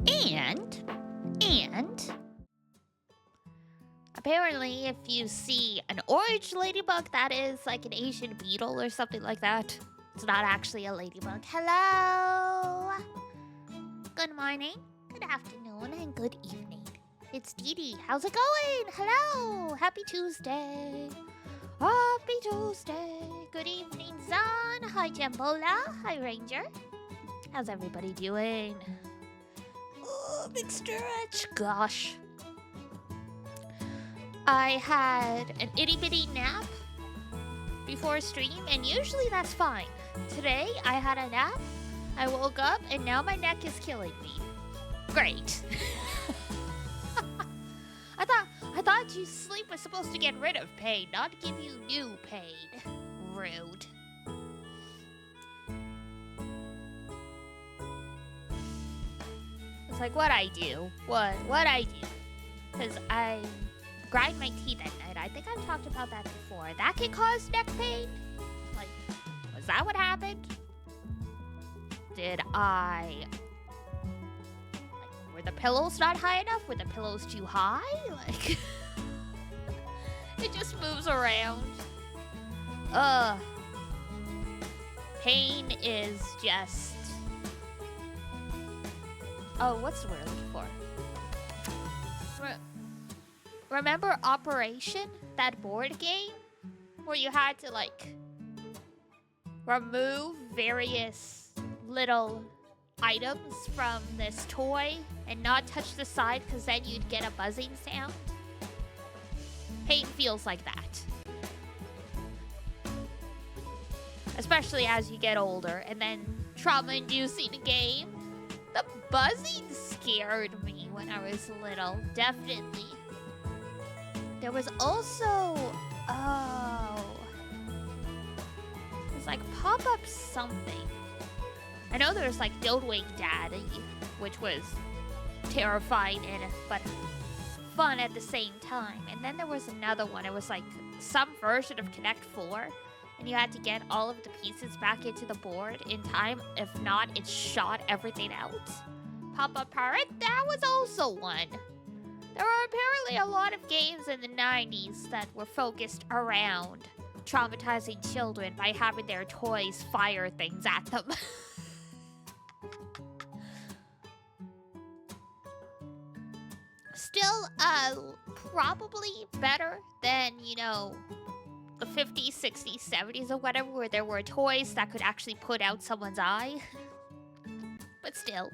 And apparently if you see an orange ladybug, that is like an Asian beetle or something like that. It's not actually a ladybug. Hello! Good morning, good afternoon, and good evening. It's Dee Dee. How's it going? Hello! Happy Tuesday. Happy Tuesday. Good evening, Zan. Hi, Jambola. Hi, Ranger. How's everybody doing? Oh, big stretch. Gosh. I had an itty-bitty nap before stream, and usually that's fine. Today, I had a nap, I woke up, and now my neck is killing me. Great. I thought sleep was supposed to get rid of pain, not give you new pain. Rude. It's like what I do. What I do. Because I grind my teeth at night. I think I've talked about that before. That can cause neck pain? Like, was that what happened? Did I... Like, were the pillows not high enough? Were the pillows too high? Like... It just moves around. Pain is just... Oh, what's the word I'm looking for? Remember Operation? That board game? Where you had to, like, remove various little items from this toy and not touch the side because then you'd get a buzzing sound? Pain feels like that. Especially as you get older, and then trauma-inducing game. The buzzing scared me when I was little, definitely. There was also... Oh... It was like pop-up something. I know there was like Don't Wake Daddy, which was terrifying but fun at the same time. And then there was another one. It was like some version of Connect 4. And you had to get all of the pieces back into the board in time. If not, it shot everything out. Pop-Up Pirate, that was also one. There were apparently a lot of games in the 90s that were focused around traumatizing children by having their toys fire things at them. Still, probably better than, you know, the 50s, 60s, 70s, or whatever, where there were toys that could actually put out someone's eye. But still.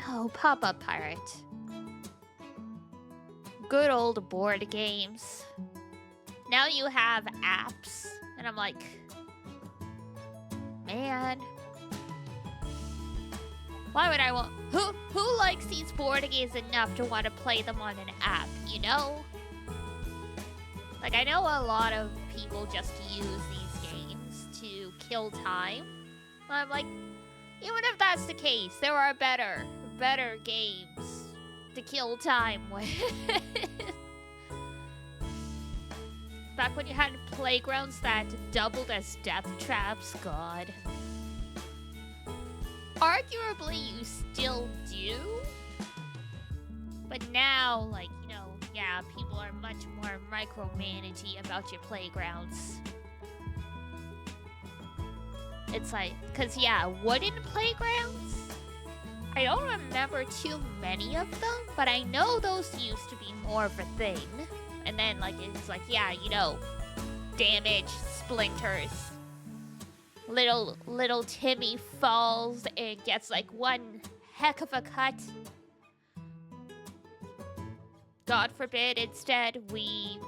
Oh, Pop-Up Pirate. Good old board games. Now you have apps, and I'm like, man. Why would I want... Who likes these board games enough to want to play them on an app, you know? Like, I know a lot of people just use these games to kill time. But I'm like, even if that's the case, there are better games to kill time with. Back when you had playgrounds that doubled as death traps, God. Arguably, you still do. But now, like, you know, yeah, people are much more micromanagey about your playgrounds. It's like, cause yeah, wooden playgrounds? I don't remember too many of them, but I know those used to be more of a thing. And then, like, it's like, yeah, you know, damage, splinters. Little Timmy falls and gets, like, one heck of a cut. God forbid, instead, we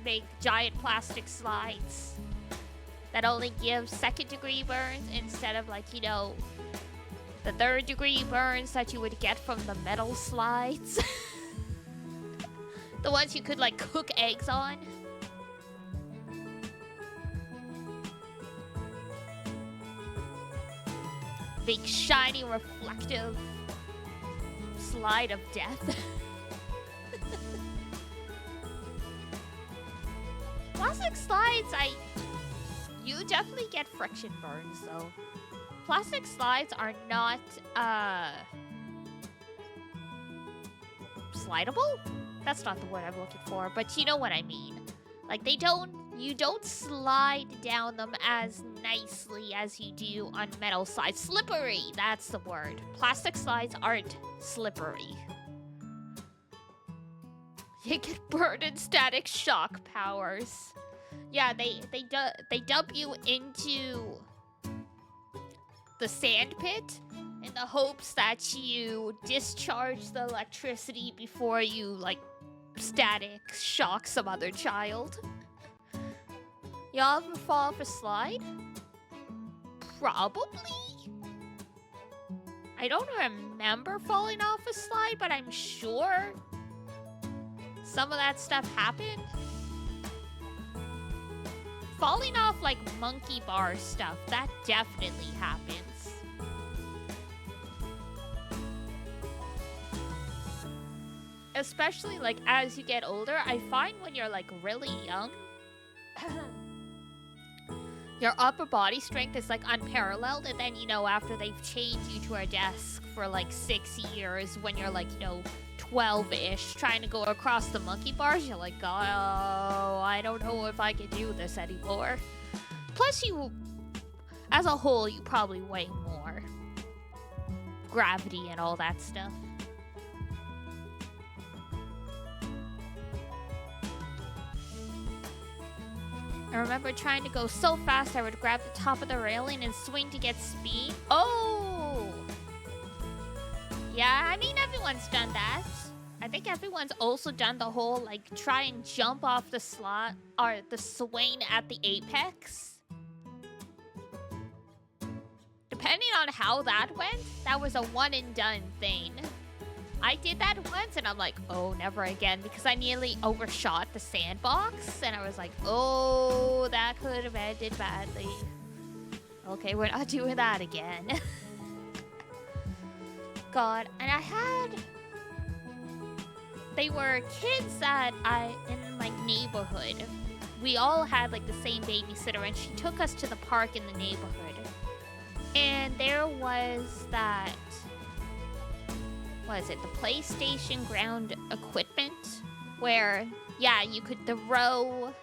make giant plastic slides that only give second-degree burns instead of, like, you know, the third-degree burns that you would get from the metal slides. The ones you could, like, cook eggs on. Big, shiny, reflective slide of death. Plastic slides, you definitely get friction burns, though. plastic slides are not, slidable? That's not the word I'm looking for, but you know what I mean. Like, you don't slide down them as nicely as you do on metal slides. Slippery, that's the word. Plastic slides aren't slippery. You get burned in static shock powers. Yeah, they dump you into the sand pit in the hopes that you discharge the electricity before you, like, static shock some other child. Y'all ever fall off a slide? Probably. I don't remember falling off a slide, but I'm sure some of that stuff happened. Falling off, like, monkey bar stuff, that definitely happens. Especially, like, as you get older, I find when you're, like, really young, your upper body strength is, like, unparalleled. And then, you know, after they've chained you to a desk for, like, 6 years, when you're, like, you know, 12-ish, trying to go across the monkey bars, you're like, oh, I don't know if I can do this anymore. Plus, you, as a whole, you probably weigh more. Gravity and all that stuff. I remember trying to go so fast I would grab the top of the railing and swing to get speed. Oh! Yeah, I mean, everyone's done that. I think everyone's also done the whole, like, try and jump off the slot or the swing at the apex. Depending on how that went, that was a one and done thing. I did that once and I'm like, oh, never again, because I nearly overshot the sandbox and I was like, oh, that could have ended badly. Okay, we're not doing that again. God, and they were kids that in my neighborhood, we all had, like, the same babysitter, and she took us to the park in the neighborhood. And there was that, what is it, the PlayStation ground equipment, where, yeah, you could throw,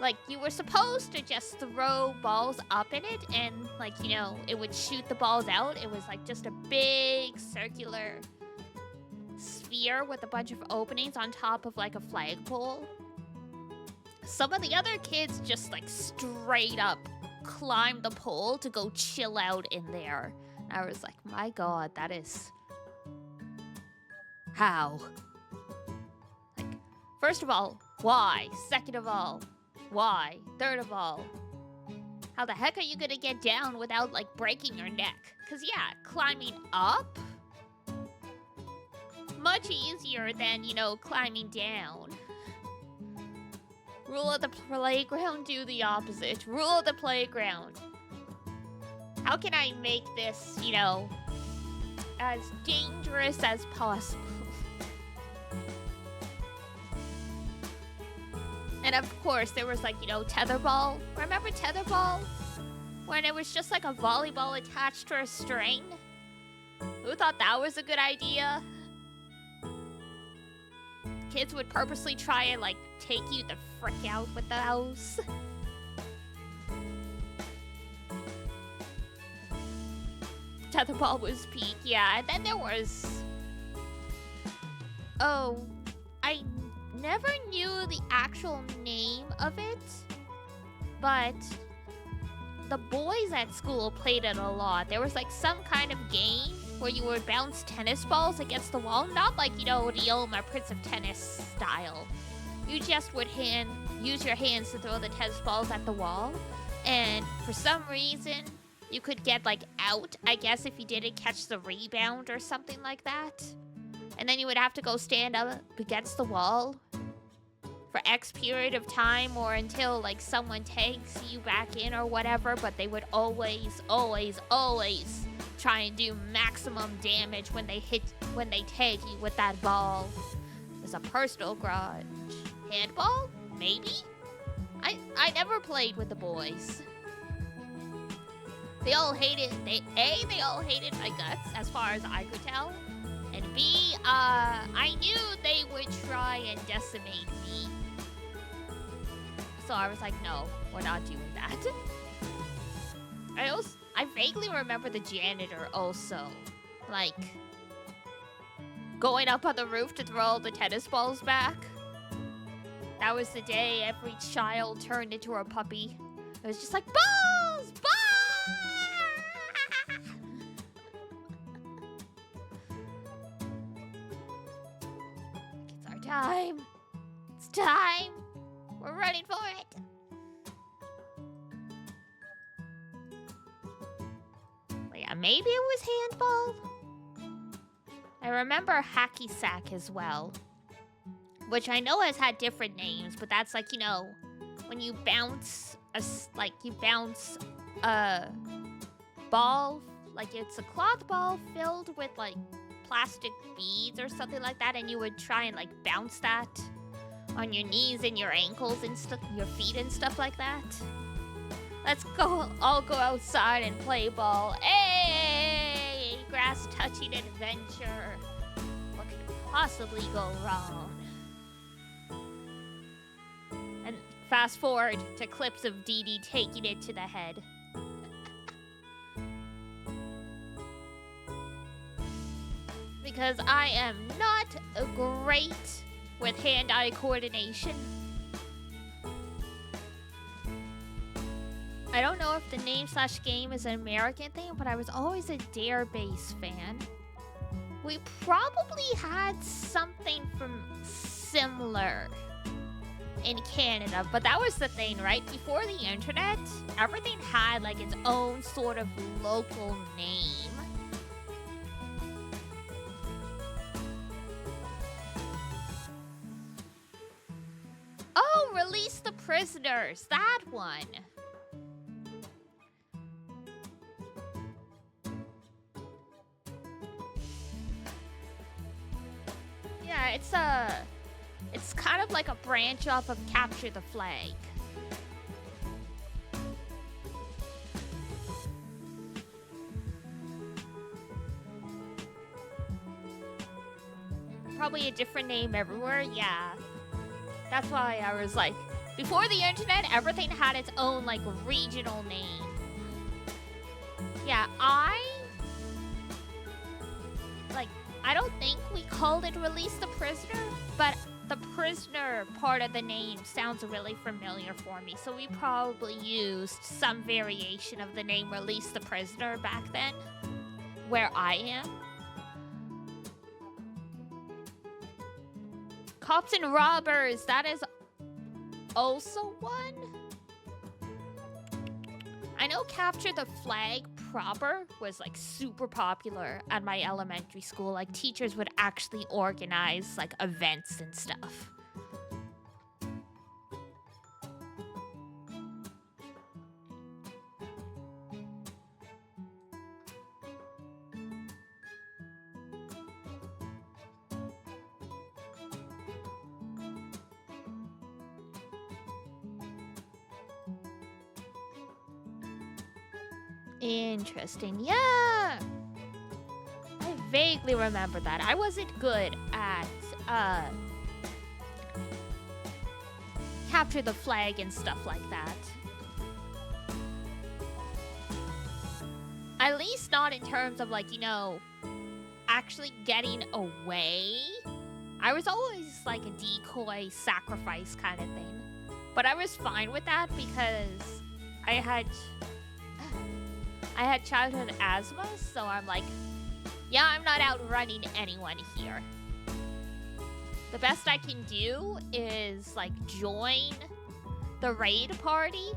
like, you were supposed to just throw balls up in it, and, like, you know, it would shoot the balls out. It was, like, just a big circular sphere with a bunch of openings on top of, like, a flagpole. Some of the other kids just, like, straight up climbed the pole to go chill out in there. And I was like, my God, that is... How? Like, first of all, why? Second of all, why? Third of all, how the heck are you gonna get down without, like, breaking your neck? Because, yeah, climbing up, much easier than, you know, climbing down. Rule of the playground, do the opposite. Rule of the playground. How can I make this, you know, as dangerous as possible? And of course, there was, like, you know, tetherball. Remember tetherball? When it was just like a volleyball attached to a string? Who thought that was a good idea? Kids would purposely try and, like, take you the frick out with those. Tetherball was peak, yeah. And then there was... Oh, I never knew the actual name of it, but the boys at school played it a lot. There was, like, some kind of game where you would bounce tennis balls against the wall. Not like, you know, Ryoma Prince of Tennis style. You just would use your hands to throw the tennis balls at the wall. And for some reason, you could get, like, out, I guess, if you didn't catch the rebound or something like that. And then you would have to go stand up against the wall for X period of time, or until, like, someone tags you back in or whatever. But they would always, always, always try and do maximum damage when they tag you with that ball. It was a personal grudge. Handball? Maybe? I never played with the boys. They all hated, they all hated my guts as far as I could tell. And B, I knew they would try and decimate me. So I was like, no, we're not doing that. I vaguely remember the janitor also, like, going up on the roof to throw all the tennis balls back. That was the day every child turned into a puppy. It was just like, balls! Balls! It's our time. It's time. We're running for it. But yeah, maybe it was handball. I remember hacky sack as well, which I know has had different names, but that's like, you know, when you bounce a ball, like it's a cloth ball filled with like plastic beads or something like that, and you would try and like bounce that on your knees and your ankles and stuff, your feet and stuff like that. Let's all go outside and play ball. Hey, grass touching adventure. What could possibly go wrong? And fast forward to clips of Dee Dee taking it to the head. Because I am not great with hand-eye coordination. I don't know if the name/game is an American thing, but I was always a Darebase fan. We probably had something from similar in Canada, but that was the thing, right? Before the internet, everything had like its own sort of local name. Oh, Release the Prisoners, that one. Yeah, it's kind of like a branch off of Capture the Flag. Probably a different name everywhere, yeah. That's why I was like, before the internet, everything had its own like regional name. Yeah, I don't think we called it Release the Prisoner, but the prisoner part of the name sounds really familiar for me, so we probably used some variation of the name Release the Prisoner back then, where I am. Cops and Robbers, that is also one. I know Capture the Flag proper was like super popular at my elementary school. Like teachers would actually organize like events and stuff. Interesting. Yeah! I vaguely remember that. I wasn't good at Capture the Flag and stuff like that. At least not in terms of like, you know, actually getting away. I was always like a decoy sacrifice kind of thing. But I was fine with that because I had childhood asthma, so I'm like, yeah, I'm not outrunning anyone here. The best I can do is like join the raid party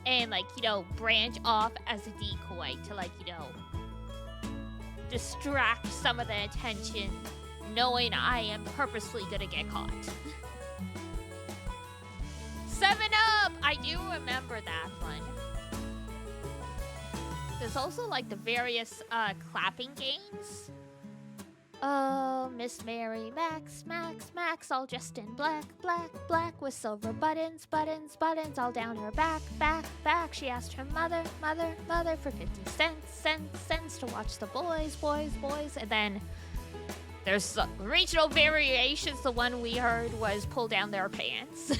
and like, you know, branch off as a decoy to like, you know, distract some of the attention, knowing I am purposely gonna get caught. 7-Up! I do remember that one. There's also like the various clapping games. Oh, Miss Mary Max, Max, Max, all dressed in black, black, black, with silver buttons, buttons, buttons, all down her back, back, back. She asked her mother, mother, mother for 50 cents, cents, cents to watch the boys, boys, boys. And then there's regional variations. The one we heard was pull down their pants.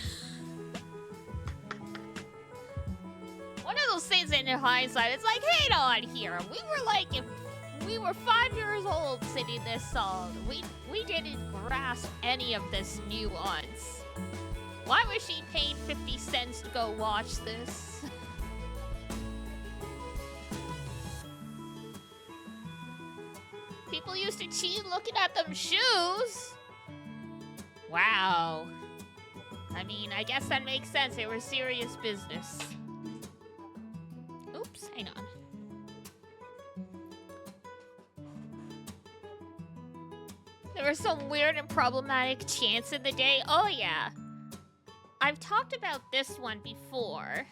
One of those things in hindsight, it's like, hang on here. We were like, if we were 5 years old singing this song, we didn't grasp any of this nuance. Why was she paid 50 cents to go watch this? People used to cheat looking at them shoes. Wow. I mean, I guess that makes sense. They were serious business. Oops, hang on. There were some weird and problematic chants in the day. Oh yeah. I've talked about this one before.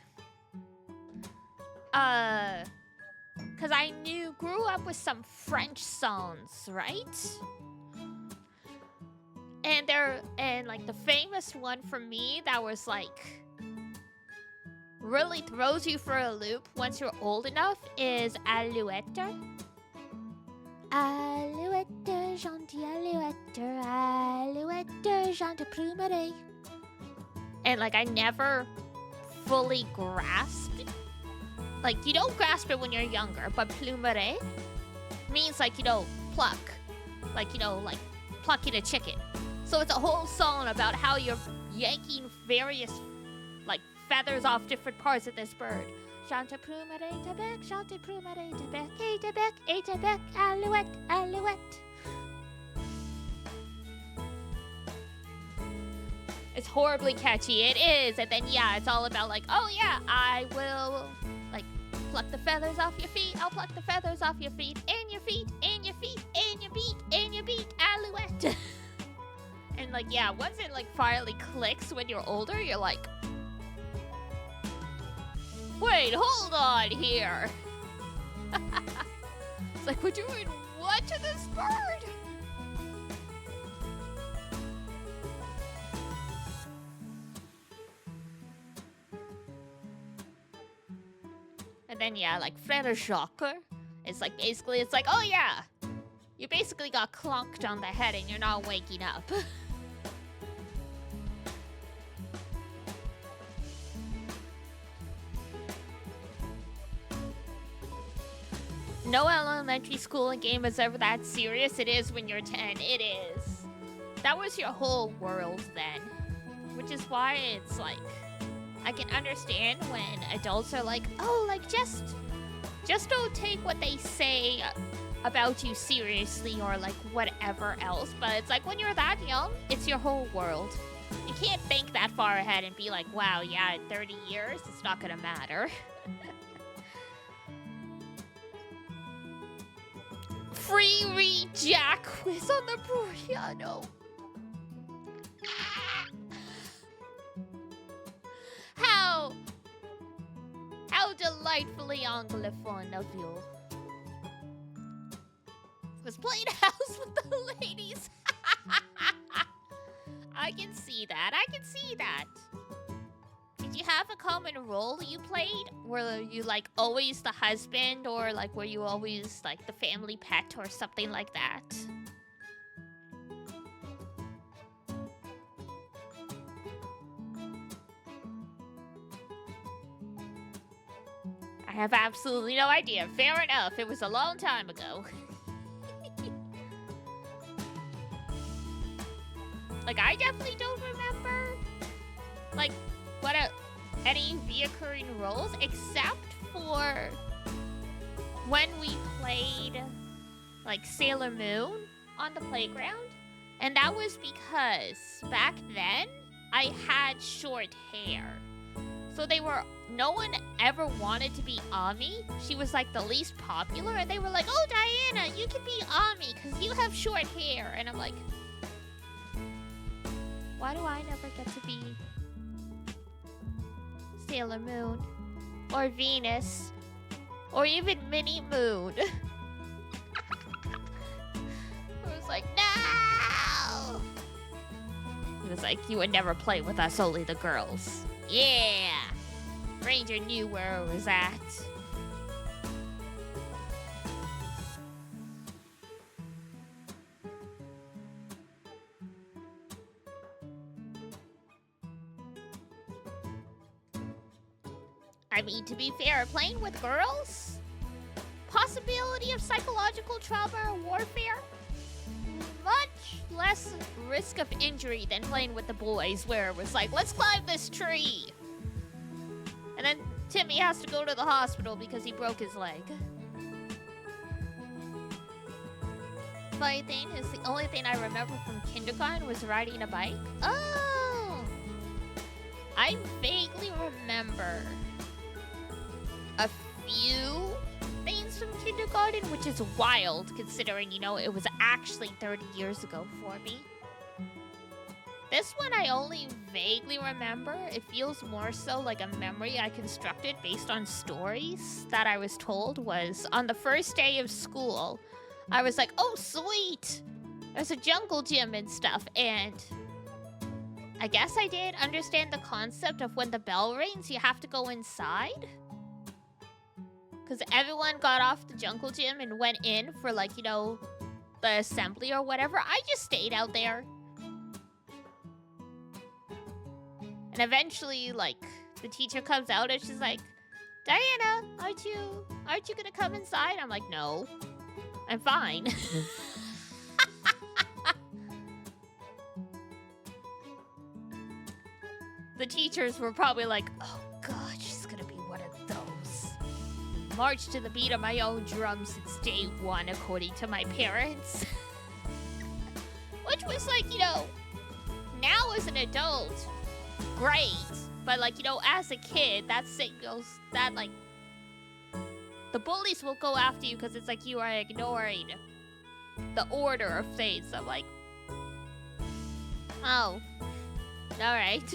Cause I grew up with some French songs, right? And like the famous one for me that was like really throws you for a loop once you're old enough is Alouette. Alouette, gentille alouette, alouette, gentille plumerie. And like I never fully grasped. Like you don't grasp it when you're younger, but plumerie means like, pluck. Like, like plucking a chicken. So it's a whole song about how you're yanking various like feathers off different parts of this bird. Chante plumerie de bec, chante plumerie de bec, et de bec, alouette, alouette. It's horribly catchy. It is. And then, yeah, it's all about like, oh yeah, I will like pluck the feathers off your feet. I'll pluck the feathers off your feet, and your feet, and your feet, and your beak, and your beak, alouette. And like, yeah, once it like finally clicks when you're older, you're like, wait, hold on here. It's like, we're doing what to this bird? And then, yeah, like, Frère Jacques. It's like, basically, it's like, oh yeah, you basically got clunked on the head and you're not waking up. No elementary school game is ever that serious. It is when you're 10. It is. That was your whole world then. Which is why it's like, I can understand when adults are like, oh, like just don't take what they say about you seriously or like whatever else. But it's like when you're that young, it's your whole world. You can't think that far ahead and be like, wow, yeah, in 30 years, it's not gonna matter. Free Jack was on the piano. How delightfully anglophone of you. Was playing house with the ladies. I can see that. I can see that. Did you have a common role you played? Were you like always the husband, or like were you always like the family pet or something like that? I have absolutely no idea. Fair enough. It was a long time ago. Like, I definitely don't remember, like, any reoccurring roles, except for when we played, like, Sailor Moon on the playground. And that was because back then, I had short hair. So no one ever wanted to be Ami. She was like the least popular, and they were like, oh, Diana, you can be Ami because you have short hair. And I'm like, why do I never get to be Sailor Moon or Venus or even Mini Moon? It was like, no! He was like, you would never play with us, only the girls. Yeah! Ranger knew where it was at. I mean, to be fair, playing with girls? Possibility of psychological trauma or warfare? Much less risk of injury than playing with the boys, where it was like, let's climb this tree! And then Timmy has to go to the hospital because he broke his leg. Funny thing is, the only thing I remember from kindergarten was riding a bike. Oh! I vaguely remember a few things from kindergarten, which is wild considering, you know, it was actually 30 years ago for me. This one I only vaguely remember. It feels more so like a memory I constructed based on stories that I was told. Was on the first day of school, I was like, oh sweet, there's a jungle gym and stuff, and I guess I did understand the concept of when the bell rings, you have to go inside. Because everyone got off the jungle gym and went in for, like, you know, the assembly or whatever. I just stayed out there. And eventually, like, the teacher comes out and she's like, Diana, aren't you gonna come inside? I'm like, no, I'm fine. The teachers were probably like, oh god, she's gonna be one of those. Marched to the beat of my own drum since day one, according to my parents. Which was like, you know, now as an adult, great. But like, you know, as a kid, that signals that like, the bullies will go after you because it's like you are ignoring the order of things. I'm like, oh, alright.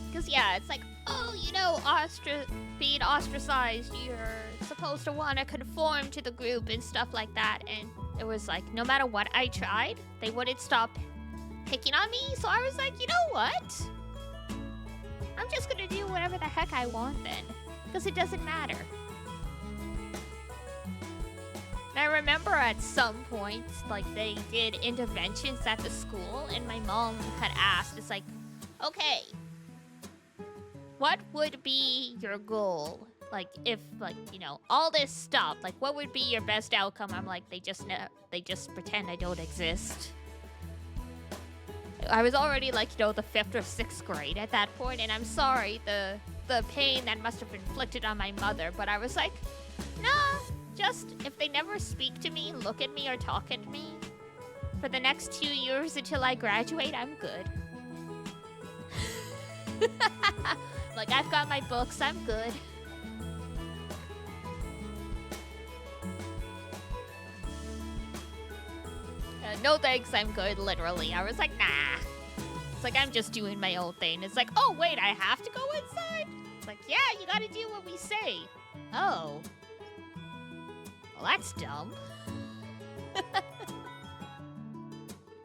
Because yeah, it's like, oh, you know, being ostracized, you're supposed to want to conform to the group and stuff like that. And it was like, no matter what I tried, they wouldn't stop picking on me. So I was like, you know what? I'm just gonna do whatever the heck I want then. Because it doesn't matter. And I remember at some point, like, they did interventions at the school, and my mom had asked, it's like, okay, what would be your goal? Like, if, like, you know, all this stopped, like, what would be your best outcome? I'm like, they just pretend I don't exist. I was already, like, you know, the 5th or 6th grade at that point, and I'm sorry, the pain that must have been inflicted on my mother, but I was like, nah, just, if they never speak to me, look at me, or talk at me, for the next 2 years until I graduate, I'm good. Like, I've got my books, I'm good. No thanks, I'm good, literally. I was like, nah. It's like, I'm just doing my own thing. It's like, oh, wait, I have to go inside? It's like, yeah, you gotta do what we say. Oh. Well, that's dumb.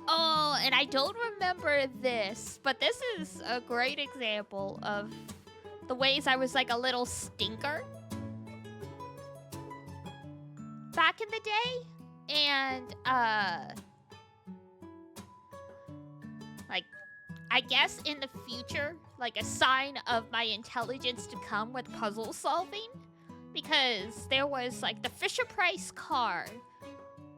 Oh, and I don't remember this, but this is a great example of the ways I was like a little stinker back in the day. And, like, I guess in the future, like a sign of my intelligence to come with puzzle solving, because there was like the Fisher-Price car.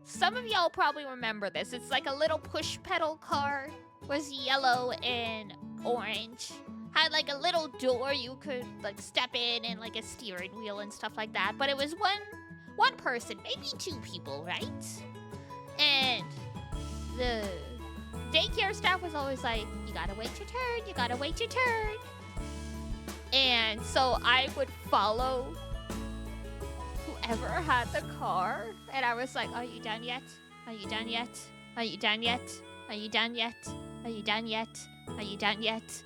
Some of y'all probably remember this. It's like a little push pedal car, was yellow and orange. Had like a little door you could like step in, and like a steering wheel and stuff like that. But it was one person, maybe 2 people, right? And the daycare staff was always like, you gotta wait your turn, you gotta wait your turn. And so I would follow whoever had the car, and I was like, are you done yet? Are you done yet? Are you done yet? Are you done yet? Are you done yet? Are you done yet?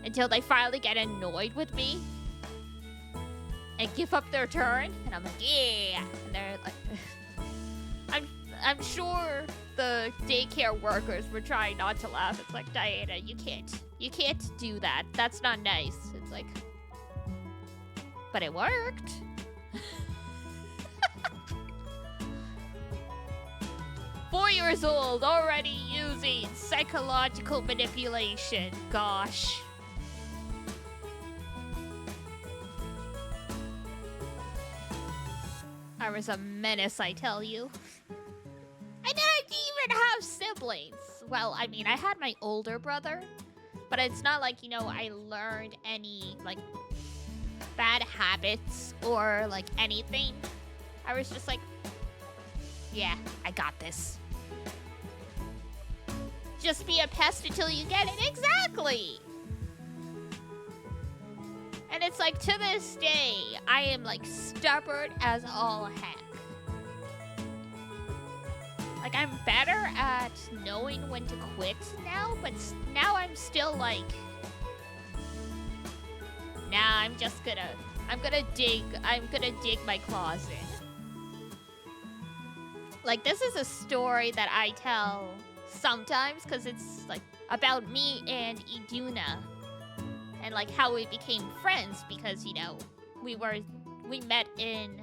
Until they finally get annoyed with me and give up their turn, and I'm like, yeah. And they're I'm sure the daycare workers were trying not to laugh. It's like, Diana, you can't do that. That's not nice. It's like, but it worked. 4 years old, already using psychological manipulation. Gosh. I was a menace, I tell you. I didn't even have siblings. Well, I mean, I had my older brother, but it's not like, you know, I learned any, like, bad habits or, like, anything. I was just like, yeah, I got this. Just be a pest until you get it. Exactly! And it's like, to this day, I am, like, stubborn as all heck. Like, I'm better at knowing when to quit now, but now I'm still like, nah, I'm gonna dig my claws in. Like, this is a story that I tell sometimes, because it's, like, about me and Iduna. And, like, how we became friends, because, you know, we met in,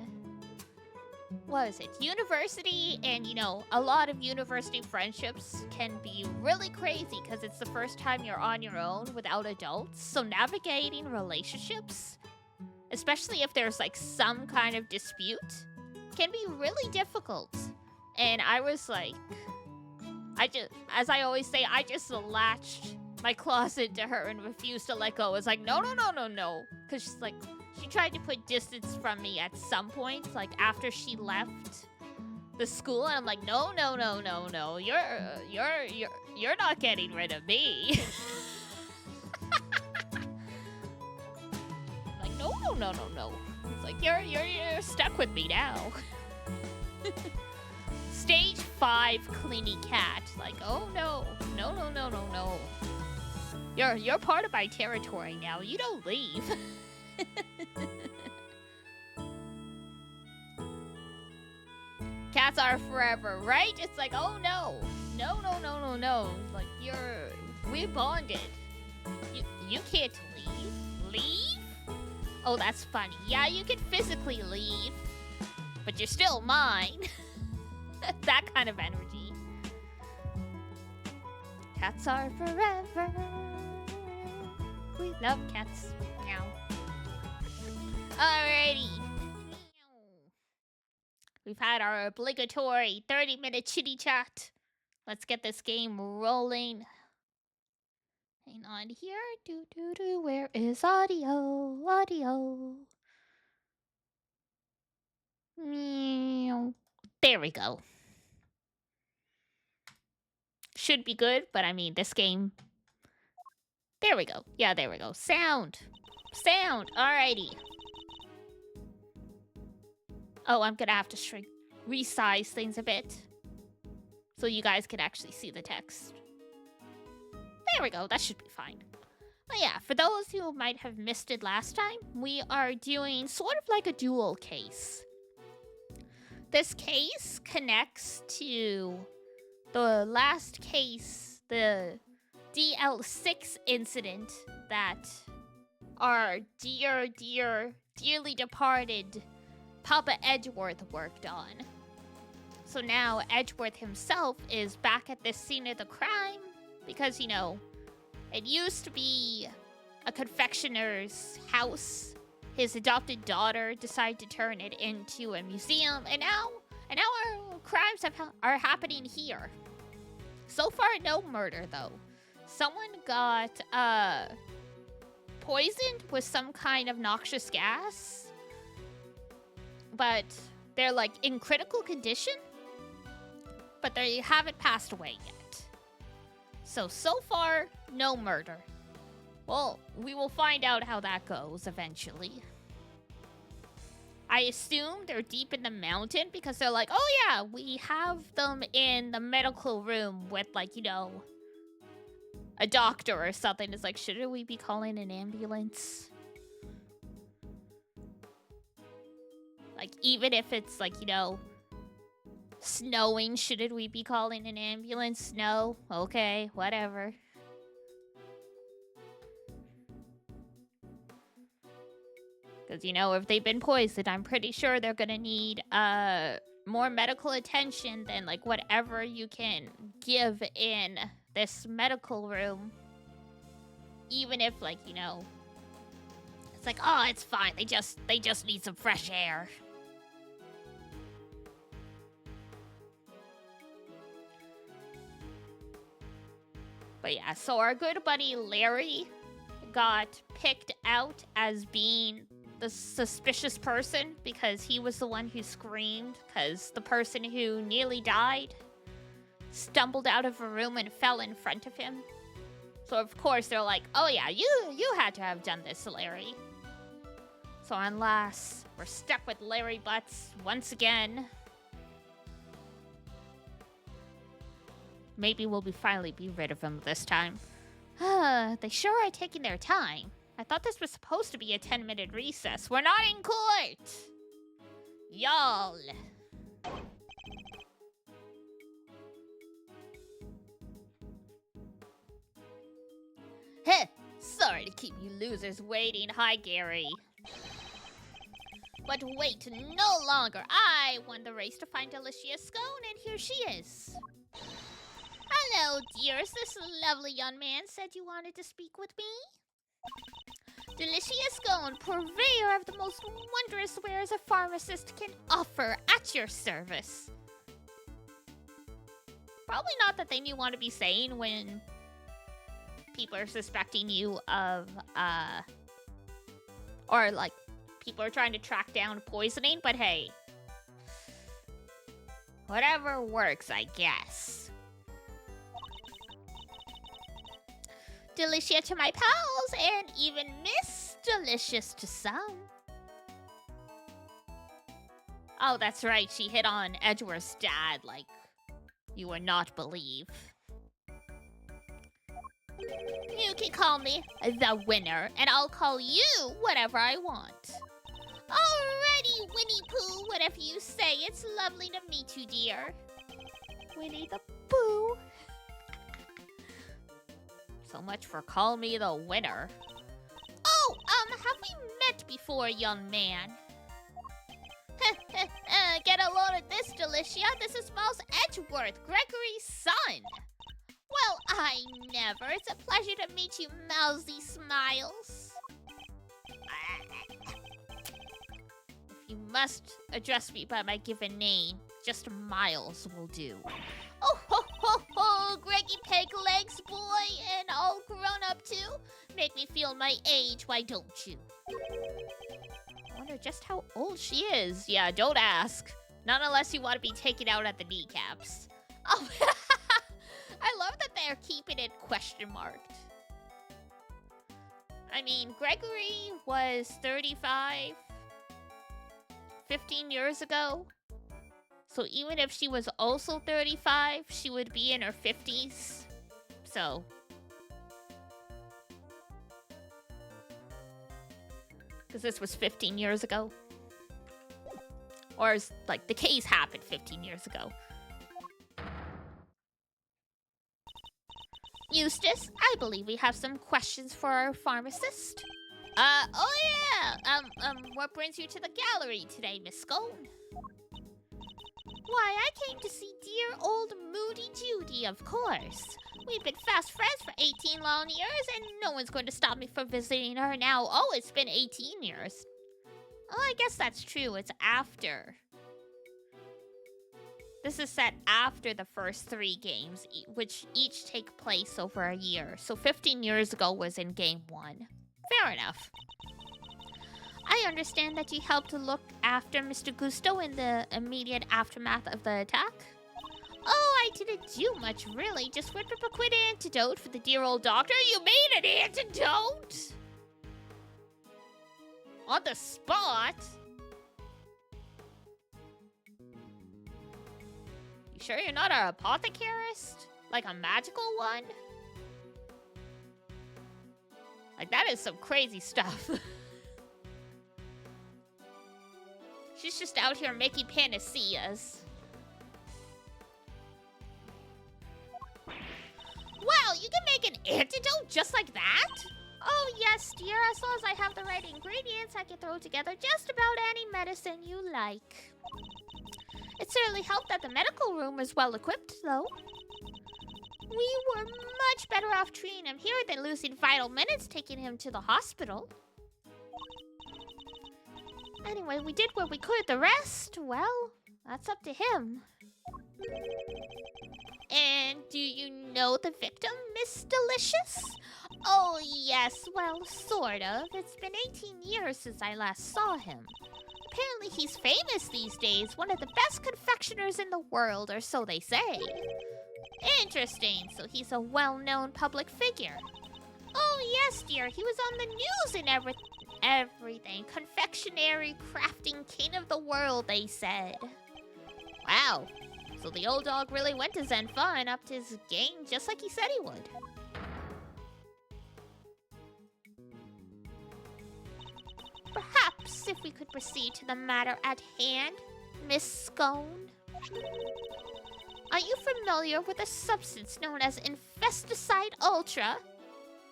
what is it, university, and, you know, a lot of university friendships can be really crazy, because it's the first time you're on your own without adults, so navigating relationships, especially if there's, like, some kind of dispute, can be really difficult. And I was like, as I always say, I just latched my claws into her and refused to let go. It's like, no. Because she's like, she tried to put distance from me at some point, like after she left the school, and I'm like, no. You're not getting rid of me. Like, no. It's like, you're stuck with me now. Stage 5 cleany cat. Like, oh no. You're part of my territory now. You don't leave. Cats are forever, right? It's like, oh no. No. Like, we bonded. You can't leave. Leave? Oh, that's funny. Yeah, you can physically leave, but you're still mine. That kind of energy. Cats are forever. We love cats. Meow. Alrighty. We've had our obligatory 30-minute chitty chat. Let's get this game rolling. Hang on here. Where is audio? Meow. There we go. Should be good, but I mean, this game... There we go. Yeah, there we go. Sound. Alrighty. Oh, I'm gonna have to resize things a bit, so you guys can actually see the text. There we go. That should be fine. But yeah, for those who might have missed it last time, we are doing sort of like a dual case. This case connects to the last case, the DL6 incident that our dearly departed Papa Edgeworth worked on. So now Edgeworth himself is back at this scene of the crime because, you know, it used to be a confectioner's house. His adopted daughter decided to turn it into a museum, and now our crimes are happening here. So far, no murder though. Someone got poisoned with some kind of noxious gas, but they're like in critical condition, but they haven't passed away yet. So far, no murder. Well, we will find out how that goes eventually. I assume they're deep in the mountain because they're like, oh yeah, we have them in the medical room with, like, you know, a doctor or something. It's like, shouldn't we be calling an ambulance? Like, even if it's like, you know, Snowing. Shouldn't we be calling an ambulance? Snow. Okay, whatever. Because, you know, if they've been poisoned, I'm pretty sure they're gonna need, more medical attention than, like, whatever you can give in this medical room. Even if, like, you know, it's like, oh, it's fine. They just need some fresh air. But yeah, so our good buddy Larry got picked out as being the suspicious person because he was the one who screamed, because the person who nearly died stumbled out of a room and fell in front of him. So of course they're like, oh yeah, you had to have done this, Larry. So unless we're stuck with Larry Butts once again, maybe we'll finally be rid of him this time. They sure are taking their time. I thought this was supposed to be a 10-minute recess. We're not in court! Y'all. Heh, sorry to keep you losers waiting. Hi, Gary. But wait no longer. I won the race to find Delicia Scone, and here she is. Hello, dears. This lovely young man said you wanted to speak with me. Delicia Scone, purveyor of the most wondrous wares a pharmacist can offer, at your service. Probably not the thing you want to be saying when people are suspecting you of, or like people are trying to track down poisoning, but hey, whatever works, I guess. Delicia to my pals, and even Miss Delicious to some. Oh, that's right, she hit on Edgeworth's dad like you would not believe. You can call me the winner, and I'll call you whatever I want. Alrighty, Winnie Pooh, whatever you say. It's lovely to meet you, dear. Winnie the Pooh. So much for call me the winner. Oh, have we met before, young man? Get a load of this, Delicia. This is Miles Edgeworth, Gregory's son. Well, I never. It's a pleasure to meet you, Mousy Smiles. If you must address me by my given name, just Miles will do. Oh, ho, ho, ho, Greggy Peg Legs, boy, and all grown up too. Make me feel my age, why don't you? I wonder just how old she is. Yeah, don't ask. Not unless you want to be taken out at the kneecaps. Oh, I love that they're keeping it question marked. I mean, Gregory was 35 15 years ago. So even if she was also 35, she would be in her 50s. So because this was 15 years ago. Or like the case happened 15 years ago. Eustace, I believe we have some questions for our pharmacist. Oh yeah! What brings you to the gallery today, Miss Scone? Why, I came to see dear old Moody Judy, of course. We've been fast friends for 18 long years, and no one's going to stop me from visiting her now. Oh, it's been 18 years. Oh, I guess that's true. It's after. This is set after the first 3 games, which each take place over a year. So 15 years ago was in game 1. Fair enough. I understand that you helped to look after Mr. Gusto in the immediate aftermath of the attack. Oh, I didn't do much, really. Just whipped up a quick antidote for the dear old doctor. You made an antidote? On the spot? You sure you're not an apothecarist? Like a magical one? Like, that is some crazy stuff. She's just out here making panaceas. can make an antidote just like that? Oh, yes, dear. As long as I have the right ingredients, I can throw together just about any medicine you like. It certainly helped that the medical room was well equipped, though. We were much better off treating him here than losing vital minutes taking him to the hospital. Anyway, we did what we could. The rest, well, that's up to him. And do you know the victim, Miss Delicious? Oh, yes, well, sort of. It's been 18 years since I last saw him. Apparently he's famous these days, one of the best confectioners in the world, or so they say. Interesting, so he's a well-known public figure. Oh, yes, dear, he was on the news and everything. Confectionery crafting king of the world, they said. Wow, so the old dog really went to Zenfa and upped his game just like he said he would. Perhaps if we could proceed to the matter at hand, Miss Scone. Are you familiar with a substance known as Infesticide Ultra?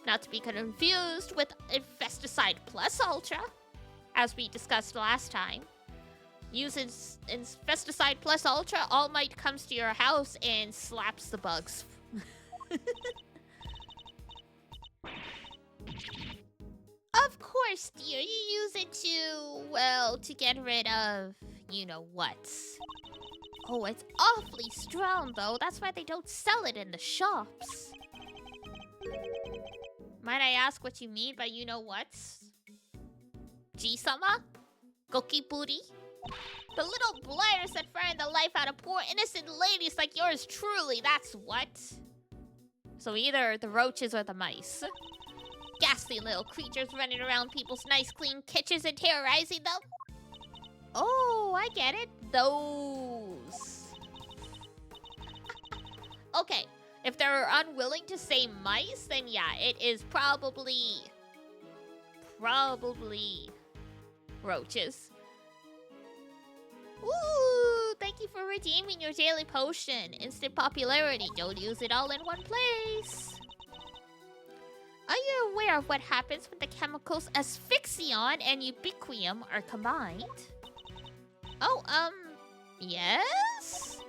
Not to be confused with Infesticide Plus Ultra, as we discussed last time. Using Infesticide Plus Ultra, All Might comes to your house and slaps the bugs. Of course, dear. You use it to, well, to get rid of you-know-what. Oh, it's awfully strong, though. That's why they don't sell it in the shops. Might I ask what you mean by you-know-what? Ji-sama? Gokiburi? The little blighters that frighten the life out of poor innocent ladies like yours truly, that's what. So either the roaches or the mice. Ghastly little creatures running around people's nice clean kitchens and terrorizing them. Oh, I get it. Those. Okay, if they're unwilling to say mice, then yeah, it is probably roaches. Ooh, thank you for redeeming your daily potion. Instant popularity. Don't use it all in one place. Are you aware of what happens when the chemicals asphyxion and ubiquium are combined? Oh, yes?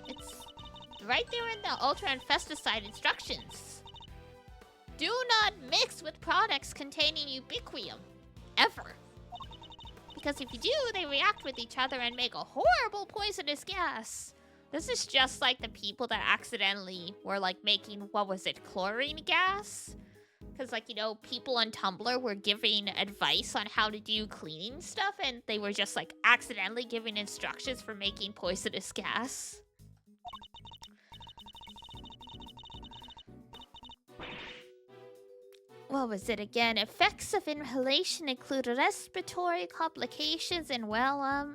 It's right there in the Ultra Infesticide instructions. Do not mix with products containing ubiquium. Ever. Because if you do, they react with each other and make a horrible poisonous gas. This is just like the people that accidentally were like making, what was it, chlorine gas? Because, like, people on Tumblr were giving advice on how to do cleaning stuff, and they were just, like, accidentally giving instructions for making poisonous gas. What was it again? Effects of inhalation include respiratory complications and, well,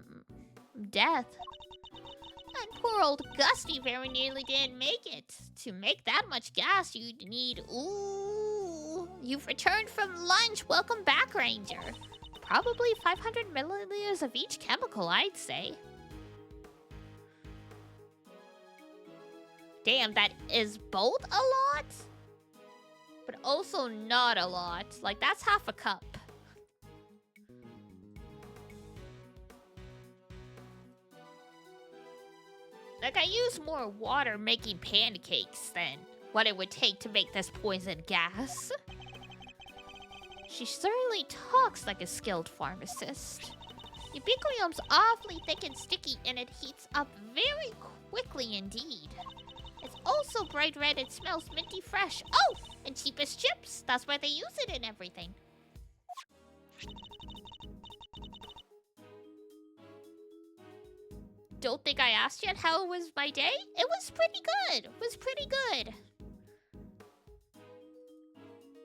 death. And poor old Gusty very nearly didn't make it. To make that much gas, you'd need... Ooh... You've returned from lunch. Welcome back, Ranger. Probably 500 milliliters of each chemical, I'd say. Damn, that is both a lot? But also not a lot. Like, that's half a cup. Like, I use more water making pancakes than what it would take to make this poison gas. She certainly talks like a skilled pharmacist. Ubiquium's awfully thick and sticky, and it heats up very quickly indeed. It's also bright red and smells minty fresh. Oh, and cheap as chips. That's why they use it in everything. Don't think I asked yet how was my day? It was pretty good. It was pretty good.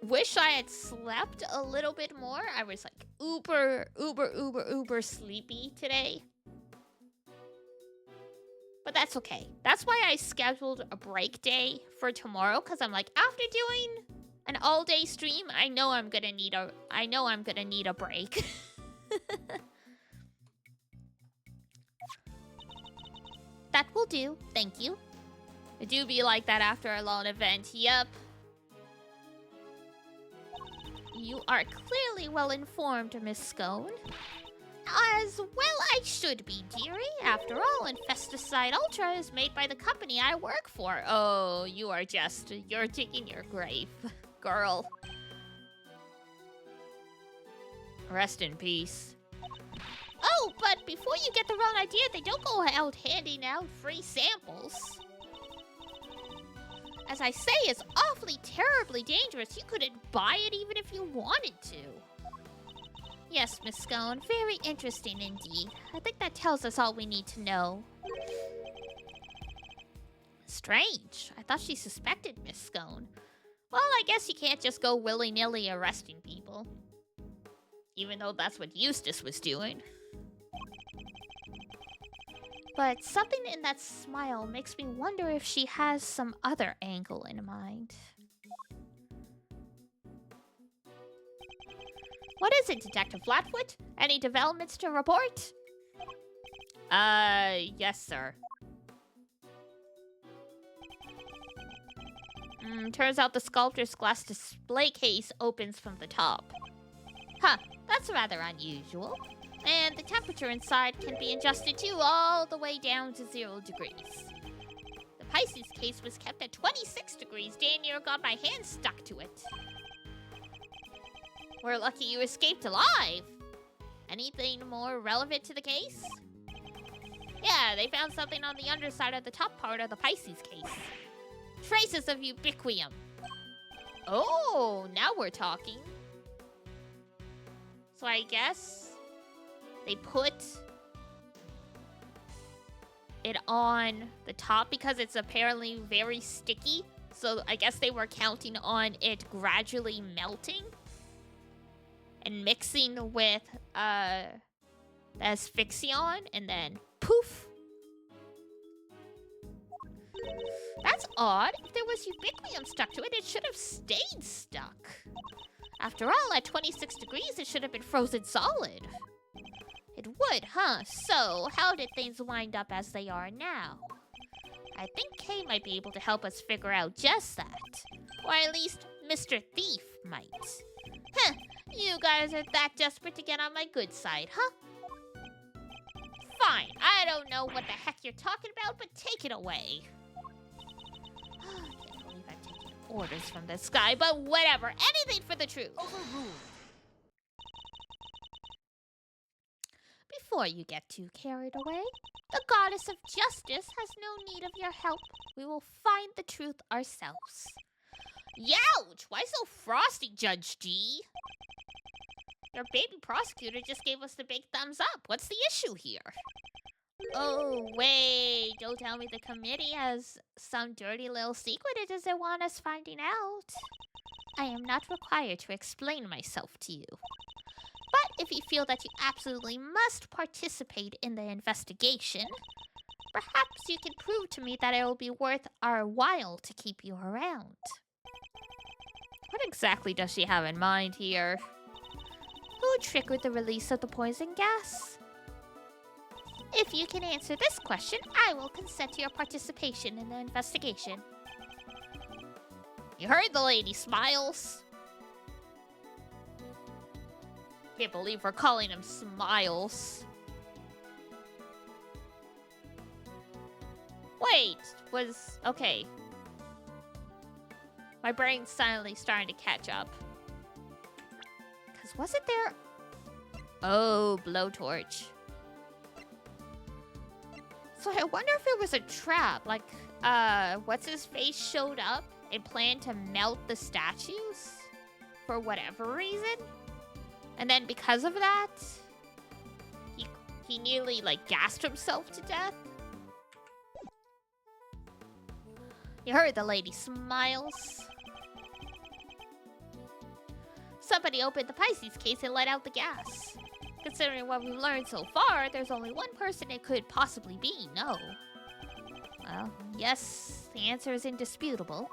Wish I had slept a little bit more. I was like uber sleepy today. But that's okay. That's why I scheduled a break day for tomorrow, because I'm like, after doing an all-day stream, I know I'm gonna need a break. That will do. Thank you. I do be like that after a long event. Yep. You are clearly well informed, Miss Scone. As well I should be, dearie. After all, Infesticide Ultra is made by the company I work for. Oh, you're digging your grave, girl. Rest in peace. Oh, but before you get the wrong idea, they don't go out handing out free samples. As I say, it's awfully terribly dangerous. You couldn't buy it even if you wanted to. Yes, Miss Scone, very interesting indeed. I think that tells us all we need to know. Strange. I thought she suspected Miss Scone. Well, I guess you can't just go willy-nilly arresting people. Even though that's what Eustace was doing. But something in that smile makes me wonder if she has some other angle in mind. What is it, Detective Flatfoot? Any developments to report? Yes, sir. Turns out the sculptor's glass display case opens from the top. Huh, that's rather unusual. And the temperature inside can be adjusted too, all the way down to 0 degrees. The Pisces case was kept at 26 degrees. Damn near got my hand stuck to it. We're lucky you escaped alive. Anything more relevant to the case? Yeah, they found something on the underside of the top part of the Pisces case. Traces of ubiquium. Oh, now we're talking. So I guess they put it on the top because it's apparently very sticky. So I guess they were counting on it gradually melting and mixing with the asphyxion, and then poof. That's odd. If there was ubiquium stuck to it, it should have stayed stuck. After all, at 26 degrees, it should have been frozen solid. It would, huh? So, how did things wind up as they are now? I think Kay might be able to help us figure out just that. Or at least Mr. Thief might. Huh, you guys are that desperate to get on my good side, huh? Fine, I don't know what the heck you're talking about, but take it away. I can't believe I'm taking orders from this guy, but whatever. Anything for the truth. Overruled. Before you get too carried away, the goddess of justice has no need of your help. We will find the truth ourselves. Youch! Why so frosty, Judge G? Your baby prosecutor just gave us the big thumbs up. What's the issue here? Oh, wait. Don't tell me the committee has some dirty little secret it doesn't want us finding out. I am not required to explain myself to you. But if you feel that you absolutely must participate in the investigation, perhaps you can prove to me that it will be worth our while to keep you around. What exactly does she have in mind here? Who triggered the release of the poison gas? If you can answer this question, I will consent to your participation in the investigation. You heard the lady, Smiles. Can't believe we're calling him Smiles. Wait, okay. My brain's suddenly starting to catch up. Because wasn't there... Oh, blowtorch. So I wonder if it was a trap. Like, what's-his-face showed up and planned to melt the statues for whatever reason. And then because of that, he nearly, like, gassed himself to death. You heard the lady, Smiles. Somebody opened the Pisces case and let out the gas. Considering what we've learned so far, there's only one person it could possibly be, no. Well, yes, the answer is indisputable.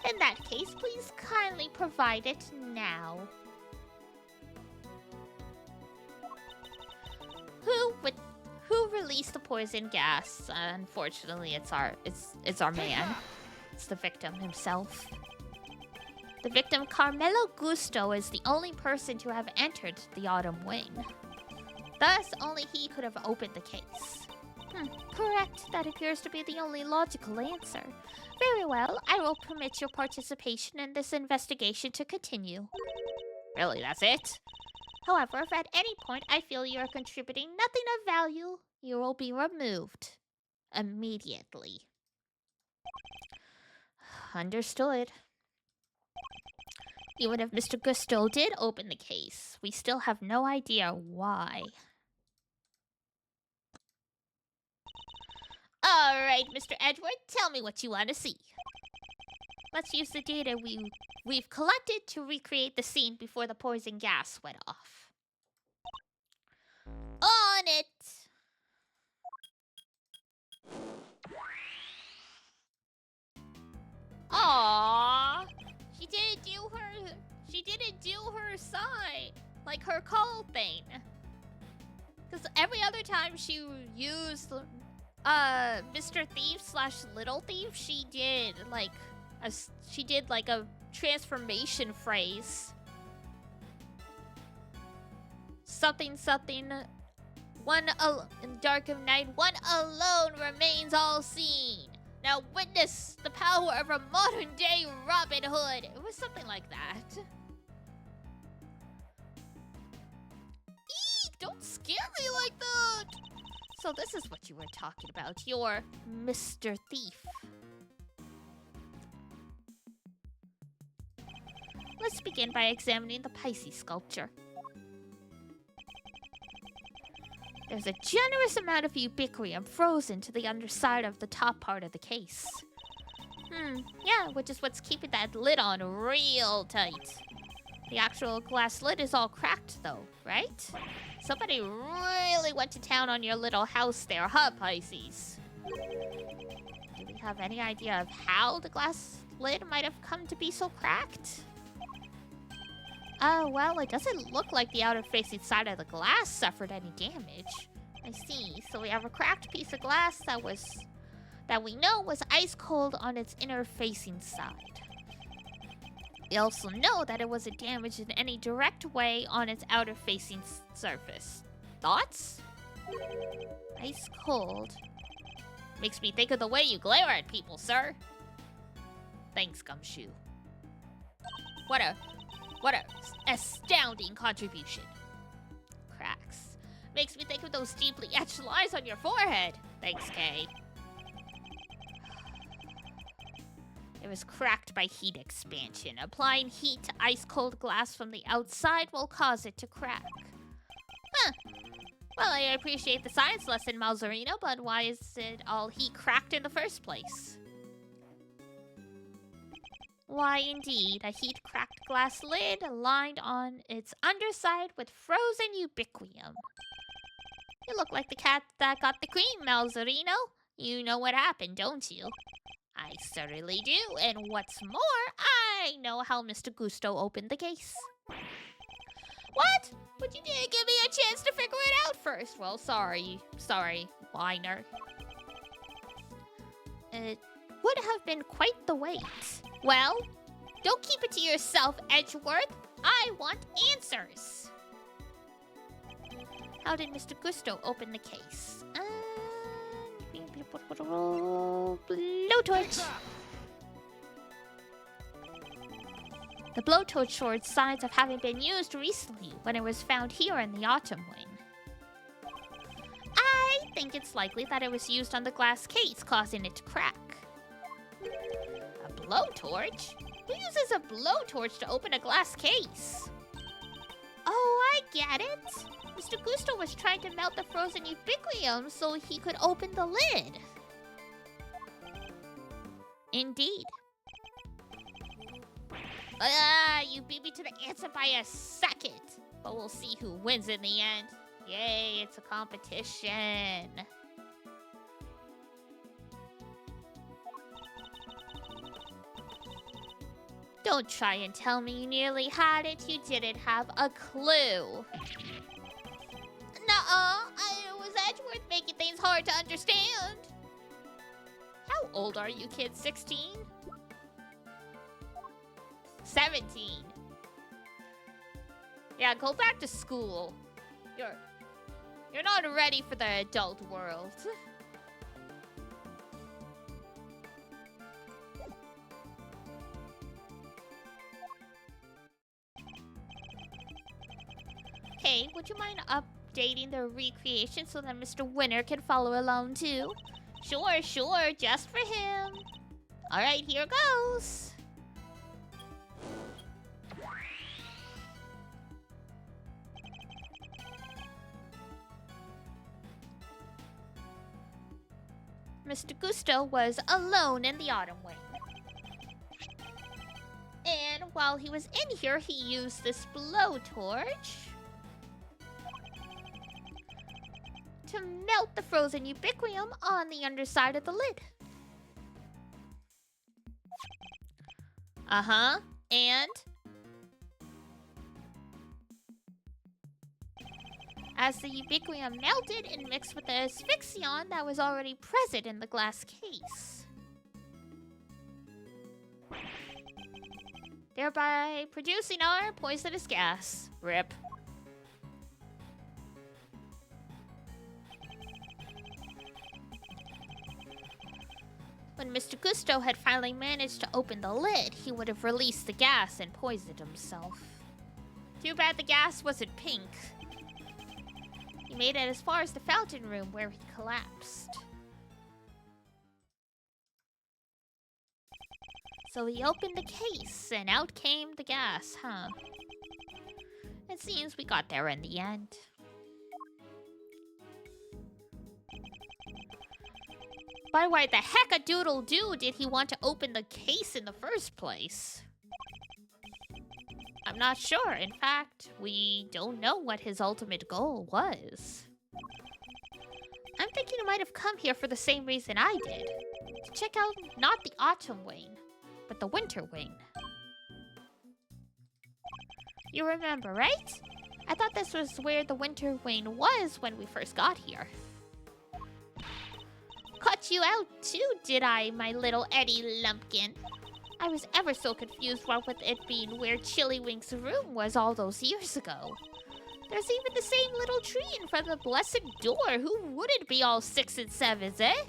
In that case, please kindly provide it now. Who released the poison gas? Unfortunately, it's our man. It's the victim himself. The victim Carmelo Gusto is the only person to have entered the Autumn Wing. Thus, only he could have opened the case. Correct. That appears to be the only logical answer. Very well, I will permit your participation in this investigation to continue. Really, that's it? However, if at any point I feel you are contributing nothing of value, you will be removed. Immediately. Understood. Even if Mr. Gusto did open the case, we still have no idea why. Alright, Mr. Edward, tell me what you want to see. Let's use the data we've collected to recreate the scene before the poison gas went off. On it! Aww! She didn't do her sign, like her call thing. Because every other time she used Mr. Thief / Little Thief, she did like a transformation phrase. Something. One in dark of night, one alone remains all seen. Now witness the power of a modern day Robin Hood. It was something like that. Eek! Don't scare me like that! So this is what you were talking about. You're Mr. Thief. Let's begin by examining the Pisces sculpture. There's a generous amount of ubiquitous frozen to the underside of the top part of the case. Yeah, which is what's keeping that lid on real tight. The actual glass lid is all cracked though, right? Somebody really went to town on your little house there, huh, Pisces? Do we have any idea of how the glass lid might have come to be so cracked? Well, it doesn't look like the outer-facing side of the glass suffered any damage. I see. So we have a cracked piece of glass that we know was ice cold on its inner-facing side. We also know that it wasn't damaged in any direct way on its outer-facing surface. Thoughts? Ice cold. Makes me think of the way you glare at people, sir. Thanks, Gumshoe. What a astounding contribution. Cracks. Makes me think of those deeply etched lines on your forehead. Thanks, Kay. It was cracked by heat expansion. Applying heat to ice-cold glass from the outside will cause it to crack. Huh. Well, I appreciate the science lesson, Malzarino, but why is it all heat cracked in the first place? Why, indeed, a heat-cracked glass lid lined on its underside with frozen ubiquitous. You look like the cat that got the cream, Malzarino. You know what happened, don't you? I certainly do, and what's more, I know how Mr. Gusto opened the case. What? But you didn't give me a chance to figure it out first. Well, sorry, whiner. It would have been quite the wait. Well, don't keep it to yourself, Edgeworth. I want answers. How did Mr. Gusto open the case? Blowtorch. The blowtorch showed signs of having been used recently when it was found here in the Autumn Wing. I think it's likely that it was used on the glass case, causing it to crack. A blowtorch? Who uses a blowtorch to open a glass case? Oh, I get it. Mr. Gusto was trying to melt the frozen ubiquitous so he could open the lid. Indeed. You beat me to the answer by a second. But we'll see who wins in the end. Yay, it's a competition. Don't try and tell me you nearly had it. You didn't have a clue. Nuh-uh. It was Edgeworth making things hard to understand. How old are you kids? 16? 17. Yeah, go back to school. You're not ready for the adult world. Hey, would you mind updating the recreation so that Mr. Winner can follow along too? Sure, sure, just for him. Alright, here goes. Mr. Gusto was alone in the autumn wing. And while he was in here, he used this blowtorch to melt the frozen ubiquium on the underside of the lid. Uh-huh, and as the ubiquium melted, it mixed with the asphyxion that was already present in the glass case, thereby producing our poisonous gas. RIP. When Mr. Gusto had finally managed to open the lid, he would have released the gas and poisoned himself. Too bad the gas wasn't pink. He made it as far as the fountain room where he collapsed. So he opened the case, and out came the gas, huh? It seems we got there in the end. But why the heck-a-doodle-doo did he want to open the case in the first place? I'm not sure. In fact, we don't know what his ultimate goal was. I'm thinking he might have come here for the same reason I did. To check out not the autumn wing, but the winter wing. You remember, right? I thought this was where the winter wing was when we first got here. Caught you out too, did I, my little Eddie Lumpkin? I was ever so confused with it being where Chillywink's room was all those years ago. There's even the same little tree in front of the blessed door. Who wouldn't be all 6 and 7s, eh?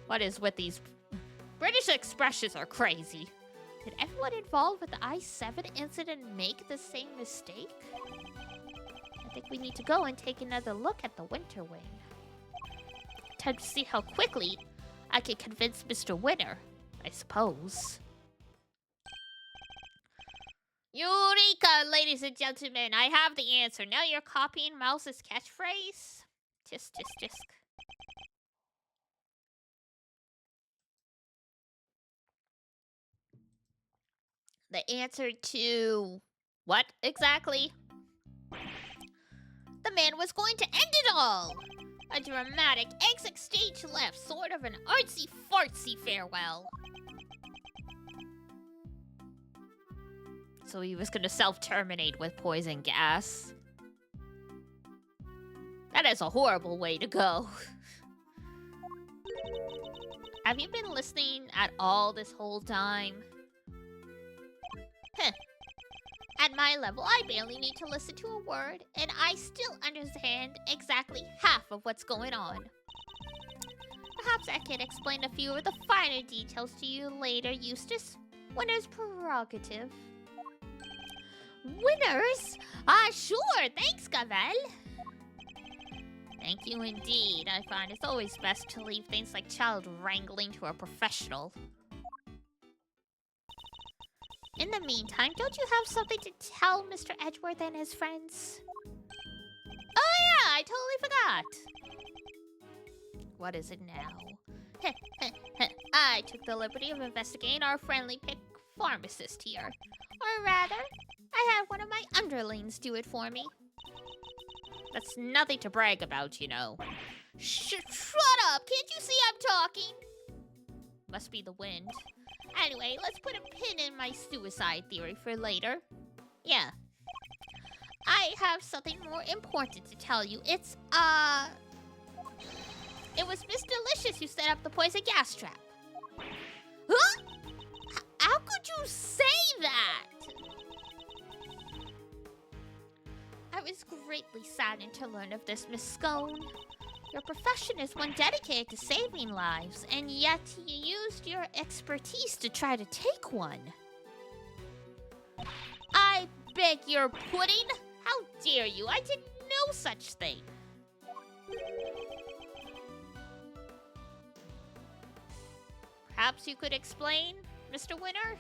What is with these British expressions are crazy. Did everyone involved with the I-7 incident make the same mistake? I think we need to go and take another look at the winter wing. Time to see how quickly I can convince Mr. Winner, I suppose. Eureka, ladies and gentlemen! I have the answer. Now you're copying Mouse's catchphrase? Tisk, tisk, tisk. The answer to what exactly? The man was going to end it all! A dramatic exit stage left, sort of an artsy-fartsy farewell. So he was gonna self-terminate with poison gas. That is a horrible way to go. Have you been listening at all this whole time? Heh. At my level, I barely need to listen to a word, and I still understand exactly half of what's going on. Perhaps I can explain a few of the finer details to you later, Eustace. Winner's prerogative. Winners? Sure, thanks, Gavel. Thank you indeed. I find it's always best to leave things like child wrangling to a professional. In the meantime, don't you have something to tell Mr. Edgeworth and his friends? Oh yeah, I totally forgot. What is it now? I took the liberty of investigating our friendly pick pharmacist here. Or rather, I had one of my underlings do it for me. That's nothing to brag about, you know. Shut up! Can't you see I'm talking? Must be the wind. Anyway, let's put a pin in my suicide theory for later. Yeah. I have something more important to tell you. It's, it was Miss Delicious who set up the poison gas trap. you say that? I was greatly saddened to learn of this, Miss Scone. Your profession is one dedicated to saving lives, and yet you used your expertise to try to take one. I beg your pudding? How dare you? I did no such thing. Perhaps you could explain, Mr. Winner?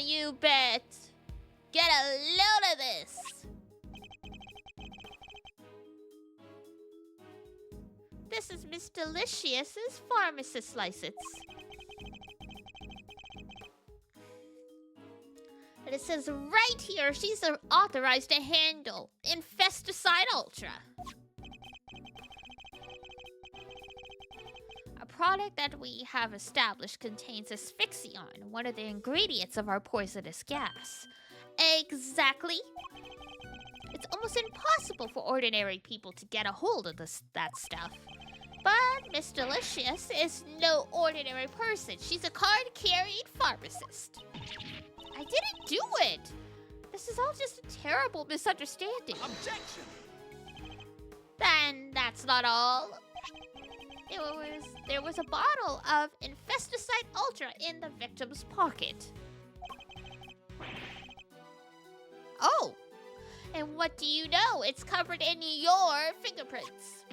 You bet. Get a load of this. This is Miss Delicious's pharmacist license. And it says right here she's authorized to handle Infesticide Ultra. A product that we have established contains asphyxion, one of the ingredients of our poisonous gas. Exactly. It's almost impossible for ordinary people to get a hold of that stuff. But Miss Delicious is no ordinary person. She's a card-carrying pharmacist. I didn't do it. This is all just a terrible misunderstanding. Objection! Then that's not all. There was a bottle of Infesticide Ultra in the victim's pocket. Oh, and what do you know? It's covered in your fingerprints.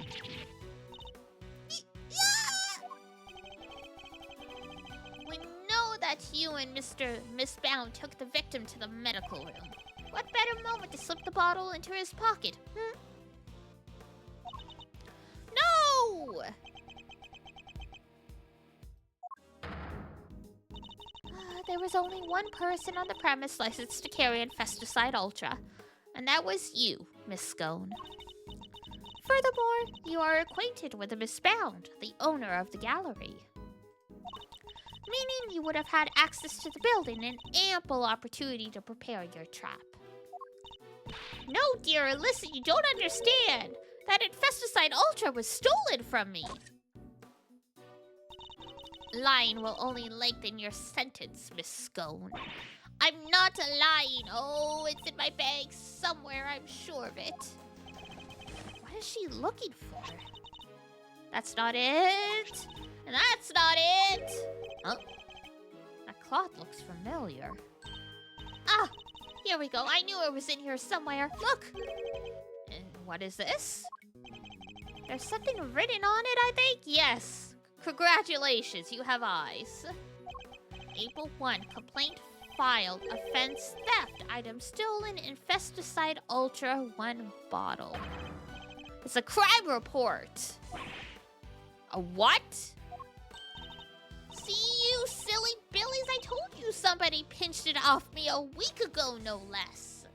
We know that you and Miss Bound took the victim to the medical room. What better moment to slip the bottle into his pocket? No! There was only one person on the premise licensed to carry Infesticide Ultra, and that was you, Miss Scone. Furthermore, you are acquainted with Miss Bound, the owner of the gallery. Meaning you would have had access to the building and ample opportunity to prepare your trap. No, dear, listen, you don't understand. That Infesticide Ultra was stolen from me. Lying will only lengthen your sentence, Miss Scone. I'm not lying. Oh, it's in my bag somewhere, I'm sure of it. What is she looking for? That's not it. And that's not it. Oh, that cloth looks familiar. Ah, here we go. I knew it was in here somewhere. Look. And what is this? There's something written on it, I think? Yes. Congratulations, you have eyes. April 1, complaint filed. Offense theft. Item stolen. Infesticide Ultra 1 bottle. It's a crime report. A what? See you, silly billies. I told you somebody pinched it off me a week ago, no less.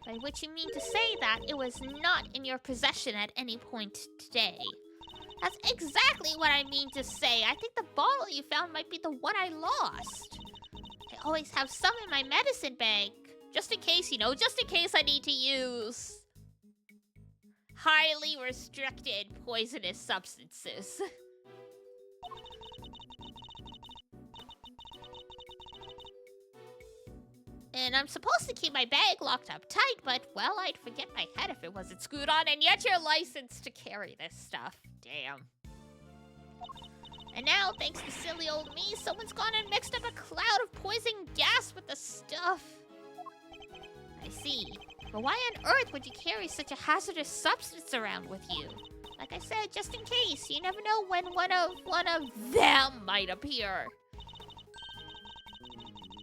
By which you mean to say that it was not in your possession at any point today. That's exactly what I mean to say. I think the bottle you found might be the one I lost. I always have some in my medicine bag. Just in case, you know, just in case I need to use highly restricted poisonous substances. And I'm supposed to keep my bag locked up tight, but, well, I'd forget my head if it wasn't screwed on, and yet you're licensed to carry this stuff. Damn. And now, thanks to silly old me, someone's gone and mixed up a cloud of poison gas with the stuff. I see. But why on earth would you carry such a hazardous substance around with you? Like I said, just in case. You never know when one of them might appear.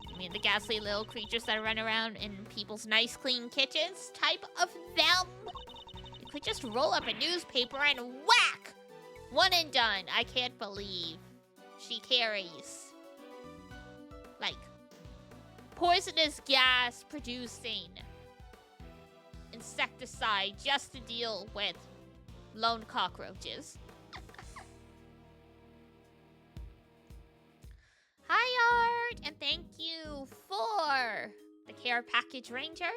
You mean the ghastly little creatures that run around in people's nice, clean kitchens? Type of them? You could just roll up a newspaper and whack! One and done. I can't believe she carries, like, poisonous gas producing insecticide just to deal with lone cockroaches. Hi, Art, and thank you for the care package, Ranger.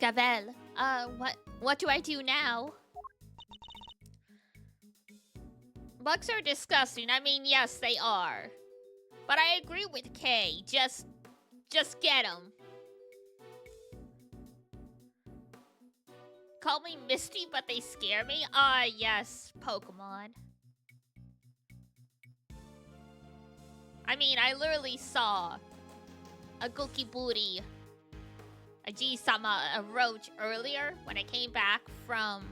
Gavel, what do I do now? Bugs are disgusting. I mean, yes, they are. But I agree with Kay. Just get them. Call me Misty, but they scare me? Ah, yes, Pokemon. I mean, I literally saw a Gookie Booty, a G-sama, a roach earlier when I came back from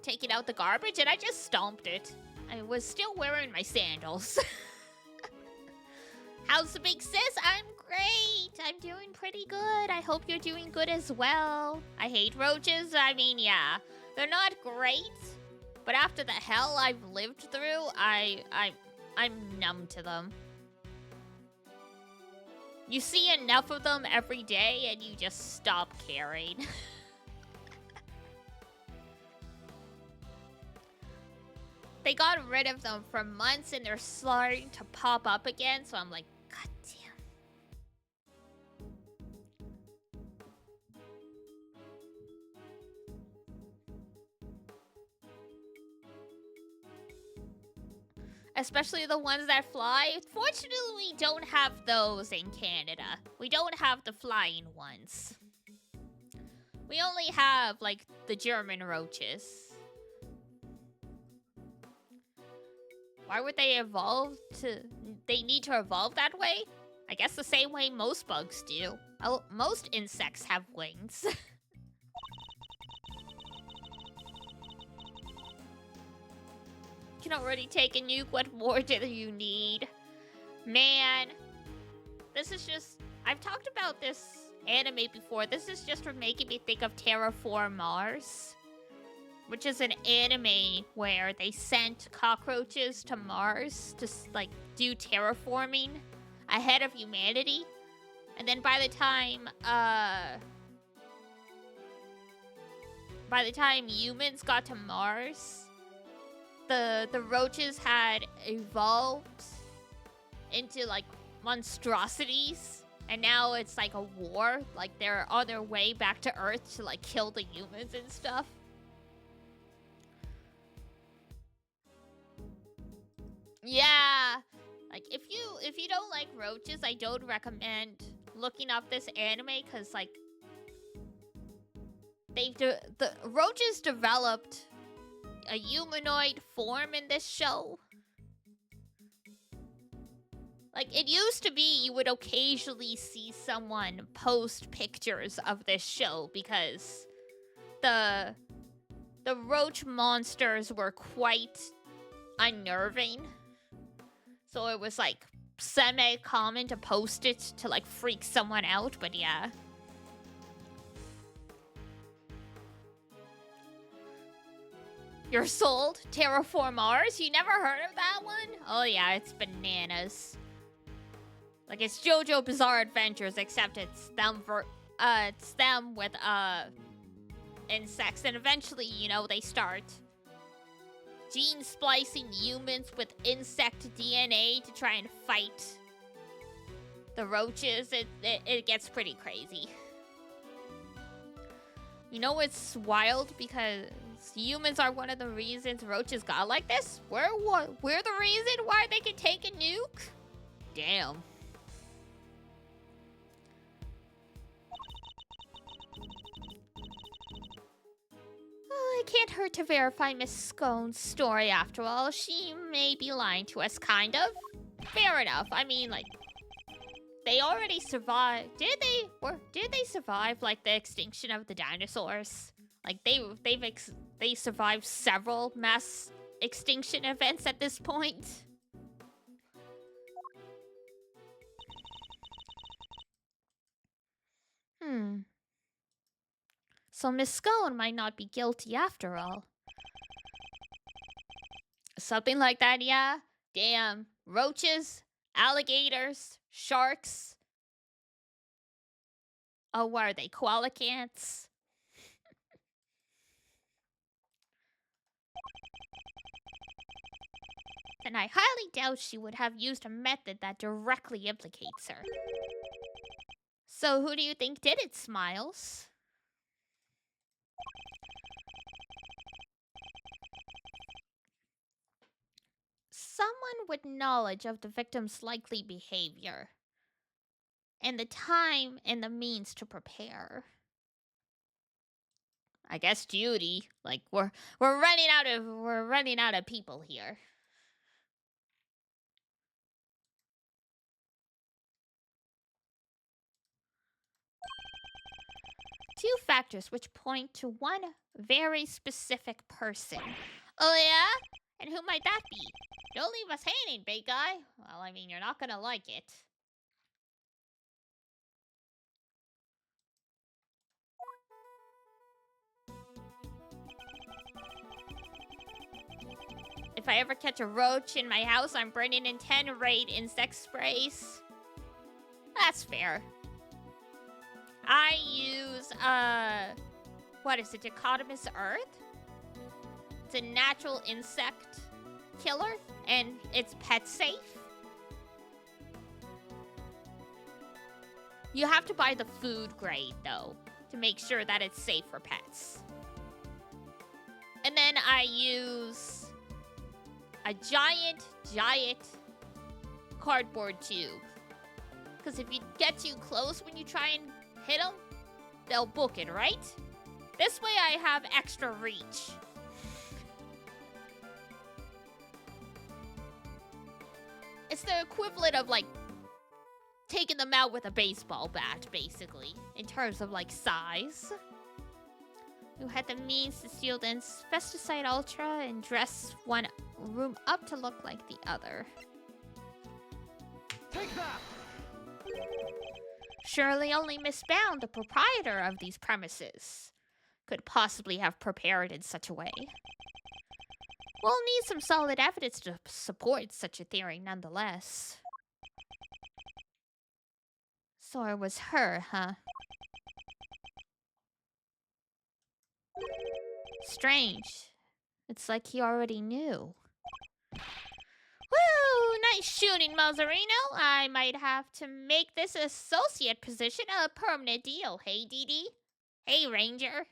taking out the garbage, and I just stomped it. I was still wearing my sandals. How's the big sis? I'm great. I'm doing pretty good. I hope you're doing good as well. I hate roaches. I mean, yeah, they're not great, but after the hell I've lived through, I'm numb to them. You see enough of them every day and you just stop caring. They got rid of them for months and they're starting to pop up again, so I'm like, god damn. Especially the ones that fly. Fortunately, we don't have those in Canada. We don't have the flying ones. We only have, like, the German roaches. Why would they evolve to... They need to evolve that way? I guess the same way most bugs do. Most insects have wings. You can already take a nuke. What more do you need? Man. This is just... I've talked about this anime before. This is just for making me think of Terraform Mars, which is an anime where they sent cockroaches to Mars to, like, do terraforming ahead of humanity. And then by the time humans got to Mars, the roaches had evolved into, like, monstrosities. And now it's like a war. Like, they're on their way back to Earth to, like, kill the humans and stuff. Yeah, like if you don't like roaches, I don't recommend looking up this anime because like the roaches developed a humanoid form in this show. Like it used to be you would occasionally see someone post pictures of this show because the roach monsters were quite unnerving. So it was, like, semi-common to post it to, like, freak someone out, but yeah. You're sold? Terraform Mars? You never heard of that one? Oh yeah, it's bananas. Like, it's JoJo Bizarre Adventures, except it's them with, insects, and eventually, you know, they start gene splicing humans with insect DNA to try and fight the roaches. It gets pretty crazy. You know it's wild because humans are one of the reasons roaches got like this. We're the reason why they can take a nuke? Damn. It can't hurt to verify Miss Scone's story after all. She may be lying to us, kind of. Fair enough. I mean, like, they already survived. Did they survive, like, the extinction of the dinosaurs? Like, they survived several mass extinction events at this point. So Miss Scone might not be guilty after all. Something like that, yeah? Damn. Roaches, alligators, sharks. Oh, what are they? Coelacanths? Then I highly doubt she would have used a method that directly implicates her. So who do you think did it, Smiles? with knowledge of the victim's likely behavior and the time and the means to prepare. I guess duty. Like we're running out of people here. Two factors which point to one very specific person. Oh yeah? And who might that be? Don't leave us hanging, big guy. Well, I mean, you're not gonna like it. If I ever catch a roach in my house, I'm bringing in 10 raid insect sprays. That's fair. I use, what is it, dichotomous earth? It's a natural insect killer, and it's pet safe. You have to buy the food grade, though, to make sure that it's safe for pets. And then I use a giant cardboard tube. Because if you get too close when you try and hit them, they'll book it, right? This way I have extra reach. It's the equivalent of, like, taking them out with a baseball bat, basically, in terms of, like, size. Who had the means to steal the Pesticide Ultra and dress one room up to look like the other. Take that! Surely only Miss Bound, the proprietor of these premises, could possibly have prepared in such a way. We'll need some solid evidence to support such a theory nonetheless. So it was her, huh? Strange. It's like he already knew. Woo! Nice shooting, Mazzarino. I might have to make this associate position a permanent deal. Hey, Dee Dee? Hey, Ranger.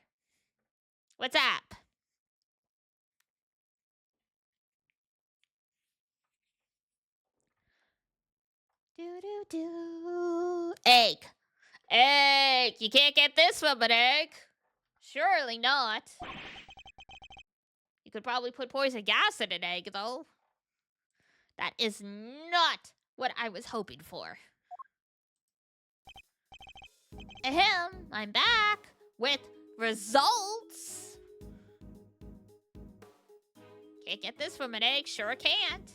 What's up? Do-do-do. Egg. Egg! You can't get this from an egg. Surely not. You could probably put poison gas in an egg, though. That is not what I was hoping for. Ahem, I'm back with results. Can't get this from an egg, sure can't.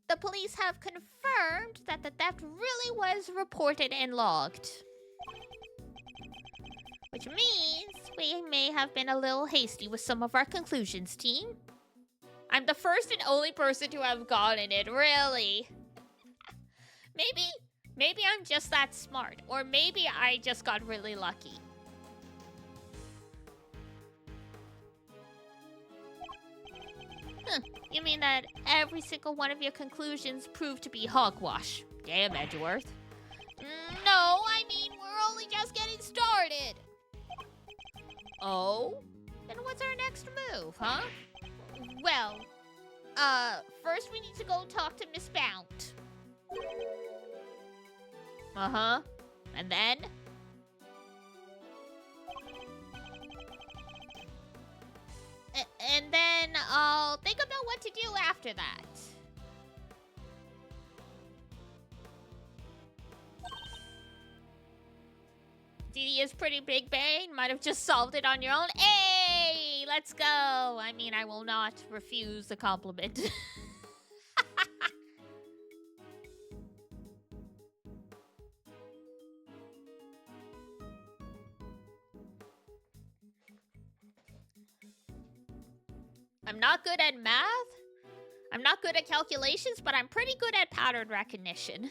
The police have confirmed that the theft really was reported and logged. Which means we may have been a little hasty with some of our conclusions, team. I'm the first and only person to have gotten it, really. Maybe I'm just that smart, or maybe I just got really lucky. You mean that every single one of your conclusions proved to be hogwash? Damn, Edgeworth. No, I mean, we're only just getting started. Oh? Then what's our next move, huh? Well, first we need to go talk to Miss Bount. Uh-huh. And then? And then I'll think about what to do after that. Dee Dee is pretty big brain. Might have just solved it on your own. Hey, let's go. I mean, I will not refuse the compliment. I'm not good at math. I'm not good at calculations, but I'm pretty good at pattern recognition.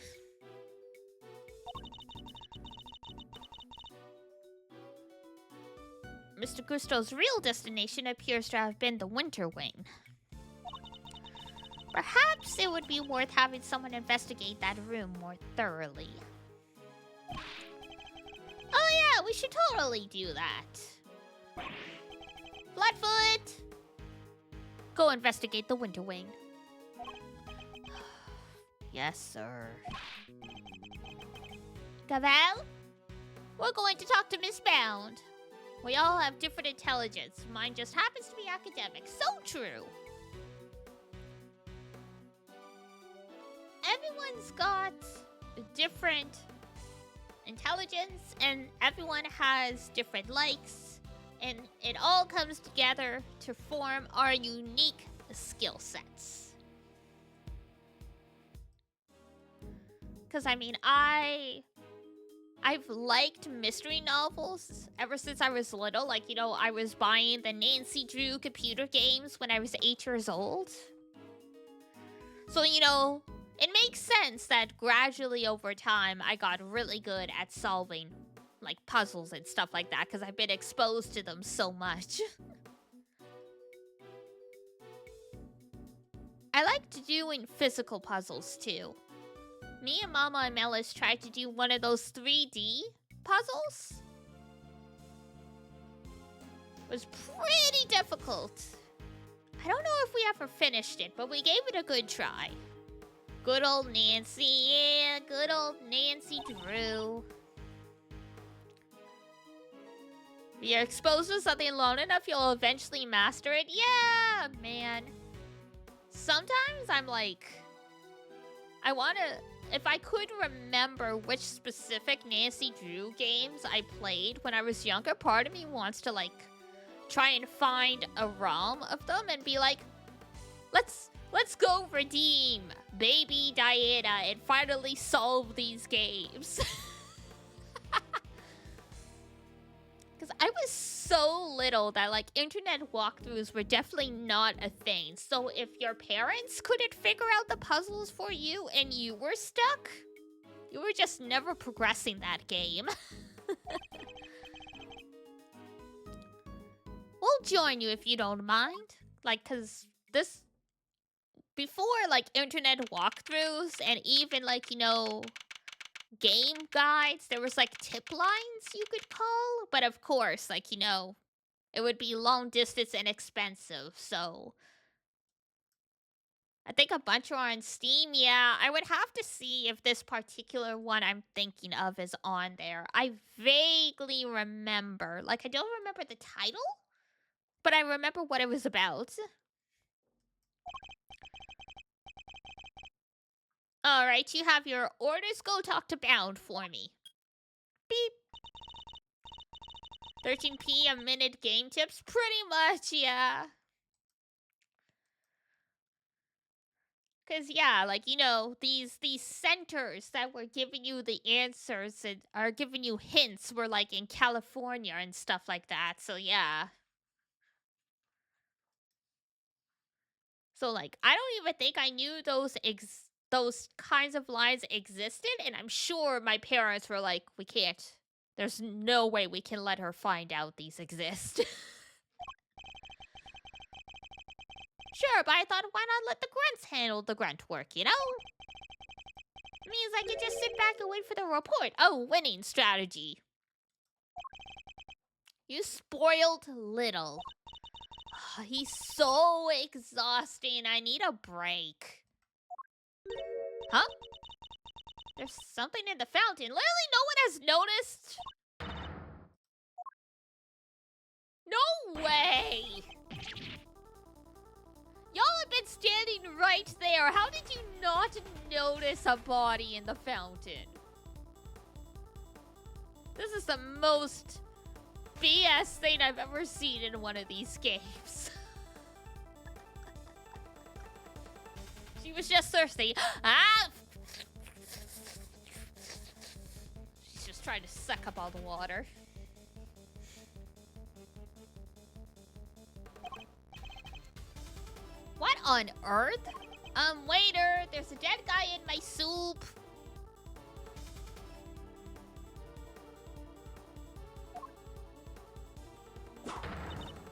Mr. Gusto's real destination appears to have been the Winter Wing. Perhaps it would be worth having someone investigate that room more thoroughly. Oh yeah, we should totally do that. Flatfoot! Go investigate the Winter Wing. Yes, sir. Gavel? We're going to talk to Miss Bound. We all have different intelligence. Mine just happens to be academic. So true. Everyone's got different intelligence, and everyone has different likes, and it all comes together to form our unique skill sets. Because, I mean, I've liked mystery novels ever since I was little. Like, you know, I was buying the Nancy Drew computer games when I was 8 years old. So, you know, it makes sense that gradually over time, I got really good at solving, like, puzzles and stuff like that, because I've been exposed to them so much. I liked doing physical puzzles, too. Me and Mama and Melis tried to do one of those 3D puzzles. It was pretty difficult. I don't know if we ever finished it, but we gave it a good try. Good old Nancy, yeah, good old Nancy Drew. If you're exposed to something long enough, you'll eventually master it. Yeah, man. Sometimes I'm like, I wanna... If I could remember which specific Nancy Drew games I played when I was younger, part of me wants to, like, try and find a ROM of them and be like, let's go redeem Baby Diana and finally solve these games. Because I was so little that, like, internet walkthroughs were definitely not a thing. So if your parents couldn't figure out the puzzles for you and you were stuck, you were just never progressing that game. We'll join you if you don't mind. Like, because this... Before, like, internet walkthroughs and even, like, you know... game guides, there was like tip lines you could call, but of course, like, you know, it would be long distance and expensive, so I think a bunch are on Steam. Yeah, I would have to see if this particular one I'm thinking of is on there. I vaguely remember, like, I don't remember the title, but I remember what it was about. Alright, you have your orders. Go talk to Bound for me. Beep. 13p a minute game tips? Pretty much, yeah. Because, yeah, like, you know, these centers that were giving you the answers and are giving you hints were, like, in California and stuff like that, so yeah. So, like, I don't even think I knew those kinds of lines existed, and I'm sure my parents were like, we can't. There's no way we can let her find out these exist. Sure, but I thought, why not let the grunts handle the grunt work, you know? Means I can just sit back and wait for the report. Oh, winning strategy. You spoiled little. He's so exhausting. I need a break. Huh? There's something in the fountain. Literally no one has noticed. No way! Y'all have been standing right there. How did you not notice a body in the fountain? This is the most BS thing I've ever seen in one of these games. She was just thirsty. Ah! She's just trying to suck up all the water. What on earth? Waiter, there's a dead guy in my soup.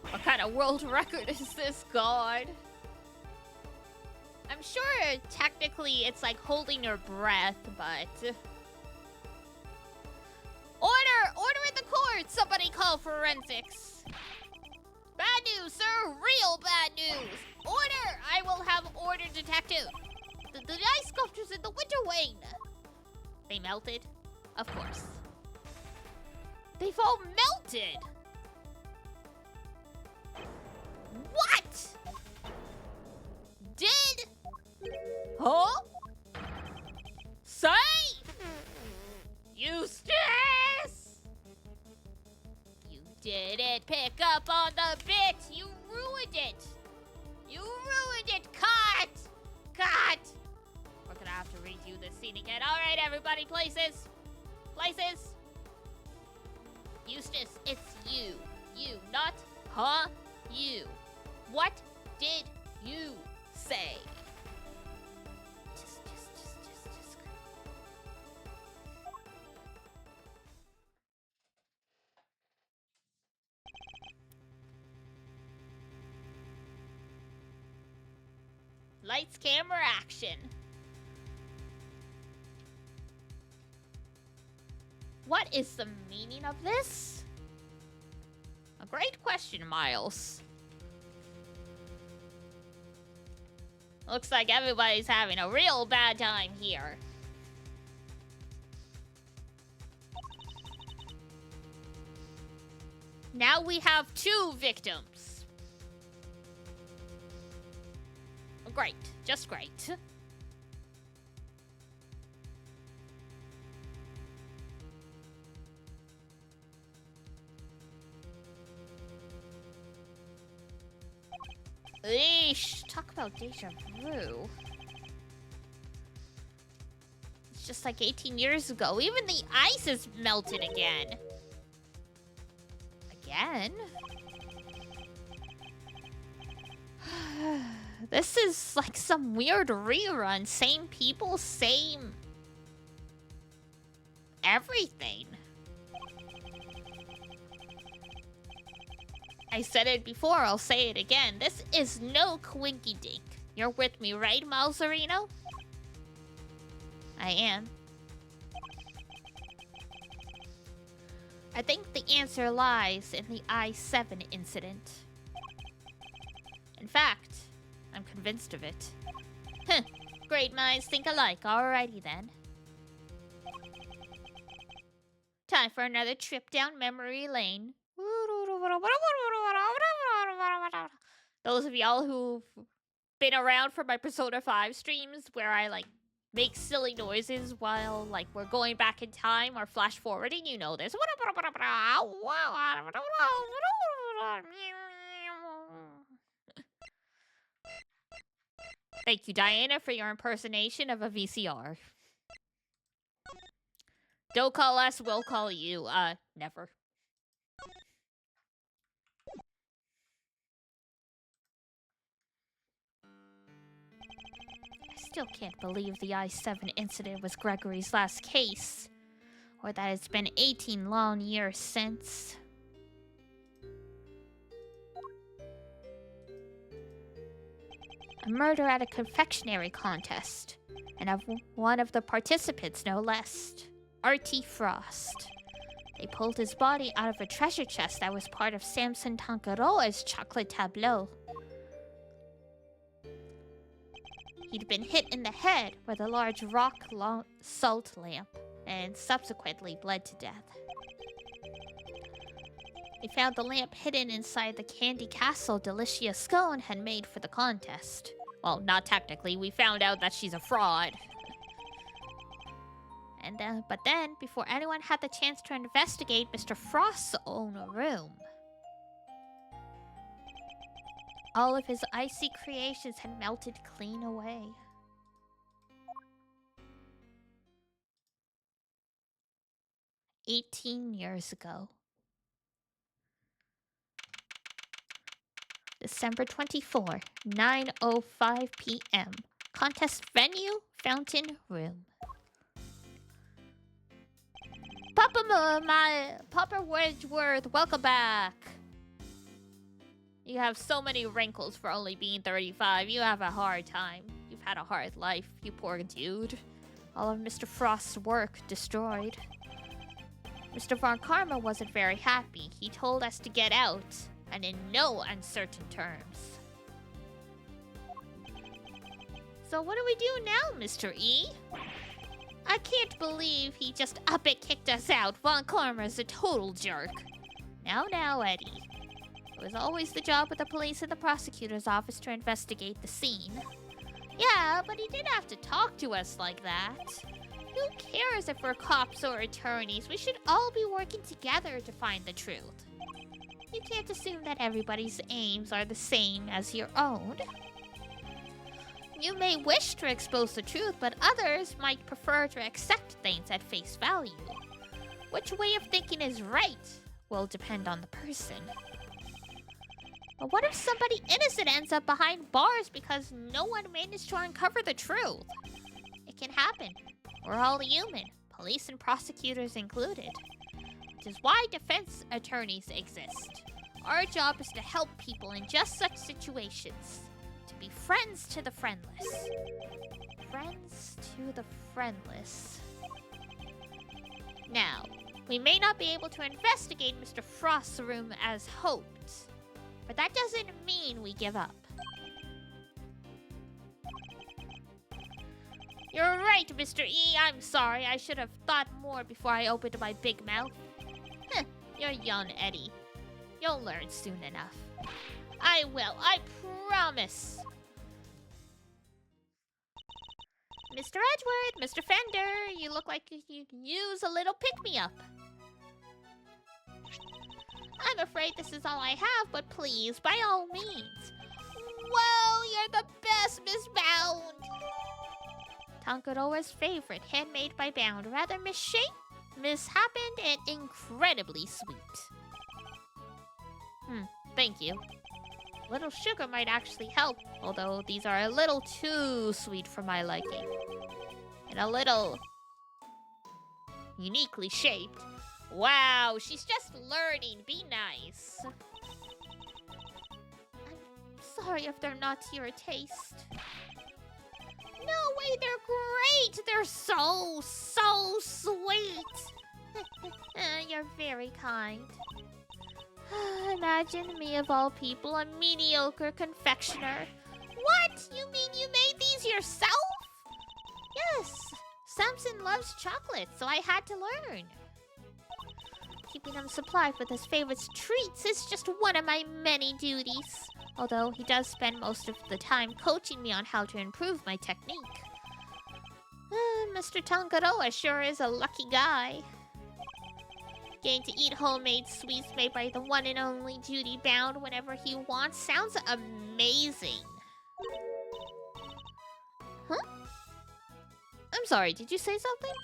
What kind of world record is this, God? I'm sure technically it's like holding your breath, but... Order! Order in the court! Somebody call forensics! news, sir! Real bad news! Order! I will have order, detective. The ice sculptures in the winter wing. They melted? Of course. They've all melted! What? Did? Huh? Say? Eustace! You didn't pick up on the bit! You ruined it! You ruined it! Cut! Cut! We're gonna have to redo this scene again. Alright, everybody, places! Places! Eustace, it's you. You, not huh? You. What did you say? Just. Lights, camera, action. What is the meaning of this? A great question, Miles. Looks like everybody's having a real bad time here. Now we have 2 victims. Great, just great. Eesh, talk about deja vu. It's just like 18 years ago. Even the ice is melted again. Again? This is like some weird rerun. Same people, same everything. I said it before, I'll say it again. This is no Quinky Dink. You're with me, right, Mouserino? I am. I think the answer lies in the I-7 incident. In fact, I'm convinced of it. Huh. Great minds think alike. Alrighty then. Time for another trip down memory lane. Those of y'all who've been around for my Persona 5 streams where I like make silly noises while like we're going back in time or flash forwarding, you know this. Thank you, Diana, for your impersonation of a VCR. Don't call us, we'll call you. Never. I still can't believe the I-7 incident was Gregory's last case. Or that it's been 18 long years since. A murder at a confectionery contest. And of one of the participants, no less. Artie Frost. They pulled his body out of a treasure chest that was part of Samson Tangaroa's chocolate tableau. He'd been hit in the head with a large rock salt lamp, and subsequently bled to death. They found the lamp hidden inside the candy castle Delicia Scone had made for the contest. Well, not technically, we found out that she's a fraud. But then, before anyone had the chance to investigate Mr. Frost's own room, all of his icy creations had melted clean away. "18 years ago. December 24, 9:05 p.m. Contest venue, Fountain Room. Papa Wedgeworth, welcome back. You have so many wrinkles for only being 35. You have a hard time. You've had a hard life, you poor dude. All of Mr. Frost's work destroyed. Mr. Von Karma wasn't very happy. He told us to get out. and in no uncertain terms. So what do we do now, Mr. E? I can't believe he just up and kicked us out. Von Karma's a total jerk. Now, Eddie. It was always the job of the police and the prosecutor's office to investigate the scene. Yeah, but he didn't have to talk to us like that. Who cares if we're cops or attorneys? We should all be working together to find the truth. You can't assume that everybody's aims are the same as your own. You may wish to expose the truth, but others might prefer to accept things at face value. Which way of thinking is right will depend on the person. But what if somebody innocent ends up behind bars because no one managed to uncover the truth? It can happen. We're all human, police and prosecutors included. Which is why defense attorneys exist. Our job is to help people in just such situations. To be friends to the friendless. Friends to the friendless. Now, we may not be able to investigate Mr. Frost's room as hoped. But that doesn't mean we give up. You're right, Mr. E. I'm sorry. I should have thought more before I opened my big mouth. You're young, Eddie. You'll learn soon enough. I will. I promise. Mr. Edgewood, Mr. Fender, you look like you could use a little pick-me-up. I'm afraid this is all I have, but please, by all means. Whoa, you're the best, Miss Bound! Tangaroa's favorite, handmade by Bound, rather mishappened and incredibly sweet. Thank you. A little sugar might actually help, although these are a little too sweet for my liking. And a little uniquely shaped. Wow, she's just learning. Be nice. I'm sorry if they're not to your taste. No way, they're great! They're so sweet! You're very kind. Imagine me of all people, a mediocre confectioner. What? You mean you made these yourself? Yes. Samson loves chocolate, so I had to learn. Keeping him supplied with his favorite treats is just one of my many duties. Although he does spend most of the time coaching me on how to improve my technique. Mr. Tangaroa sure is a lucky guy. Getting to eat homemade sweets made by the one and only Judy Bound whenever he wants sounds amazing. Huh? I'm sorry, did you say something?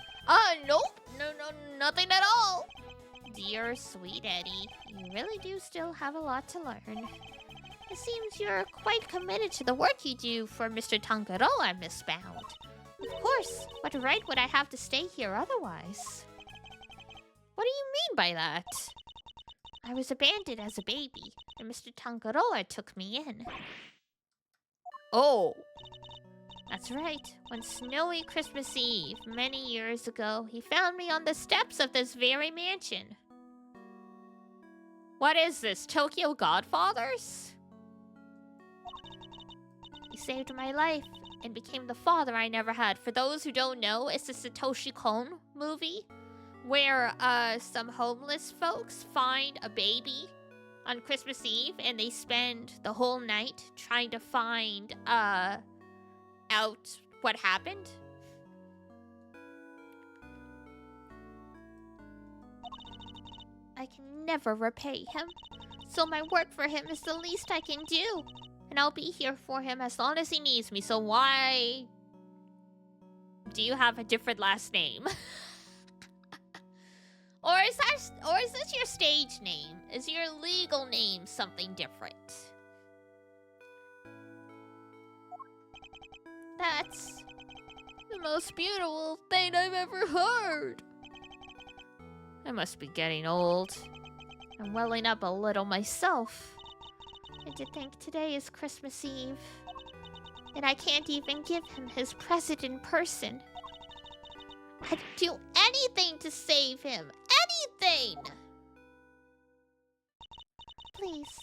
Nope. No, nothing at all. Dear sweet Eddie, you really do still have a lot to learn. It seems you're quite committed to the work you do for Mr. Tangaroa, Miss Bound. Of course, what right would I have to stay here otherwise? What do you mean by that? I was abandoned as a baby, and Mr. Tangaroa took me in. Oh. That's right. One snowy Christmas Eve, many years ago, he found me on the steps of this very mansion. What is this, Tokyo Godfathers? He saved my life and became the father I never had. For those who don't know, it's the Satoshi Kon movie where some homeless folks find a baby on Christmas Eve and they spend the whole night trying to find out what happened. I can never repay him, so my work for him is the least I can do. And I'll be here for him as long as he needs me, so why do you have a different last name? Or is this your stage name? Is your legal name something different? That's the most beautiful thing I've ever heard. I must be getting old. I'm welling up a little myself. And to think today is Christmas Eve. And I can't even give him his present in person. I'd do anything to save him. Anything! please.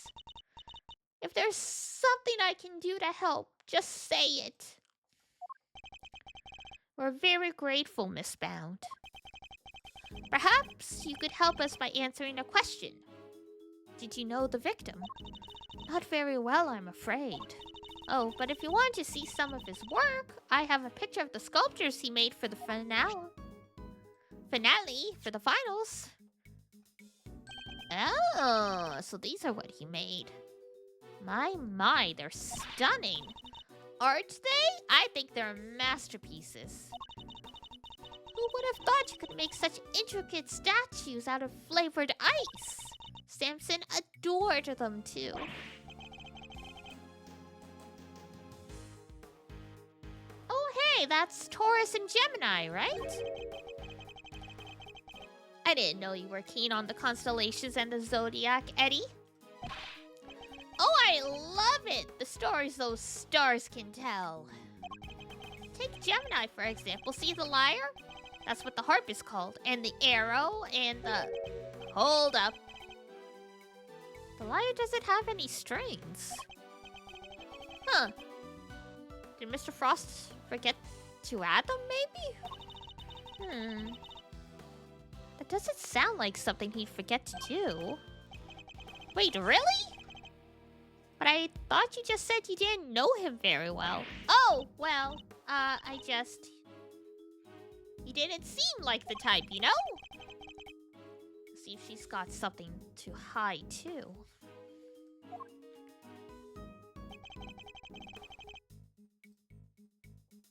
If there's something I can do to help, just say it. We're very grateful, Miss Bound. Perhaps you could help us by answering a question. Did you know the victim? Not very well, I'm afraid. Oh, but if you want to see some of his work, I have a picture of the sculptures he made for the finale for the finals. Oh, so these are what he made. My, they're stunning. Aren't they? I think they're masterpieces. Who would have thought you could make such intricate statues out of flavored ice? Samson adored them too. Oh hey, that's Taurus and Gemini, right? I didn't know you were keen on the constellations and the zodiac, Eddie. Oh, I love it! The stories those stars can tell. Take Gemini, for example. See the lyre? That's what the harp is called. And the arrow, and the... Hold up. The lyre doesn't have any strings. Huh. Did Mr. Frost forget to add them, maybe? That doesn't sound like something he'd forget to do. Wait, really? But I thought you just said you didn't know him very well. Oh, well, he didn't seem like the type, you know? See if she's got something to hide, too.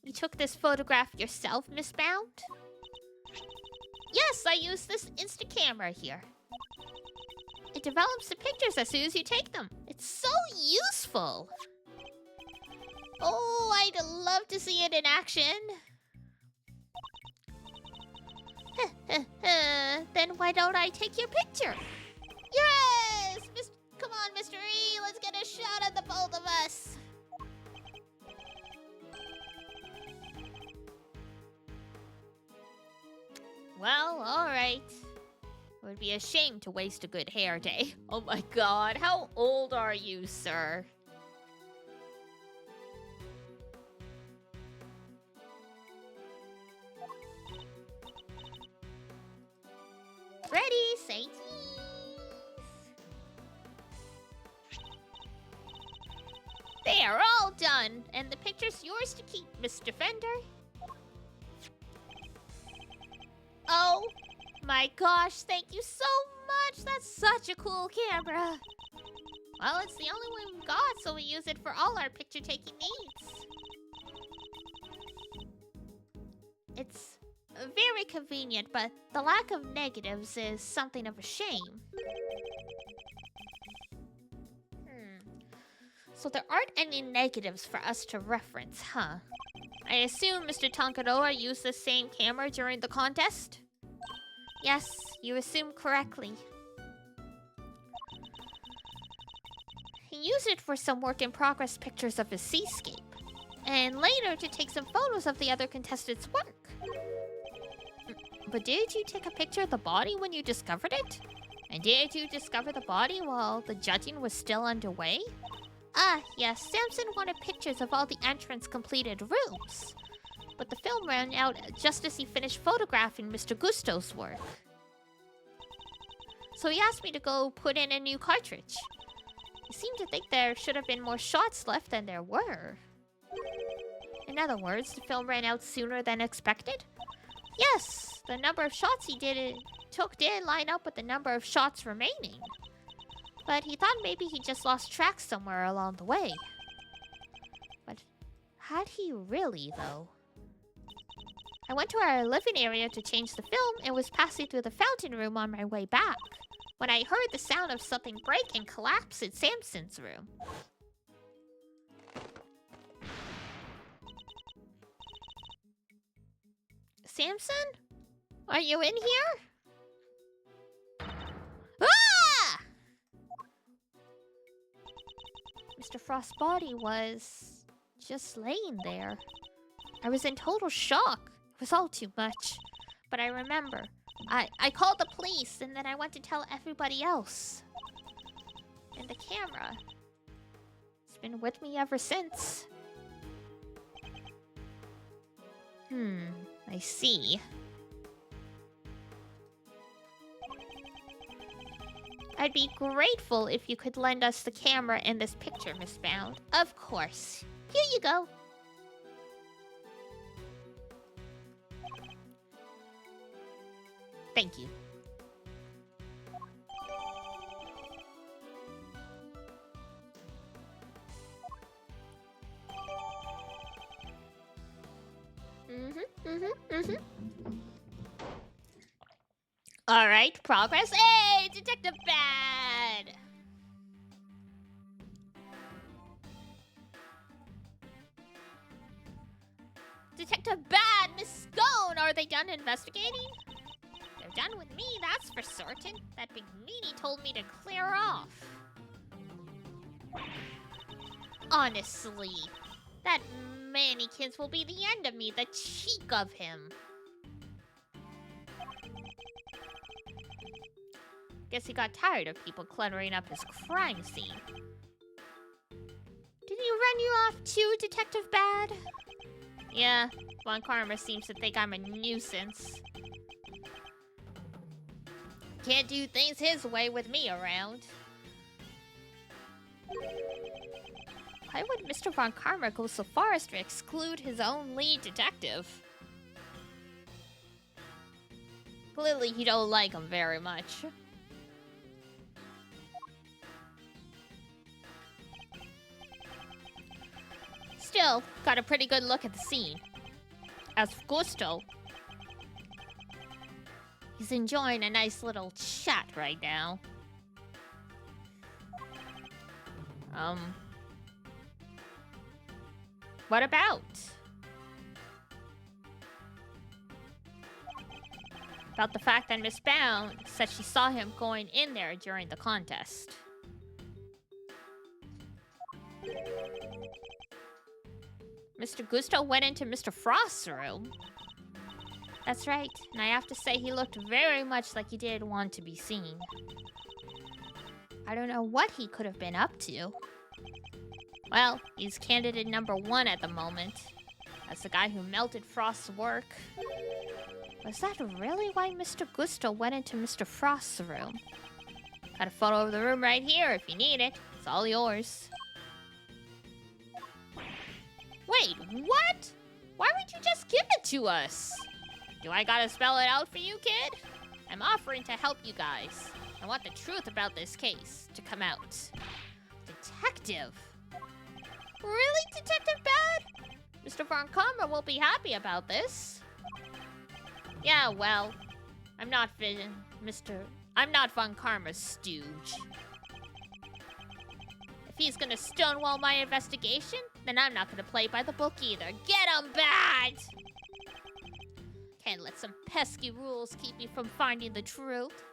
You took this photograph yourself, Miss Bound? Yes, I used this Insta-camera here. It develops the pictures as soon as you take them. It's so useful. Oh, I'd love to see it in action. Then why don't I take your picture? Yes! Come on, Mr. E, let's get a shot at the both of us. Well, alright. It would be a shame to waste a good hair day. Oh my god, how old are you, sir? Ready, say cheese. They are all done, and the picture's yours to keep, Miss Defender. Oh my gosh, thank you so much. That's such a cool camera. Well, it's the only one we've got, so we use it for all our picture-taking needs. It's very convenient, but the lack of negatives is something of a shame. So there aren't any negatives for us to reference, huh? I assume Mr. Tankaroa used the same camera during the contest? Yes, you assume correctly. He used it for some work-in-progress pictures of his seascape, and later to take some photos of the other contestants' work. But did you take a picture of the body when you discovered it? And did you discover the body while the judging was still underway? Ah, yes, Samson wanted pictures of all the entrance completed rooms. But the film ran out just as he finished photographing Mr. Gusto's work. So he asked me to go put in a new cartridge. He seemed to think there should have been more shots left than there were. In other words, the film ran out sooner than expected? Yes, the number of shots he took did line up with the number of shots remaining. But he thought maybe he just lost track somewhere along the way. But had he really, though? I went to our living area to change the film and was passing through the fountain room on my way back when I heard the sound of something break and collapse in Samson's room. Samson? Are you in here? Ah! Mr. Frost's body was just laying there. I was in total shock. It was all too much. But I remember. I called the police and then I went to tell everybody else. in the camera. It's been with me ever since. I see. I'd be grateful if you could lend us the camera in this picture, Miss Bound. Of course. Here you go. Thank you. All right, progress. Hey, Detective Bad. Detective Bad, Miss Scone, are they done investigating? They're done with me, that's for certain. That big meanie told me to clear off. Honestly, that mannequins will be the end of me, the cheek of him. Guess he got tired of people cluttering up his crime scene. Did he run you off too, Detective Bad? Yeah, Von Karma seems to think I'm a nuisance. Can't do things his way with me around. Why would Mr. Von Karma go so far as to exclude his own lead detective? Clearly he don't like him very much. Still, got a pretty good look at the scene. As for Gusto, he's enjoying a nice little chat right now. What about? About the fact that Miss Bound said she saw him going in there during the contest. Mr. Gusto went into Mr. Frost's room. That's right, and I have to say he looked very much like he did want to be seen. I don't know what he could have been up to. Well, he's candidate number 1 at the moment. That's the guy who melted Frost's work. Was that really why Mr. Gusto went into Mr. Frost's room? Got a photo of the room right here if you need it. It's all yours. Wait, what? Why would you just give it to us? Do I gotta spell it out for you, kid? I'm offering to help you guys. I want the truth about this case to come out. Detective? Really, Detective Bad? Mr. Von Karma won't be happy about this. Yeah, well, I'm not Von Karma's stooge. If he's gonna stonewall my investigation, then I'm not gonna play by the book either. Get him, Bad! Can't let some pesky rules keep me from finding the truth.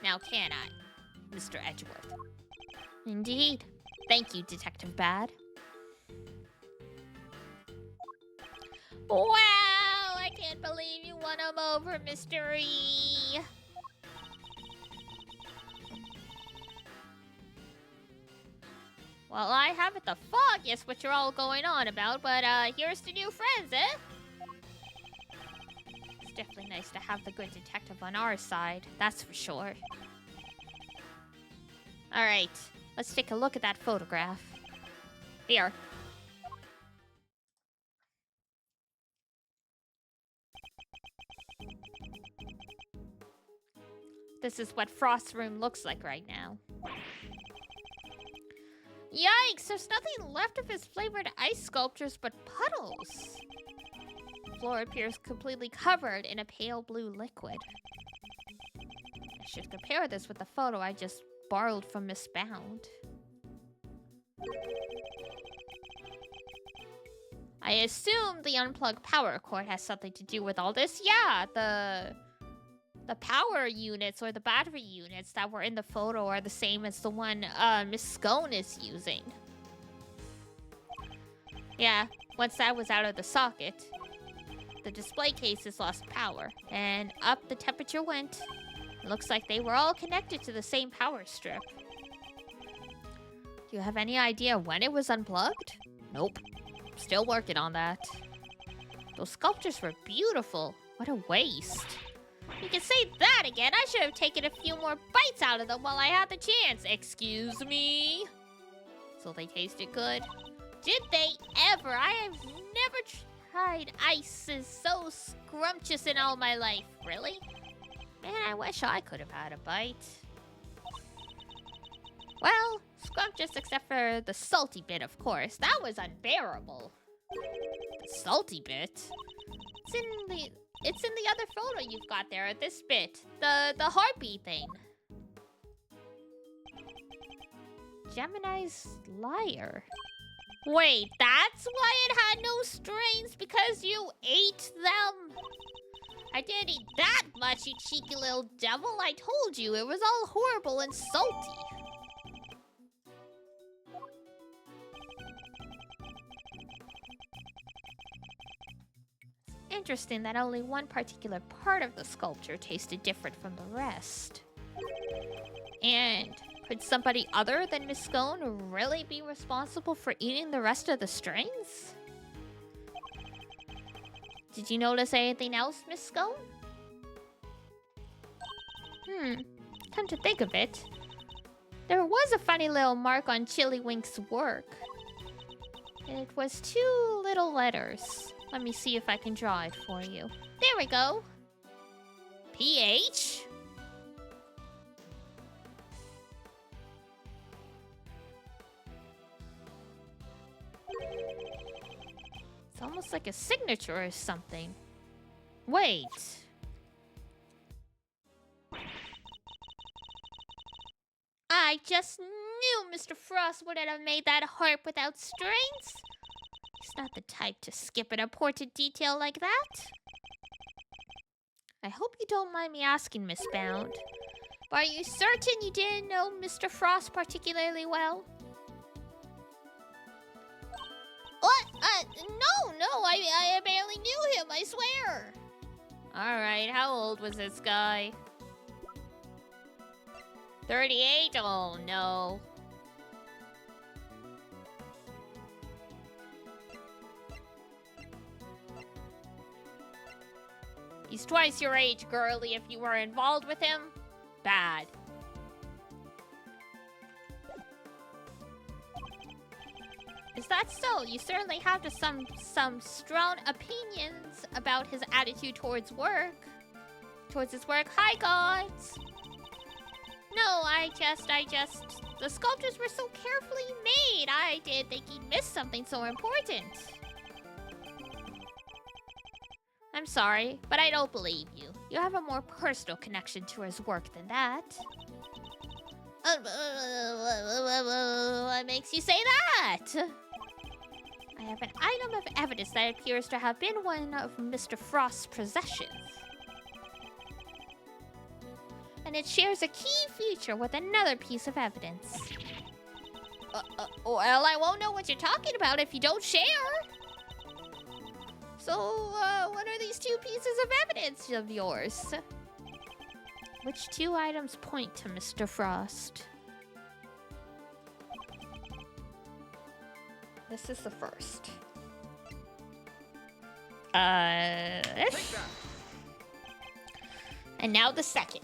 Now can I, Mr. Edgeworth? Indeed. Thank you, Detective Bad. Wow! I can't believe you won him over, Mr. E. Well, I haven't the foggiest what you're all going on about, but here's to new friends, eh? It's definitely nice to have the good detective on our side, that's for sure. Alright, let's take a look at that photograph. Here. This is what Frost's room looks like right now. Yikes, there's nothing left of his flavored ice sculptures but puddles. The floor appears completely covered in a pale blue liquid. I should compare this with the photo I just borrowed from Miss Bound. I assume the unplugged power cord has something to do with all this. Yeah, the power units or the battery units that were in the photo are the same as the one Miss Scone is using. Yeah, once that was out of the socket, the display cases lost power, and up the temperature went. Looks like they were all connected to the same power strip. Do you have any idea when it was unplugged? Nope. Still working on that. Those sculptures were beautiful. What a waste. You can say that again. I should have taken a few more bites out of them while I had the chance. Excuse me? So they tasted good? Did they ever? I have never tried ices so scrumptious in all my life. Really? Man, I wish I could have had a bite. Well, scrumptious except for the salty bit, of course. That was unbearable. The salty bit? It's in the other photo you've got there, this bit. The heartbeat thing. Gemini's lyre. Wait, that's why it had no strings? Because you ate them? I didn't eat that much, you cheeky little devil. I told you, it was all horrible and salty. Interesting that only one particular part of the sculpture tasted different from the rest. And could somebody other than Miss Scone really be responsible for eating the rest of the strings? Did you notice anything else, Miss Scone? Come to think of it, there was a funny little mark on Chillywink's work. It was 2 little letters. Let me see if I can draw it for you. There we go. PH? It's almost like a signature or something. Wait. I just knew Mr. Frost wouldn't have made that harp without strings. He's not the type to skip an important detail like that. I hope you don't mind me asking, Miss Bound, but are you certain you didn't know Mr. Frost particularly well? What? No, I barely knew him, I swear. Alright, how old was this guy? 38? Oh, no. He's twice your age, girly. If you were involved with him, bad. Is that so? You certainly have some strong opinions about his attitude towards work. Towards his work. Hi, gods! No, I just... The sculptures were so carefully made. I didn't think he'd missed something so important. I'm sorry, but I don't believe you. You have a more personal connection to his work than that. What makes you say that? I have an item of evidence that appears to have been one of Mr. Frost's possessions. And it shares a key feature with another piece of evidence. Well, I won't know what you're talking about if you don't share. So, what are these 2 pieces of evidence of yours? Which 2 items point to Mr. Frost? This is the first. And now the second.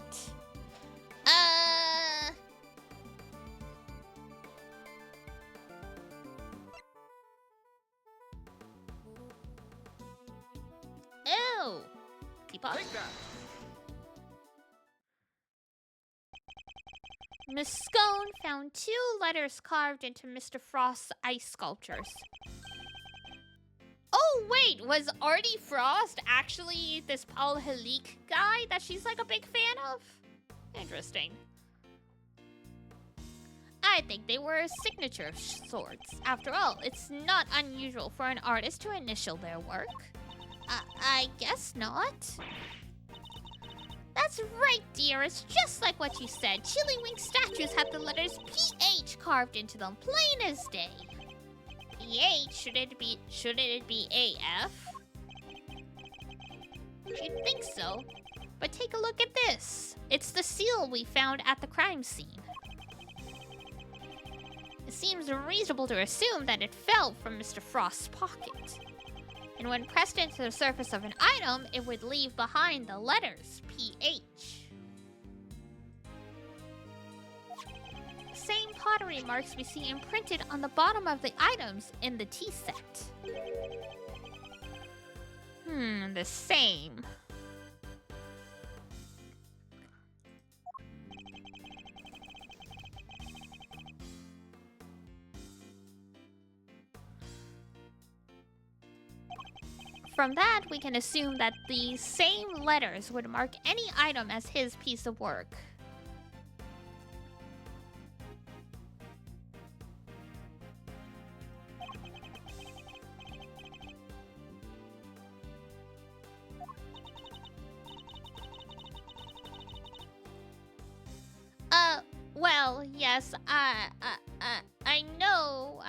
Ew. Keep up. Miss Scone found 2 letters carved into Mr. Frost's ice sculptures. Oh, wait, was Artie Frost actually this Paul Halik guy that she's like a big fan of? Interesting. I think they were signature sorts. After all, it's not unusual for an artist to initial their work. I guess not. That's right, dear. It's just like what you said. Chillywink statues have the letters PH carved into them, plain as day. PH? Shouldn't it be AF? You'd think so. But take a look at this. It's the bill we found at the crime scene. It seems reasonable to assume that it fell from Mr. Frost's pocket. And when pressed into the surface of an item, it would leave behind the letters PH. The same pottery marks we see imprinted on the bottom of the items in the tea set. The same. From that, we can assume that the same letters would mark any item as his piece of work. Well, yes, I know.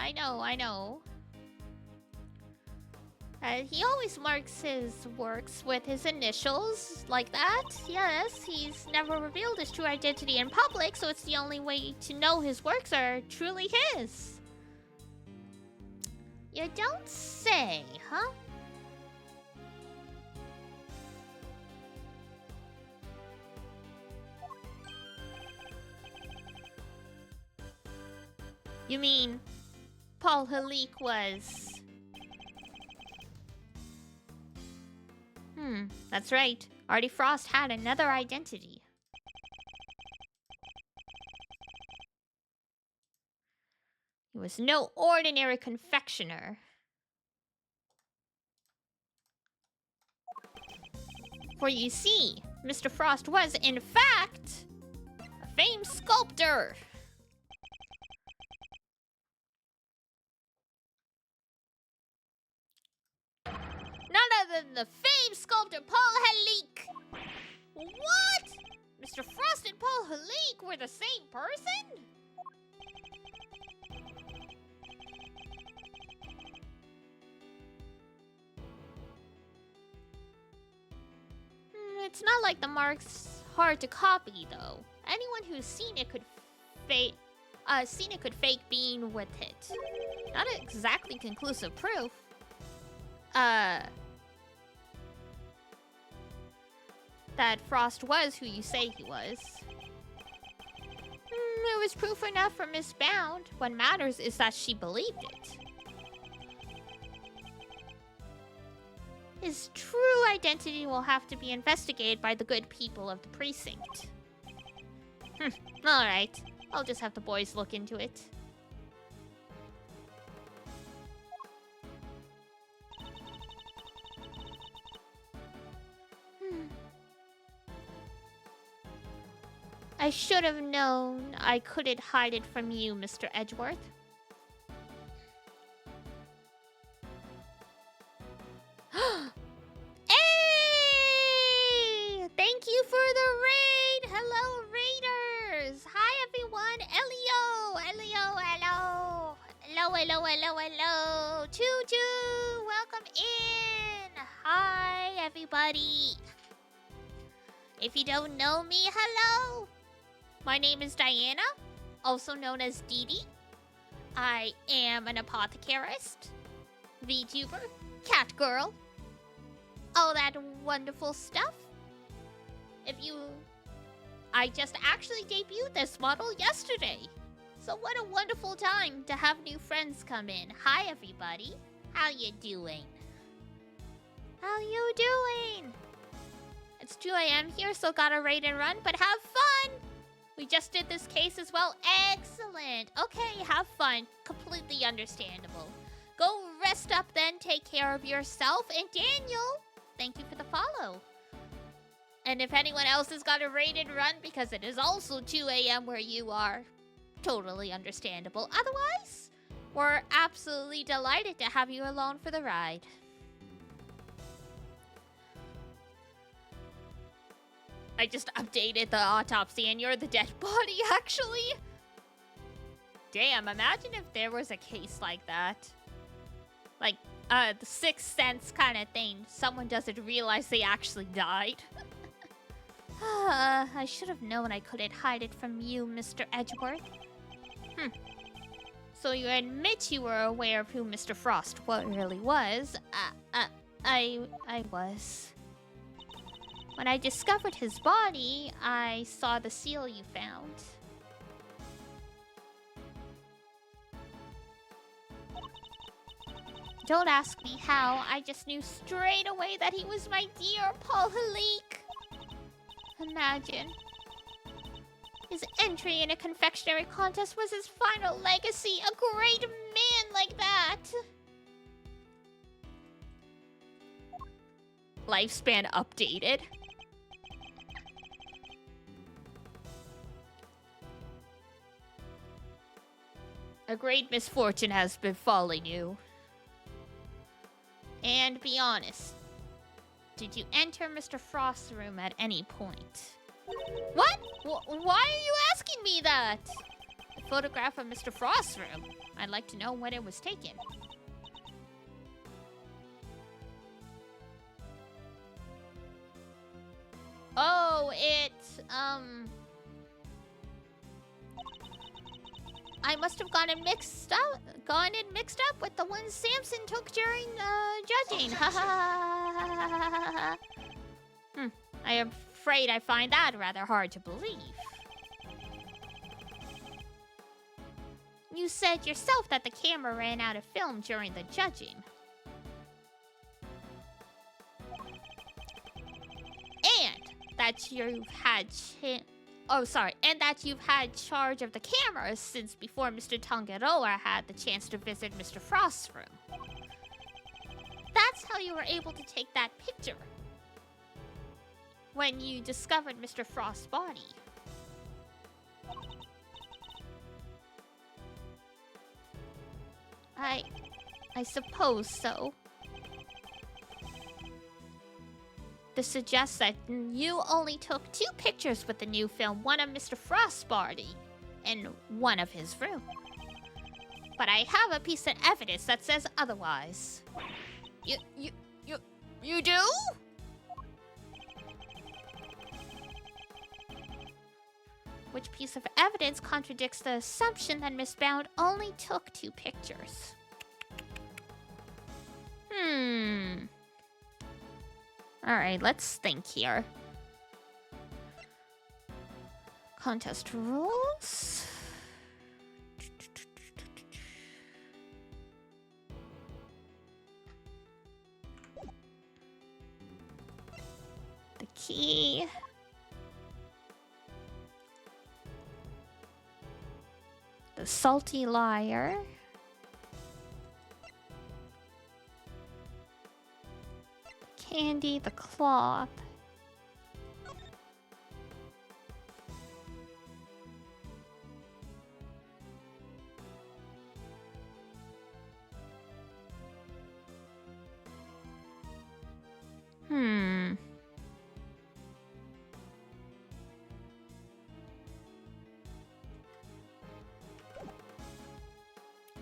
He always marks his works with his initials, like that. Yes, he's never revealed his true identity in public, so it's the only way to know his works are truly his. You don't say, huh? You mean Paul Halik was... That's right. Artie Frost had another identity. He was no ordinary confectioner. For you see, Mr. Frost was, in fact, a famed sculptor. None other than the famed sculptor Paul Halik. What? Mr. Frost and Paul Halik were the same person? It's not like the mark's hard to copy, though. Anyone who's seen it could fake being with it. Not exactly conclusive proof. That Frost was who you say he was. It was proof enough for Miss Bound. What matters is that she believed it. His true identity will have to be investigated by the good people of the precinct. Alright. I'll just have the boys look into it. I should have known I couldn't hide it from you, Mr. Edgeworth. Hey! Thank you for the raid! Hello, raiders! Hi, everyone! Hello! Hello! Choo-choo! Welcome in! Hi, everybody! If you don't know me, hello! My name is Diana, also known as Dee Dee. I am an apothecarist, VTuber, cat girl, all that wonderful stuff. I just actually debuted this model yesterday. So what a wonderful time to have new friends come in. Hi, everybody. How you doing? How you doing? It's 2 a.m. here, so gotta raid and run, but have fun! We just did this case as well. Excellent. Okay, have fun. Completely understandable. Go rest up then, take care of yourself. And Daniel, thank you for the follow. And if anyone else has got a raid and run because it is also 2 a.m. where you are, totally understandable. Otherwise, we're absolutely delighted to have you along for the ride. I just updated the autopsy and you're the dead body, actually. Damn, imagine if there was a case like that. Like, the Sixth Sense kind of thing. Someone doesn't realize they actually died. I should have known I couldn't hide it from you, Mr. Edgeworth. So you admit you were aware of who Mr. Frost really was? I was. When I discovered his body, I saw the seal you found. Don't ask me how, I just knew straight away that he was my dear Paul Halik. Imagine. His entry in a confectionery contest was his final legacy. A great man like that. Lifespan updated. A great misfortune has befallen you. And be honest. Did you enter Mr. Frost's room at any point? What? Why are you asking me that? The photograph of Mr. Frost's room. I'd like to know when it was taken. Oh, I must have gotten mixed up with the one Samson took during judging. I am afraid I find that rather hard to believe. You said yourself that the camera ran out of film during the judging. And that you've had charge of the camera since before Mr. Tangaroa had the chance to visit Mr. Frost's room. That's how you were able to take that picture. When you discovered Mr. Frost's body. I suppose so. This suggests that you only took 2 pictures with the new film, one of Mr. Frost's body and one of his room. But I have a piece of evidence that says otherwise. You do? Which piece of evidence contradicts the assumption that Miss Bound only took 2 pictures? Alright, let's think here. Contest rules. The key. The salty liar. The candy, the cloth.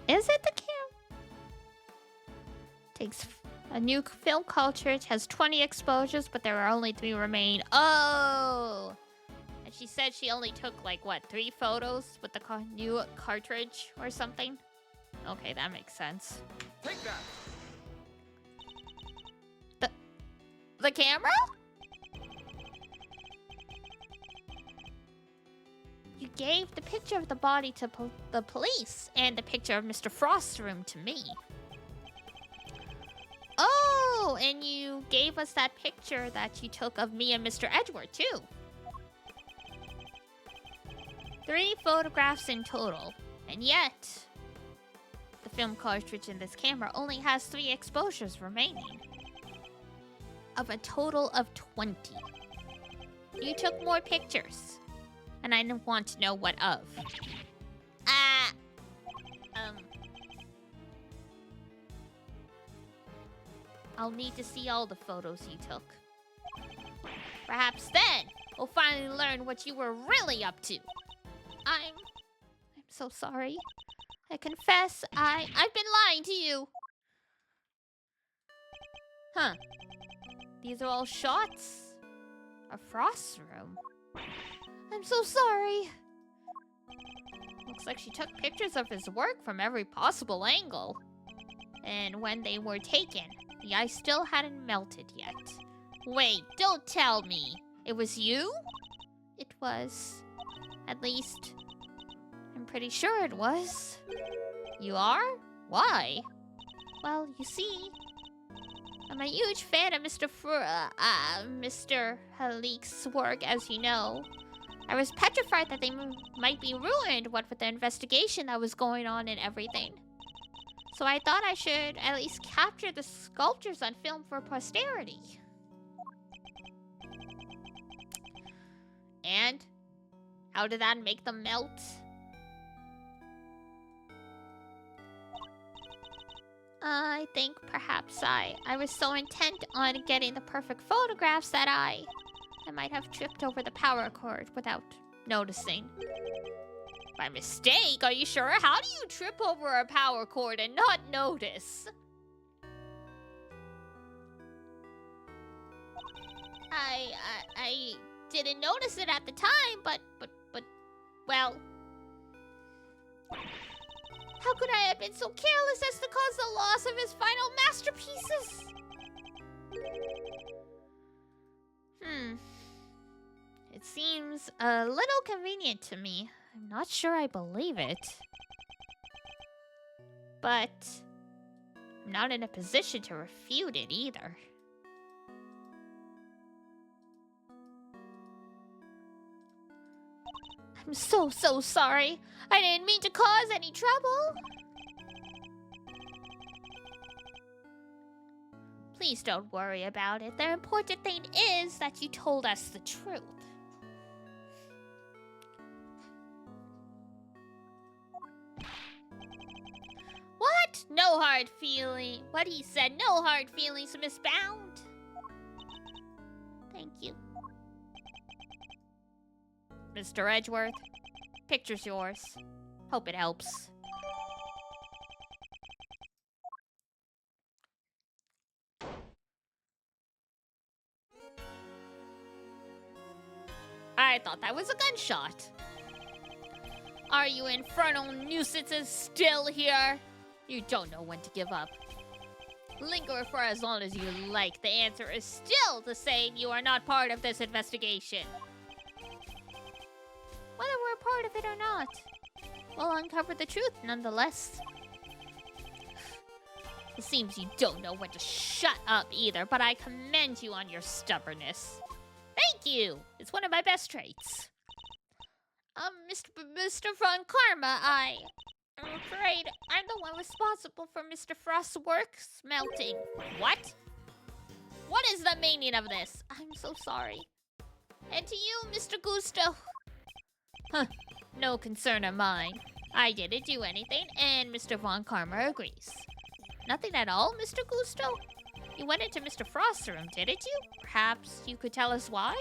Is it the cam? Takes a new film cartridge, has 20 exposures, but there are only 3 remain. Oh! And she said she only took, like, what, 3 photos with the new cartridge or something? Okay, that makes sense. Take that! The camera? You gave the picture of the body to the police and the picture of Mr. Frost's room to me. Oh, and you gave us that picture that you took of me and Mr. Edgeworth, too. 3 photographs in total, and yet the film cartridge in this camera only has 3 exposures remaining. Of a total of 20. You took more pictures. And I want to know what of. I'll need to see all the photos you took. Perhaps then, we'll finally learn what you were really up to. I'm so sorry. I confess, I've been lying to you. Huh. These are all shots? A frost room? I'm so sorry. Looks like she took pictures of his work from every possible angle. And when they were taken, the ice still hadn't melted yet. Wait, don't tell me. It was you? It was. At least, I'm pretty sure it was. You are? Why? Well, you see, I'm a huge fan of Mr. Halik's work, as you know. I was petrified that they might be ruined, what with the investigation that was going on and everything. So I thought I should at least capture the sculptures on film for posterity. And? How did that make them melt? I think perhaps I was so intent on getting the perfect photographs that I might have tripped over the power cord without noticing. By mistake? Are you sure? How do you trip over a power cord and not notice? I didn't notice it at the time, but, well... How could I have been so careless as to cause the loss of his final masterpieces? It seems a little convenient to me. I'm not sure I believe it. But I'm not in a position to refute it either. I'm so sorry. I didn't mean to cause any trouble. Please don't worry about it. The important thing is that you told us the truth. What? No hard feeling. What he said, no hard feelings, Miss Bound. Thank you. Mr. Edgeworth, picture's yours. Hope it helps. I thought that was a gunshot. Are you infernal nuisances still here? You don't know when to give up. Linger for as long as you like. The answer is still the same. You are not part of this investigation. Whether we're part of it or not, we'll uncover the truth nonetheless. It seems you don't know when to shut up either, but I commend you on your stubbornness. Thank you! It's one of my best traits. Mr. Von Karma, I'm afraid I'm the one responsible for Mr. Frost's works melting. What? What is the meaning of this? I'm so sorry. And to you, Mr. Gusto. Huh, no concern of mine. I didn't do anything, and Mr. Von Karma agrees. Nothing at all, Mr. Gusto? You went into Mr. Frost's room, didn't you? Perhaps you could tell us why?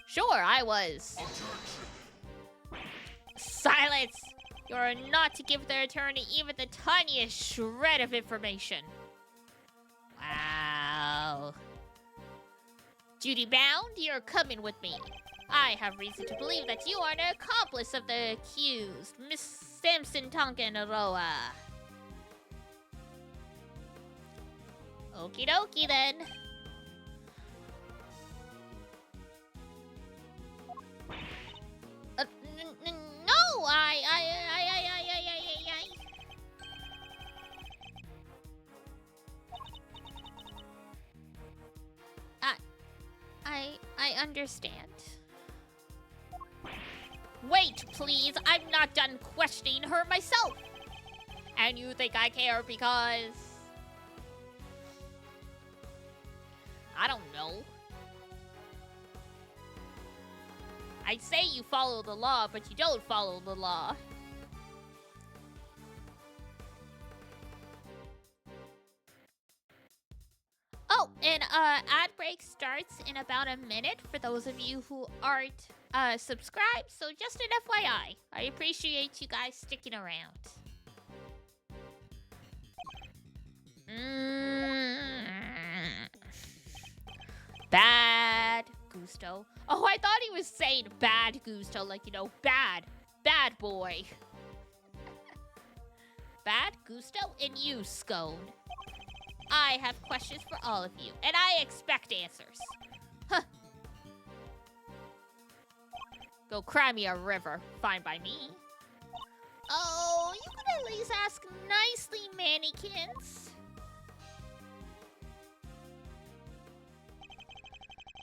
Sure, I was. Silence! You're not to give the attorney even the tiniest shred of information. Wow. Judy Bound, you're coming with me. I have reason to believe that you are an accomplice of the accused, Miss Samson Tonkin Aroa. Okie dokie then. No, I understand. Wait, please. I'm not done questioning her myself. And you think I care because... I don't know. I'd say you follow the law, but you don't follow the law. Oh, and ad break starts in about a minute for those of you who aren't subscribed. So just an FYI, I appreciate you guys sticking around. Bad Gusto. Oh, I thought he was saying bad Gusto, like, you know, bad boy. Bad Gusto and you, Scone. I have questions for all of you, and I expect answers. Huh. Go cry me a river. Fine by me. Oh, you could at least ask nicely, Mannykins.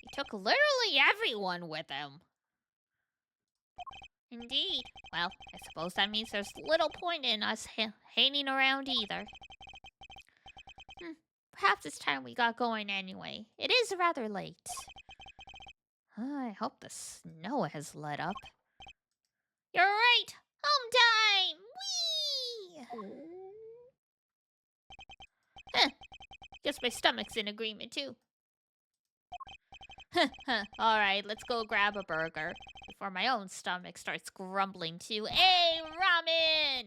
He took literally everyone with him. Indeed. Well, I suppose that means there's little point in us hanging around either. Perhaps it's time we got going anyway. It is rather late. I hope the snow has let up. You're right! Home time! Whee! Guess my stomach's in agreement too. Alright, let's go grab a burger before my own stomach starts grumbling too. Hey, ramen!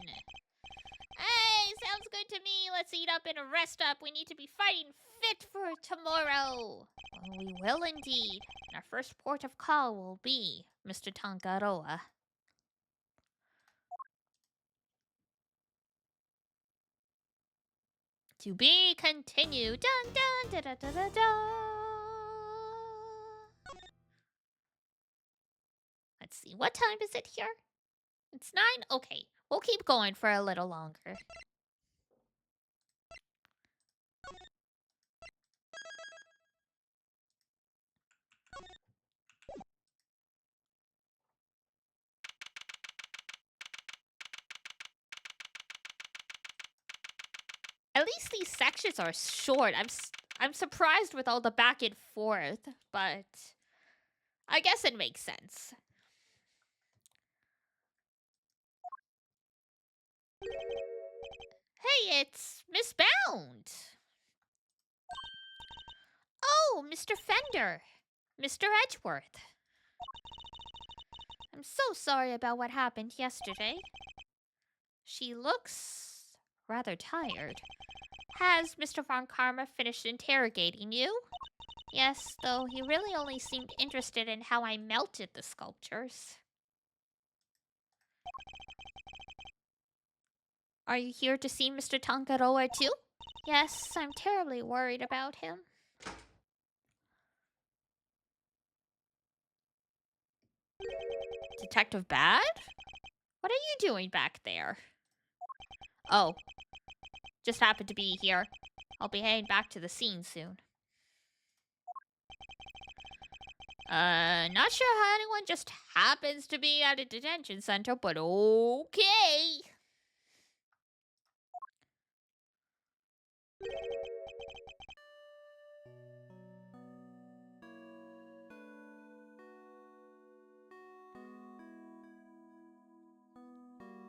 Hey, sounds good to me. Let's eat up and rest up. We need to be fighting fit for tomorrow. Well, we will indeed. And our first port of call will be Mr. Tangaroa. To be continued. Dun dun da da da da da. Let's see. What time is it here? It's 9? Okay. We'll keep going for a little longer. At least these sections are short. I'm surprised with all the back and forth, but I guess it makes sense. Hey, it's Miss Bound. Oh, Mr. Fender. Mr. Edgeworth. I'm so sorry about what happened yesterday. She looks rather tired. Has Mr. Von Karma finished interrogating you? Yes, though he really only seemed interested in how I melted the sculptures. Are you here to see Mr. Tangaroa too? Yes, I'm terribly worried about him. Detective Bad? What are you doing back there? Oh, just happened to be here. I'll be heading back to the scene soon. Not sure how anyone just happens to be at a detention center, but okay.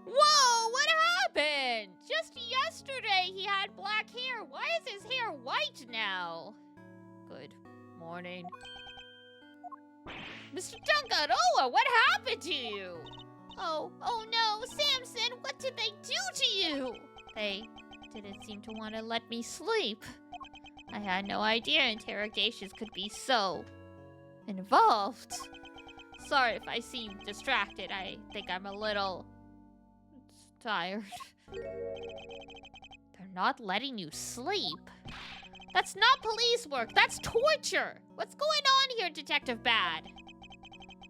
Whoa, what happened? Just yesterday he had black hair. Why is his hair white now? Good morning. Mr. Tangaroa, what happened to you? Oh no, Samson, what did they do to you? They didn't seem to want to let me sleep. I had no idea interrogations could be so involved. Sorry if I seem distracted. I think I'm a little tired. They're not letting you sleep. That's not police work. That's torture. What's going on here, Detective Bad?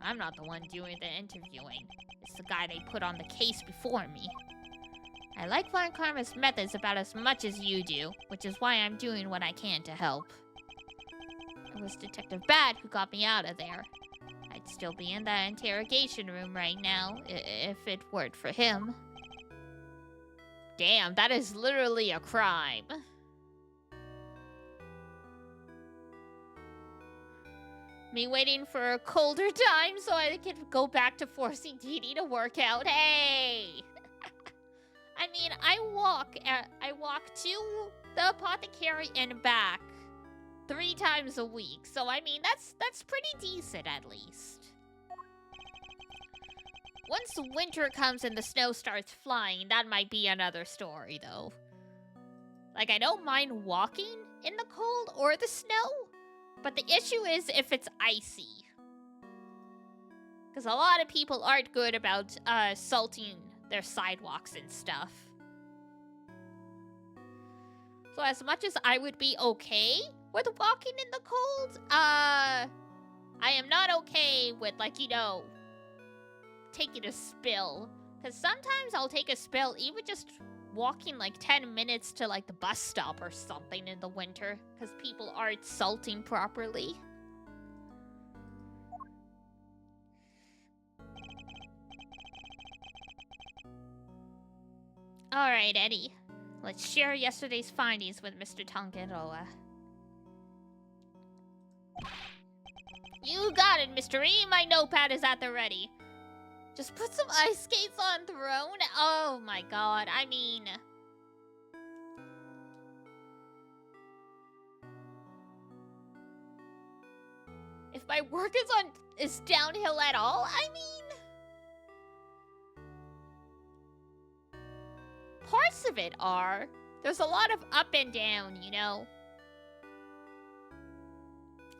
I'm not the one doing the interviewing. It's the guy they put on the case before me. I like Von Karma's methods about as much as you do, which is why I'm doing what I can to help. It was Detective Bad who got me out of there. I'd still be in that interrogation room right now, if it weren't for him. Damn, that is literally a crime. Me waiting for a colder time so I can go back to forcing Dee Dee to work out. Hey! I mean, I walk to the apothecary and back 3 times a week. So I mean, that's pretty decent at least. Once winter comes and the snow starts flying, that might be another story though. Like, I don't mind walking in the cold or the snow, but the issue is if it's icy. Because a lot of people aren't good about salting their sidewalks and stuff. So as much as I would be okay with walking in the cold, I am not okay with, like, you know, taking a spill. Because sometimes I'll take a spill even just walking like 10 minutes to like the bus stop or something in the winter. Because people aren't salting properly. Alright, Eddie. Let's share yesterday's findings with Mr. Tangeroa. You got it, Mr. E. My notepad is at the ready. Just put some ice skates on throne? Oh my god, I mean... If my work is downhill at all, I mean... Parts of it are. There's a lot of up and down, you know?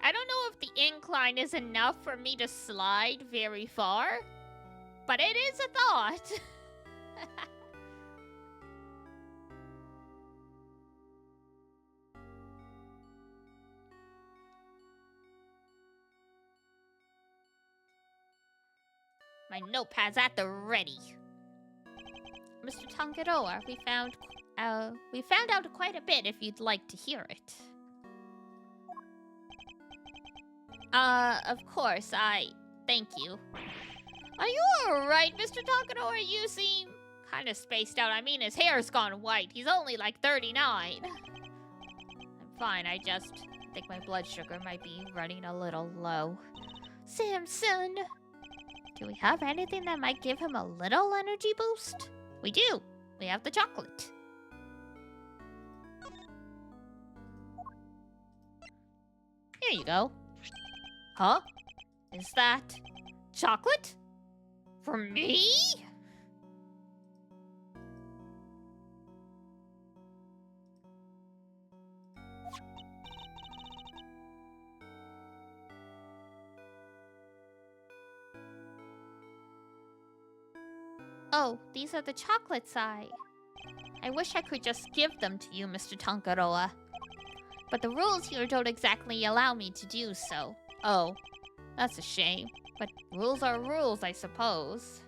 I don't know if the incline is enough for me to slide very far, but it is a thought. My notepad's at the ready. Mr. Tangeroa, we found out quite a bit if you'd like to hear it. Of course, thank you. Are you alright, Mr. Tangeroa? You seem kind of spaced out. I mean, his hair's gone white. He's only like 39. I'm fine, I think my blood sugar might be running a little low. Samson! Do we have anything that might give him a little energy boost? We do. We have the chocolate. Here you go. Huh? Is that chocolate? For me? Oh, these are the chocolates I wish I could just give them to you, Mr. Tangeroa. But the rules here don't exactly allow me to do so. Oh, that's a shame. But rules are rules, I suppose.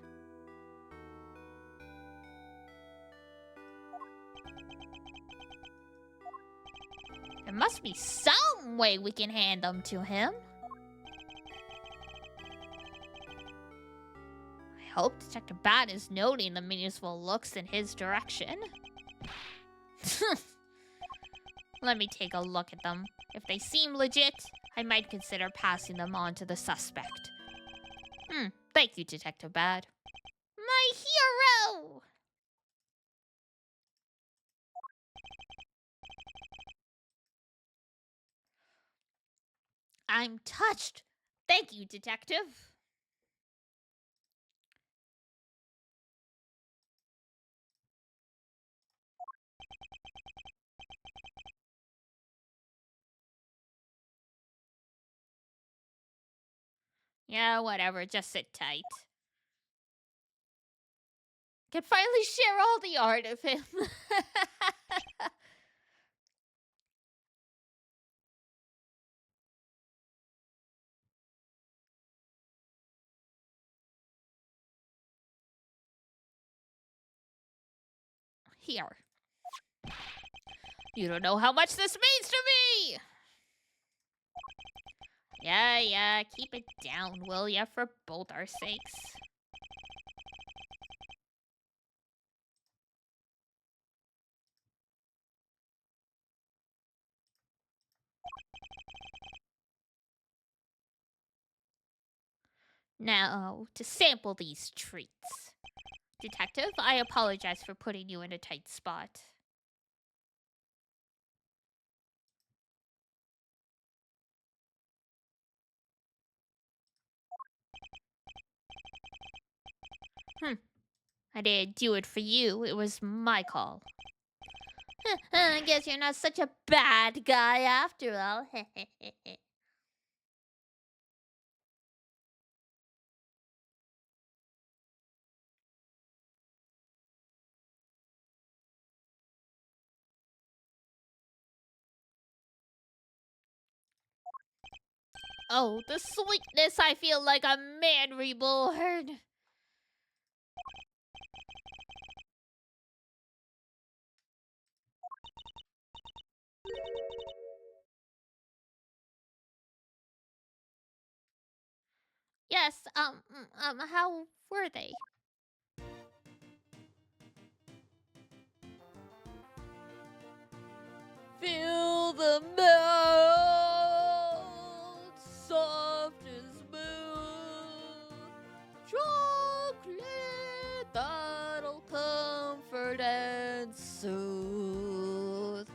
There must be some way we can hand them to him. I hope Detective Bat is noting the municipal looks in his direction. Let me take a look at them. If they seem legit, I might consider passing them on to the suspect. Thank you, Detective Bad. My hero! I'm touched. Thank you, Detective. Yeah, whatever. Just sit tight. Can finally share all the art of him. Here. You don't know how much this means to me! Yeah, keep it down, will ya, for both our sakes. Now, to sample these treats. Detective, I apologize for putting you in a tight spot. I didn't do it for you. It was my call. I guess you're not such a bad guy after all. Oh, the sweetness! I feel like a man reborn. Yes, how were they? Feel the melt, soft and smooth. Chocolate that'll comfort and soothe.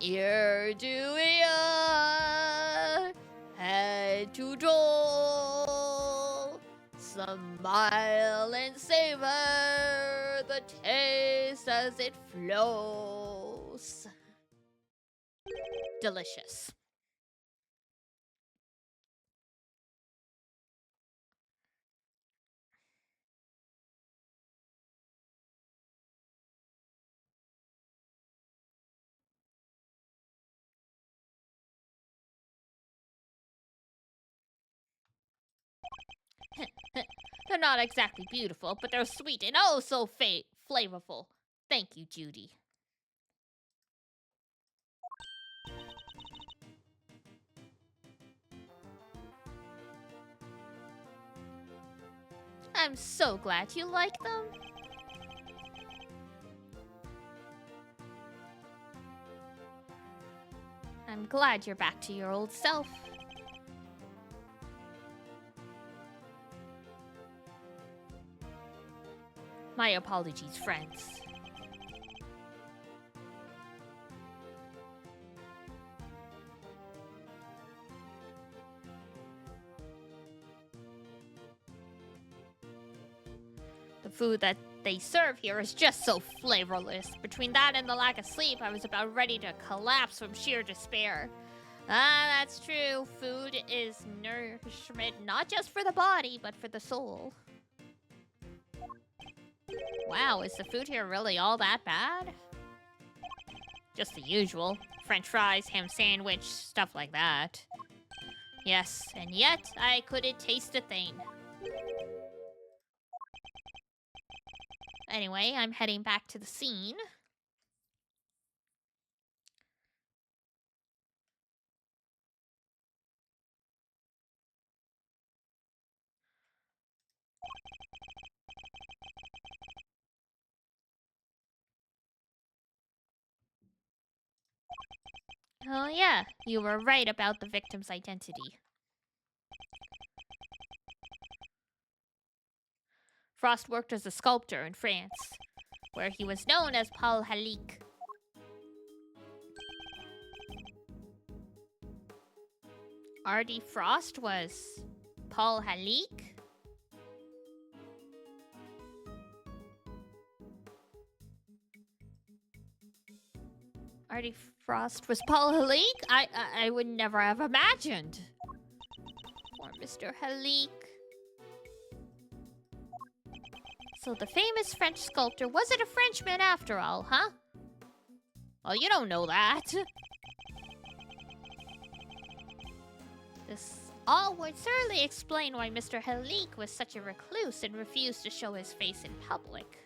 You're doing a head to toe. Smile and savor the taste as it flows. Delicious. They're not exactly beautiful, but they're sweet and oh so flavorful. Thank you, Judy. I'm so glad you like them. I'm glad you're back to your old self. My apologies, friends. The food that they serve here is just so flavorless. Between that and the lack of sleep, I was about ready to collapse from sheer despair. Ah, that's true. Food is nourishment not just for the body, but for the soul. Wow, is the food here really all that bad? Just the usual. French fries, ham sandwich, stuff like that. Yes, and yet I couldn't taste a thing. Anyway, I'm heading back to the scene. Oh yeah, you were right about the victim's identity. Frost worked as a sculptor in France, where he was known as Paul Halik. Artie Frost was Paul Halik? Artie Frost was Paul Halik? I would never have imagined. Poor Mr. Halik. So the famous French sculptor wasn't a Frenchman after all, huh? Well, you don't know that. This all would certainly explain why Mr. Halik was such a recluse and refused to show his face in public.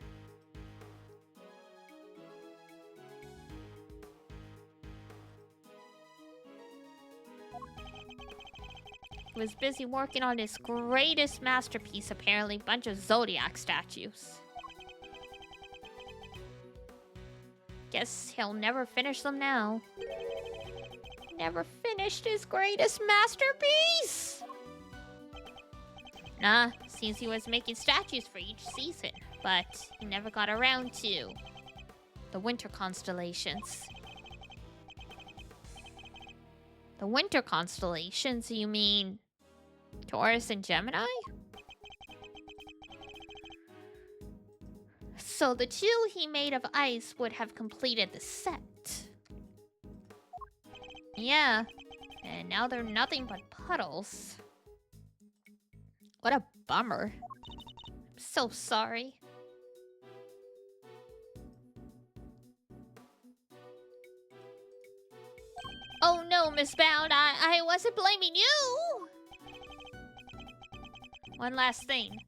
He was busy working on his greatest masterpiece, apparently, bunch of zodiac statues. Guess he'll never finish them now. Never finished his greatest masterpiece! Nah, seems he was making statues for each season, but he never got around to the winter constellations. The winter constellations, you mean Taurus and Gemini? So the two he made of ice would have completed the set. Yeah, and now they're nothing but puddles. What a bummer. I'm so sorry. Oh no, Miss Bound, I wasn't blaming you! one last thing.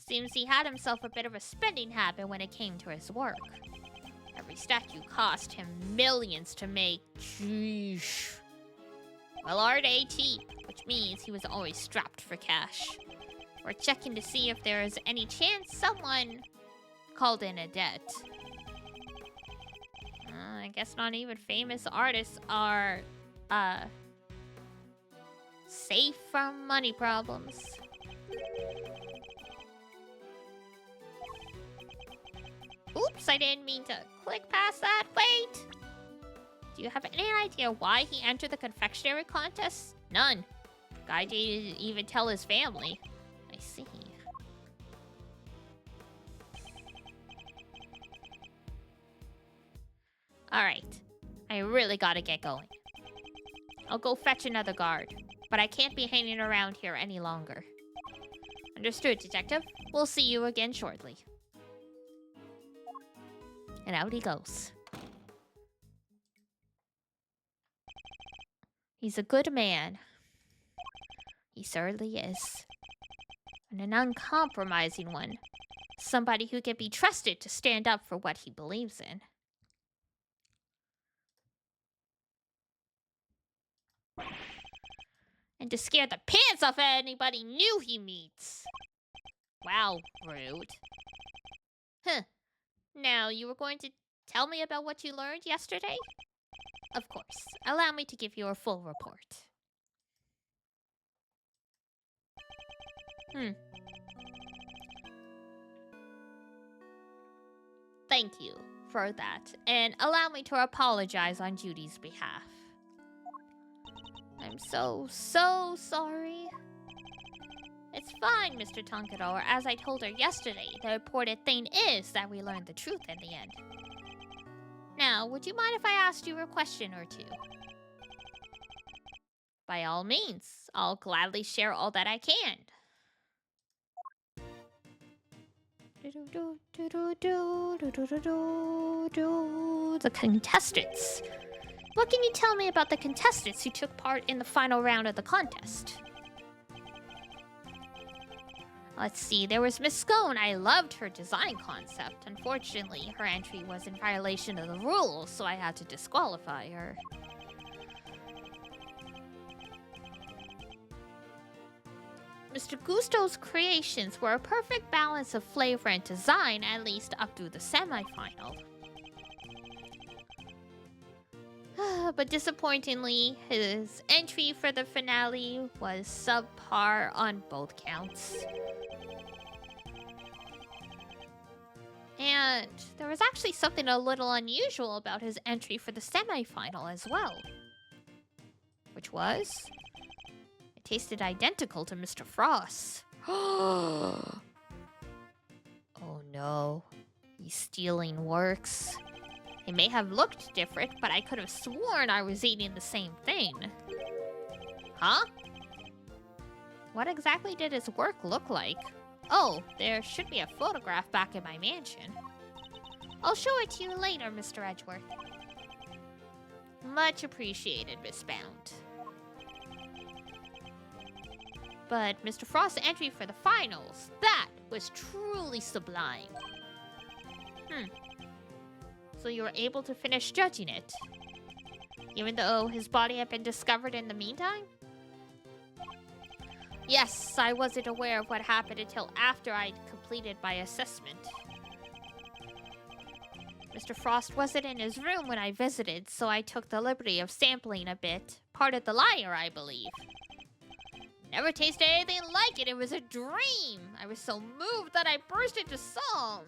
Seems he had himself a bit of a spending habit when it came to his work. Every statue cost him millions to make. Sheesh. Well, art ain't cheap, which means he was always strapped for cash. We're checking to see if there is any chance someone called in a debt. I guess not even famous artists are, safe from money problems. Oops, I didn't mean to click past that. Wait! Do you have any idea why he entered the confectionery contest? None. Guy didn't even tell his family. I see. Alright. I really gotta get going. I'll go fetch another guard, but I can't be hanging around here any longer. Understood, Detective. We'll see you again shortly. And out he goes. He's a good man. He certainly is. And an uncompromising one. Somebody who can be trusted to stand up for what he believes in. And to scare the pants off anybody new he meets. Wow, rude. Huh. Now, you were going to tell me about what you learned yesterday? Of course. Allow me to give you a full report. Thank you for that, and allow me to apologize on Judy's behalf. I'm so sorry. It's fine, Mr. Tonkador. As I told her yesterday, the important thing is that we learn the truth in the end. Now, would you mind if I asked you a question or two? By all means, I'll gladly share all that I can. The contestants. What can you tell me about the contestants who took part in the final round of the contest? Let's see, there was Miss Scone. I loved her design concept. Unfortunately, her entry was in violation of the rules, so I had to disqualify her. Mr. Gusto's creations were a perfect balance of flavor and design, at least up through the semi-final. But disappointingly, his entry for the finale was subpar on both counts. And there was actually something a little unusual about his entry for the semi-final as well. Which was... it tasted identical to Mr. Frost's. Oh no. He's stealing works. It may have looked different, but I could have sworn I was eating the same thing. Huh? What exactly did his work look like? Oh, there should be a photograph back in my mansion. I'll show it to you later, Mr. Edgeworth. Much appreciated, Miss Bound. But Mr. Frost's entry for the finals, that was truly sublime. So you were able to finish judging it, even though his body had been discovered in the meantime? Yes, I wasn't aware of what happened until after I'd completed my assessment. Mr. Frost wasn't in his room when I visited, so I took the liberty of sampling a bit. Part of the liar, I believe. Never tasted anything like it. It was a dream. I was so moved that I burst into song.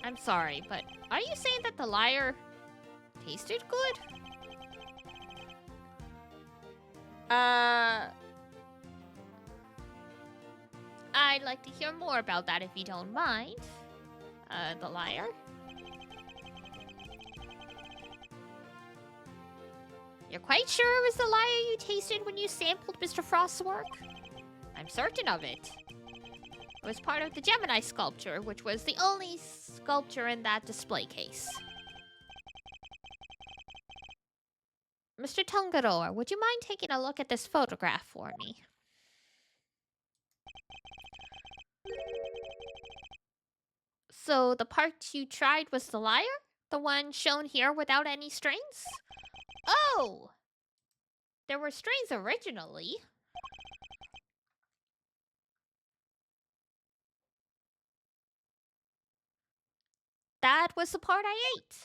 I'm sorry, but are you saying that the liar tasted good? I'd like to hear more about that if you don't mind. The liar? You're quite sure it was the liar you tasted when you sampled Mr. Frost's work? I'm certain of it. It was part of the Gemini sculpture, which was the only sculpture in that display case. Mr. Tungador, would you mind taking a look at this photograph for me? So the part you tried was the lyre? The one shown here without any strings? Oh! There were strings originally. That was the part I ate.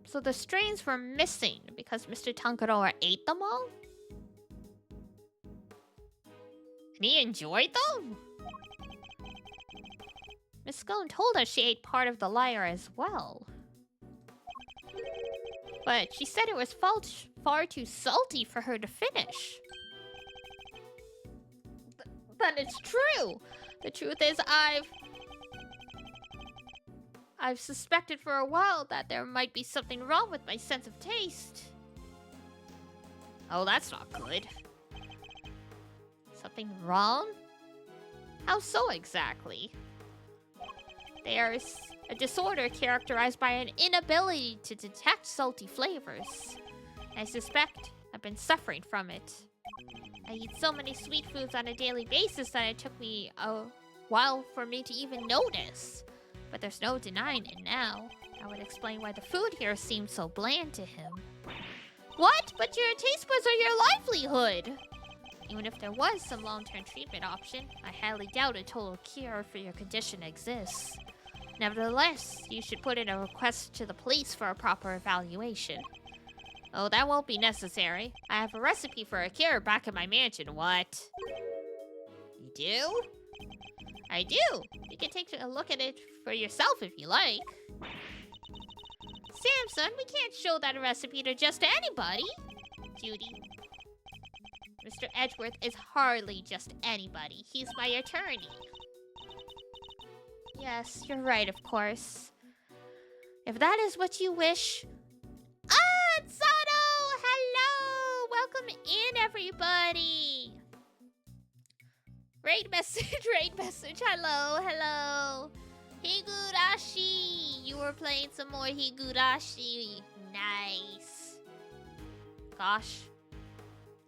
So the strings were missing because Mr. Tankadora ate them all? And he enjoyed them? Miss Scone told us she ate part of the lyre as well. But she said it was far too salty for her to finish. Then it's true! The truth is, I've suspected for a while that there might be something wrong with my sense of taste. Oh, that's not good. Something wrong? How so exactly? There's a disorder characterized by an inability to detect salty flavors. I suspect I've been suffering from it. I eat so many sweet foods on a daily basis that it took me a while for me to even notice. But there's no denying it now. That would explain why the food here seems so bland to him. What? But your taste buds are your livelihood! Even if there was some long-term treatment option, I highly doubt a total cure for your condition exists. Nevertheless, you should put in a request to the police for a proper evaluation. Oh, that won't be necessary. I have a recipe for a cure back in my mansion. What? You do? I do. You can take a look at it for yourself if you like. Samson, we can't show that recipe to just anybody. Judy. Mr. Edgeworth is hardly just anybody. He's my attorney. Yes, you're right, of course. If that is what you wish... Ah, Sato! Hello! Welcome in, everybody! Raid message, raid message. Hello, hello. Higurashi! You were playing some more Higurashi. Nice. Gosh.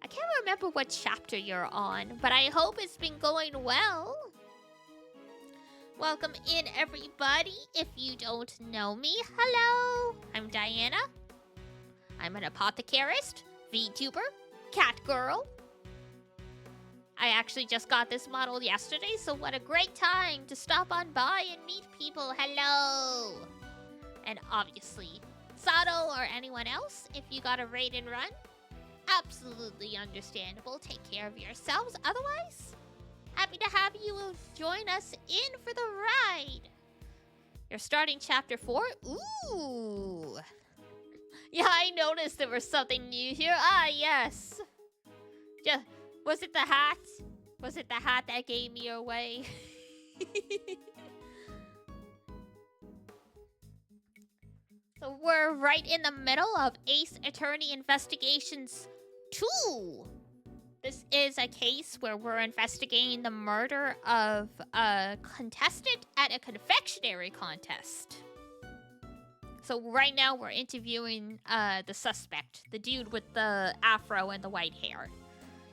I can't remember what chapter you're on, but I hope it's been going well. Welcome in, everybody. If you don't know me, hello. I'm Diana. I'm an apothecarist, VTuber, cat girl. I actually just got this model yesterday, so what a great time to stop on by and meet people. Hello. And obviously, Sato or anyone else, if you got a raid and run, absolutely understandable. Take care of yourselves. Otherwise, happy to have you join us in for the ride. You're starting chapter 4? Ooh. Yeah, I noticed there was something new here. Ah, yes. Was it the hat? Was it the hat that gave me away? So we're right in the middle of Ace Attorney Investigations 2. This is a case where we're investigating the murder of a contestant at a confectionery contest. So right now we're interviewing the suspect, the dude with the afro and the white hair.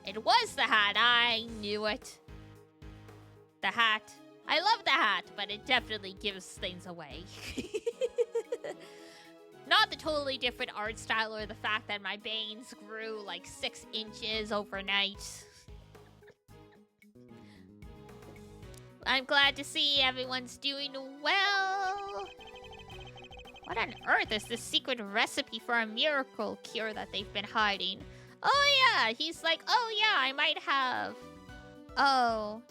It was the hat, I knew it. The hat. I love the hat, but it definitely gives things away. Not the totally different art style or the fact that my bangs grew like 6 inches overnight. I'm glad to see everyone's doing well. What on earth is this secret recipe for a miracle cure that they've been hiding? Oh yeah, he's like, oh yeah, I might have. Oh.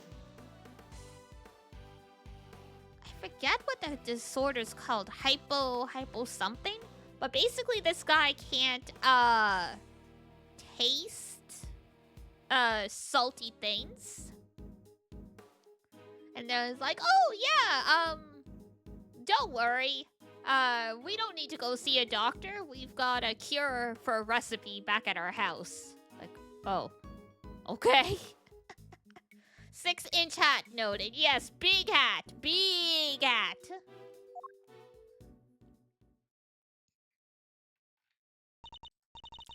I forget what the disorder's called. Hypo something? But basically this guy can't, taste, salty things. And then it's like, oh yeah, don't worry. We don't need to go see a doctor. We've got a cure for a recipe back at our house. Like, oh, okay. 6-inch hat noted. Yes, big hat. Big hat.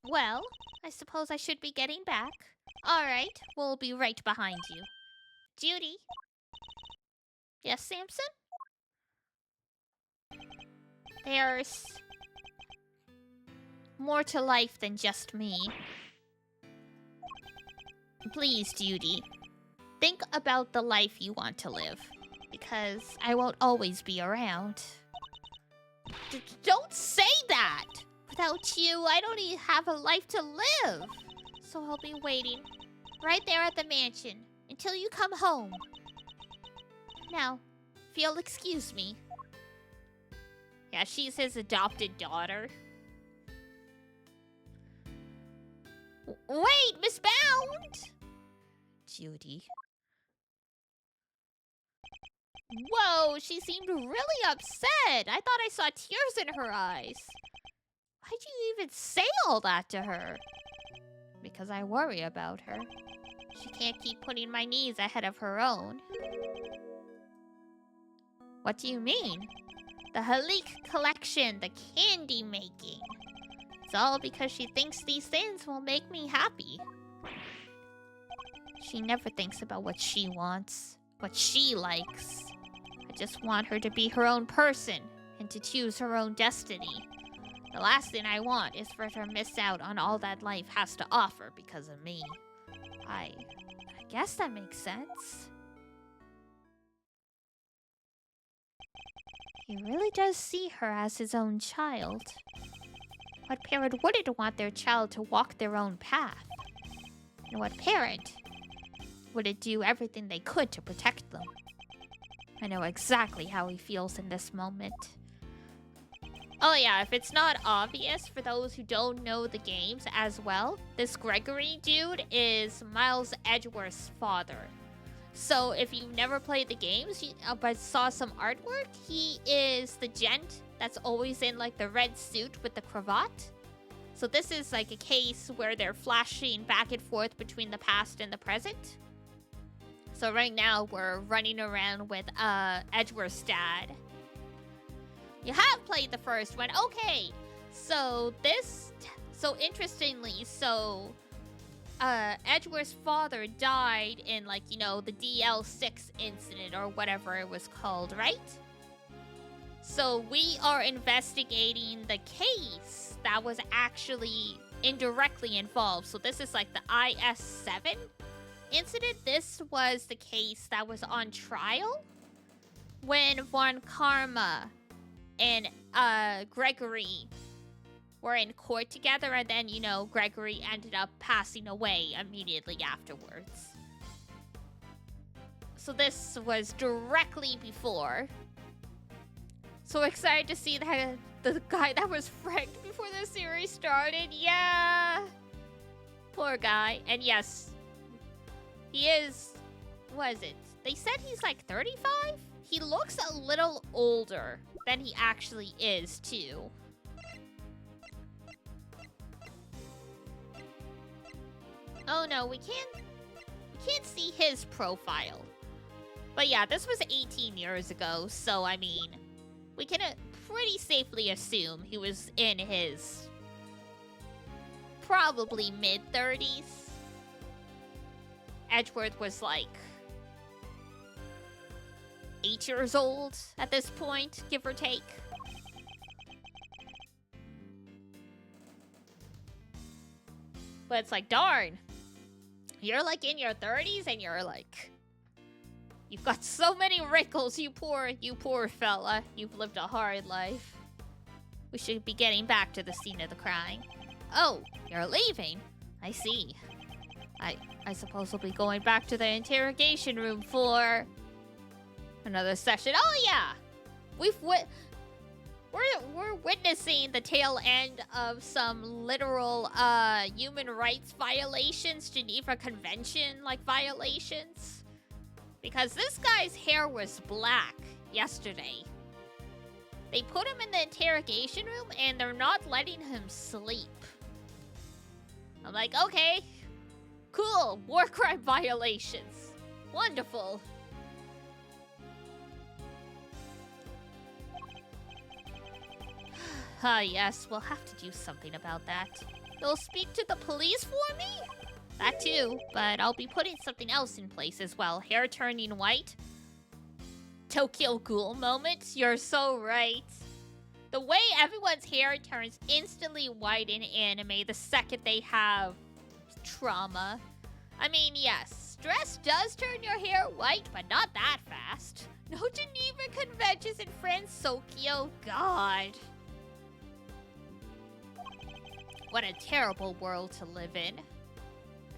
Well, I suppose I should be getting back. All right, we'll be right behind you. Judy? Yes, Samson? There's more to life than just me. Please, Judy, think about the life you want to live, because I won't always be around. Don't say that! Without you, I don't even have a life to live. So I'll be waiting right there at the mansion until you come home. Now, if you'll excuse me. Yeah, she's his adopted daughter. Wait, Miss Bound! Judy. Whoa, she seemed really upset. I thought I saw tears in her eyes. Why'd you even say all that to her? Because I worry about her. She can't keep putting my needs ahead of her own. What do you mean? The Halik collection, the candy making. It's all because she thinks these things will make me happy. She never thinks about what she wants, what she likes. I just want her to be her own person and to choose her own destiny. The last thing I want is for her to miss out on all that life has to offer because of me. I guess that makes sense. He really does see her as his own child. What parent wouldn't want their child to walk their own path? And what parent wouldn't do everything they could to protect them? I know exactly how he feels in this moment. Oh yeah, if it's not obvious for those who don't know the games as well, this Gregory dude is Miles Edgeworth's father. So if you've never played the games but saw some artwork, he is the gent that's always in like the red suit with the cravat. So this is like a case where they're flashing back and forth between the past and the present. So right now we're running around with Edgeworth's dad. You have played the first one. Okay. So interestingly, Edgeworth's father died in like, you know, the DL6 incident or whatever it was called, right? So we are investigating the case that was actually indirectly involved. So this is like the IS7 incident. This was the case that was on trial when Von Karma and Gregory were in court together, and then, you know, Gregory ended up passing away immediately afterwards. So this was directly before. So excited to see that the guy that was franked before the series started. Yeah. Poor guy. And yes, he is, what is it? They said he's like 35? He looks a little older than he actually is, too. Oh no, we can't see his profile. But yeah, this was 18 years ago, so I mean, we can pretty safely assume he was in his probably mid-30s. Edgeworth was like 8 years old at this point, give or take. But it's like, darn. You're like in your 30s and you're like, you've got so many wrinkles, you poor fella. You've lived a hard life. We should be getting back to the scene of the crime. Oh, you're leaving? I see. I suppose we'll be going back to the interrogation room for another session. Oh yeah! We're witnessing the tail end of some literal human rights violations, Geneva Convention like violations. Because this guy's hair was black yesterday. They put him in the interrogation room and they're not letting him sleep. I'm like, okay, cool, war crime violations. Wonderful. Yes, we'll have to do something about that. You'll speak to the police for me? That too, but I'll be putting something else in place as well. Hair turning white. Tokyo Ghoul moment. You're so right. The way everyone's hair turns instantly white in anime the second they have trauma. I mean, yes, stress does turn your hair white, but not that fast. No Geneva conventions in France, Tokyo. God. What a terrible world to live in.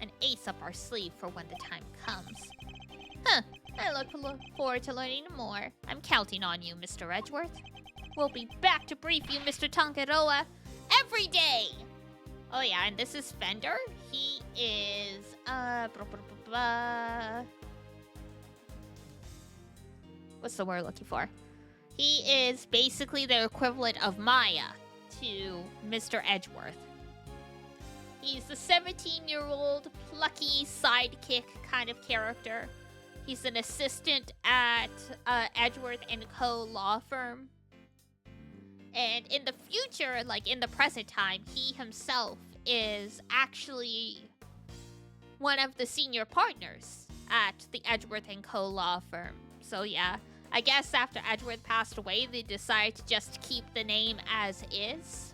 An ace up our sleeve for when the time comes. Huh, I look forward to learning more. I'm counting on you, Mr. Edgeworth. We'll be back to brief you, Mr. Tangaroa, every day! Oh yeah, and this is Fender. He is, what's the word I'm looking for? He is basically the equivalent of Maya to Mr. Edgeworth. He's the 17-year-old plucky sidekick kind of character. He's an assistant at Edgeworth & Co. law firm. And in the future, like in the present time, he himself is actually one of the senior partners at the Edgeworth & Co. law firm. So yeah, I guess after Edgeworth passed away, they decided to just keep the name as is.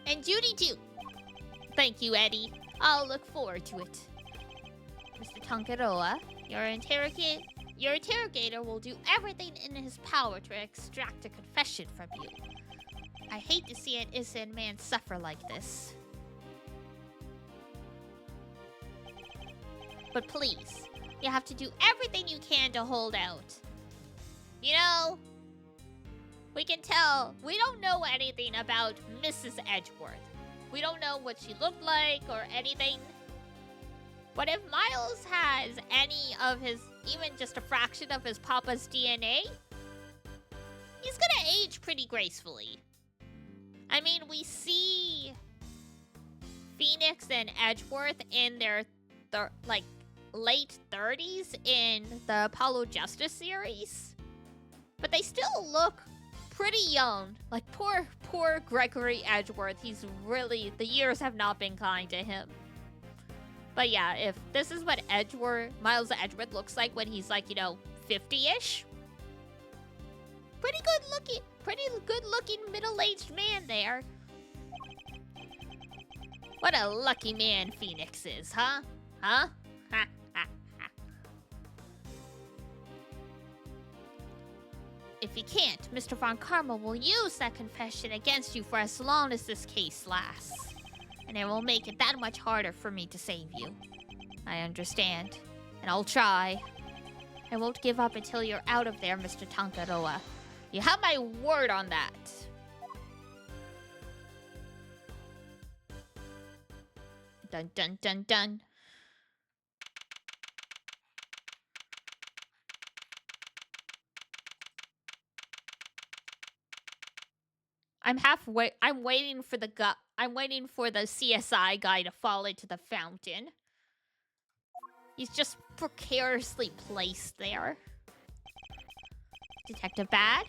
And Judy too. Thank you, Eddie. I'll look forward to it. Mr. Tangaroa, your interrogator will do everything in his power to extract a confession from you. I hate to see an innocent man suffer like this. But please, you have to do everything you can to hold out. You know, we can tell we don't know anything about Mrs. Edgeworth. We don't know what she looked like or anything. But if Miles has any of his, even just a fraction of his papa's DNA, he's gonna age pretty gracefully. I mean, we see Phoenix and Edgeworth in their late 30s in the Apollo Justice series, but they still look pretty young. Like poor Gregory Edgeworth. He's really, the years have not been kind to him. But yeah, if this is what Miles Edgeworth looks like when he's like, 50-ish. Pretty good looking middle-aged man there. What a lucky man Phoenix is, huh? Huh? Ha, ha, ha. If you can't, Mr. Von Karma will use that confession against you for as long as this case lasts. And it will make it that much harder for me to save you. I understand. And I'll try. I won't give up until you're out of there, Mr. Tangaroa. You have my word on that. Dun dun dun dun. I'm waiting for the CSI guy to fall into the fountain. He's just precariously placed there. Detective Bad,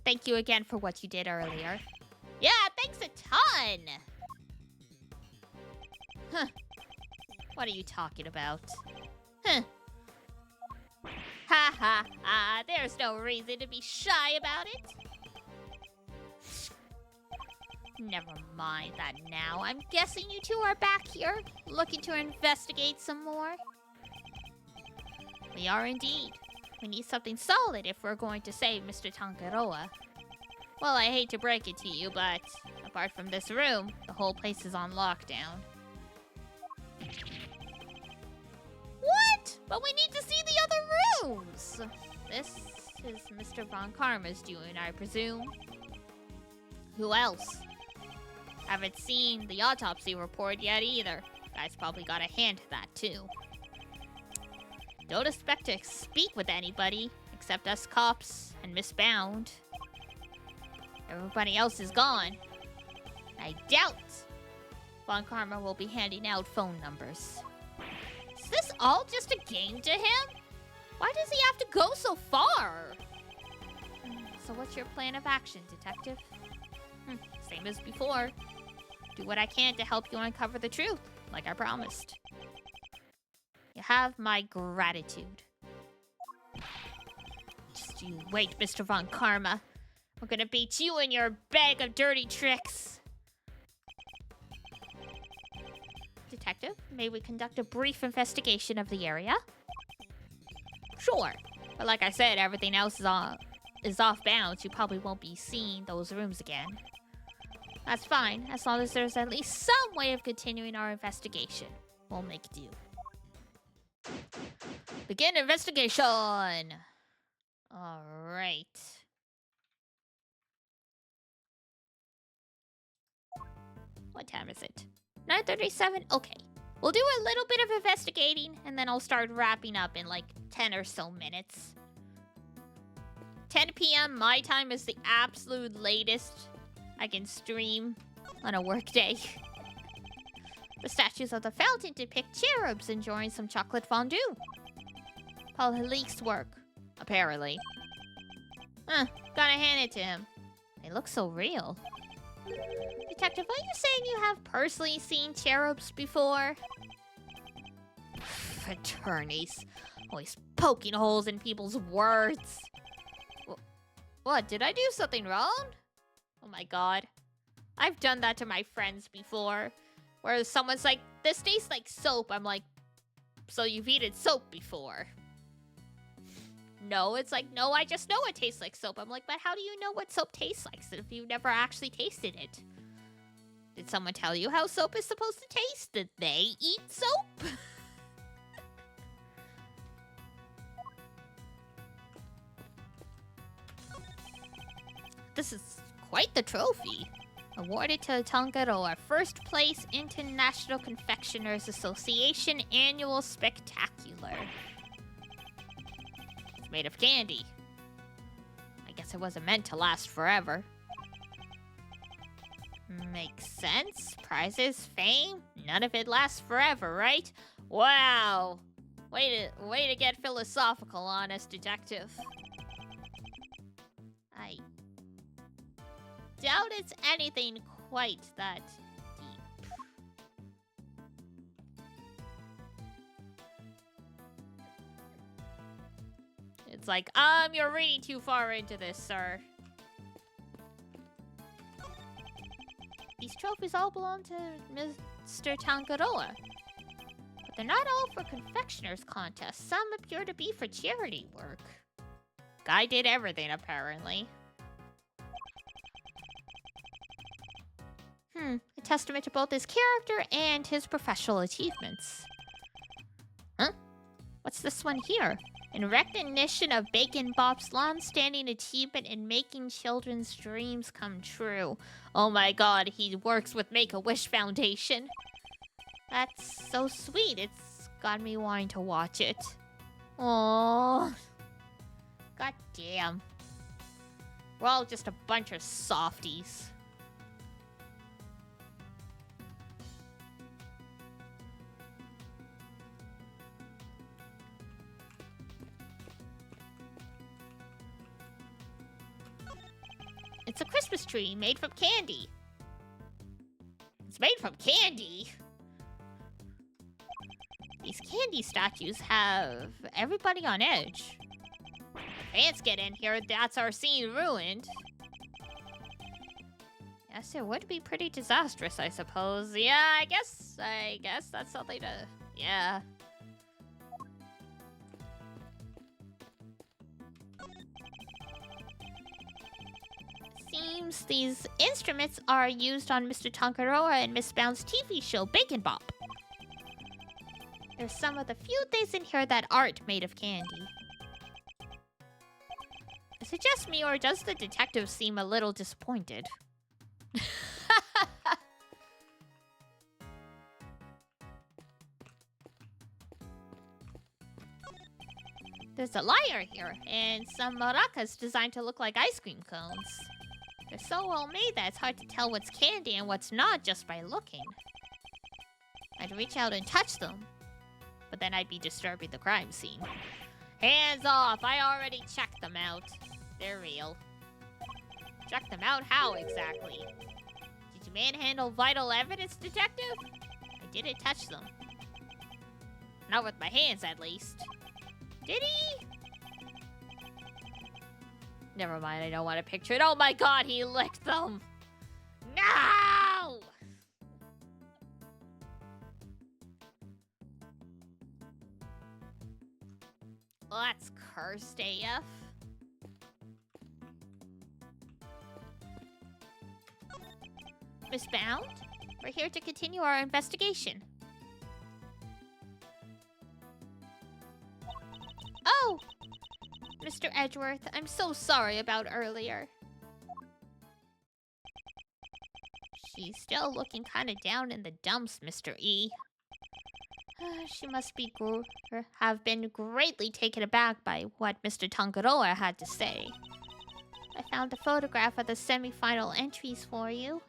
thank you again for what you did earlier. Yeah, thanks a ton! Huh. What are you talking about? Huh. Ha ha ha, there's no reason to be shy about it. Never mind that now. I'm guessing you two are back here, looking to investigate some more. We are indeed. We need something solid if we're going to save Mr. Tangaroa. Well, I hate to break it to you, but apart from this room, the whole place is on lockdown. What? But we need to see the other rooms! This is Mr. Von Karma's doing, I presume. Who else? Haven't seen the autopsy report yet either. Guy's probably got a hand to that too. Don't expect to speak with anybody, except us cops and Miss Bound. Everybody else is gone. I doubt Von Karma will be handing out phone numbers. Is this all just a game to him? Why does he have to go so far? So what's your plan of action, Detective? Same as before. Do what I can to help you uncover the truth, like I promised. You have my gratitude. Just you wait, Mr. Von Karma. We're gonna beat you and your bag of dirty tricks. Detective, may we conduct a brief investigation of the area? Sure. But like I said, everything else is off bounds. You probably won't be seeing those rooms again. That's fine, as long as there's at least some way of continuing our investigation. We'll make do. Begin investigation! Alright. What time is it? 9:37? Okay. We'll do a little bit of investigating, and then I'll start wrapping up in like 10 or so minutes. 10 p.m. my time is the absolute latest I can stream on a workday. The statues of the fountain depict cherubs enjoying some chocolate fondue. Paul Halik's work, apparently. Gotta hand it to him. They look so real. Detective, are you saying you have personally seen cherubs before? Attorneys. Always poking holes in people's words. What? Did I do something wrong? Oh my god. I've done that to my friends before. Where someone's like, this tastes like soap. I'm like, so you've eaten soap before? No, it's like, no, I just know it tastes like soap. I'm like, but how do you know what soap tastes like if you've never actually tasted it? Did someone tell you how soap is supposed to taste? Did they eat soap? This is quite the trophy. Awarded to Tangaroa, first place International Confectioners Association Annual Spectacular. It's made of candy. I guess it wasn't meant to last forever. Makes sense. Prizes, fame, none of it lasts forever, right? Wow. Way to get philosophical on us, Detective. I doubt it's anything quite that deep. It's like, you're reading too far into this, sir. These trophies all belong to Mr. Tangaroa. But they're not all for confectioner's contests. Some appear to be for charity work. Guy did everything, apparently. A testament to both his character and his professional achievements. Huh? What's this one here? In recognition of Bacon Bop's long-standing achievement in making children's dreams come true. Oh my god, he works with Make-A-Wish Foundation. That's so sweet. It's got me wanting to watch it. Aww. God damn. We're all just a bunch of softies. It's a Christmas tree made from candy. It's made from candy? These candy statues have everybody on edge. If ants get in here, that's our scene ruined. Yes, it would be pretty disastrous, I suppose. Yeah, I guess that's something to... Yeah. Seems these instruments are used on Mr. Tangaroa and Miss Bound's TV show, Bacon Bop. There's some of the few things in here that aren't made of candy. Is it just me, or does the detective seem a little disappointed? There's a lyre here, and some maracas designed to look like ice cream cones. They're so well made that it's hard to tell what's candy and what's not just by looking. to reach out and touch them. But then I'd be disturbing the crime scene. Hands off! I already checked them out. They're real. Check them out? How exactly? Did you manhandle vital evidence, detective? I didn't touch them. Not with my hands, at least. Did he? Never mind, I don't want to picture it. Oh my god, he licked them! No! Well, that's cursed AF. Miss Bound, we're here to continue our investigation. Oh! Mr. Edgeworth, I'm so sorry about earlier. She's still looking kinda down in the dumps, Mr. E. She must be have been greatly taken aback by what Mr. Tangaroa had to say. I found a photograph of the semi-final entries for you.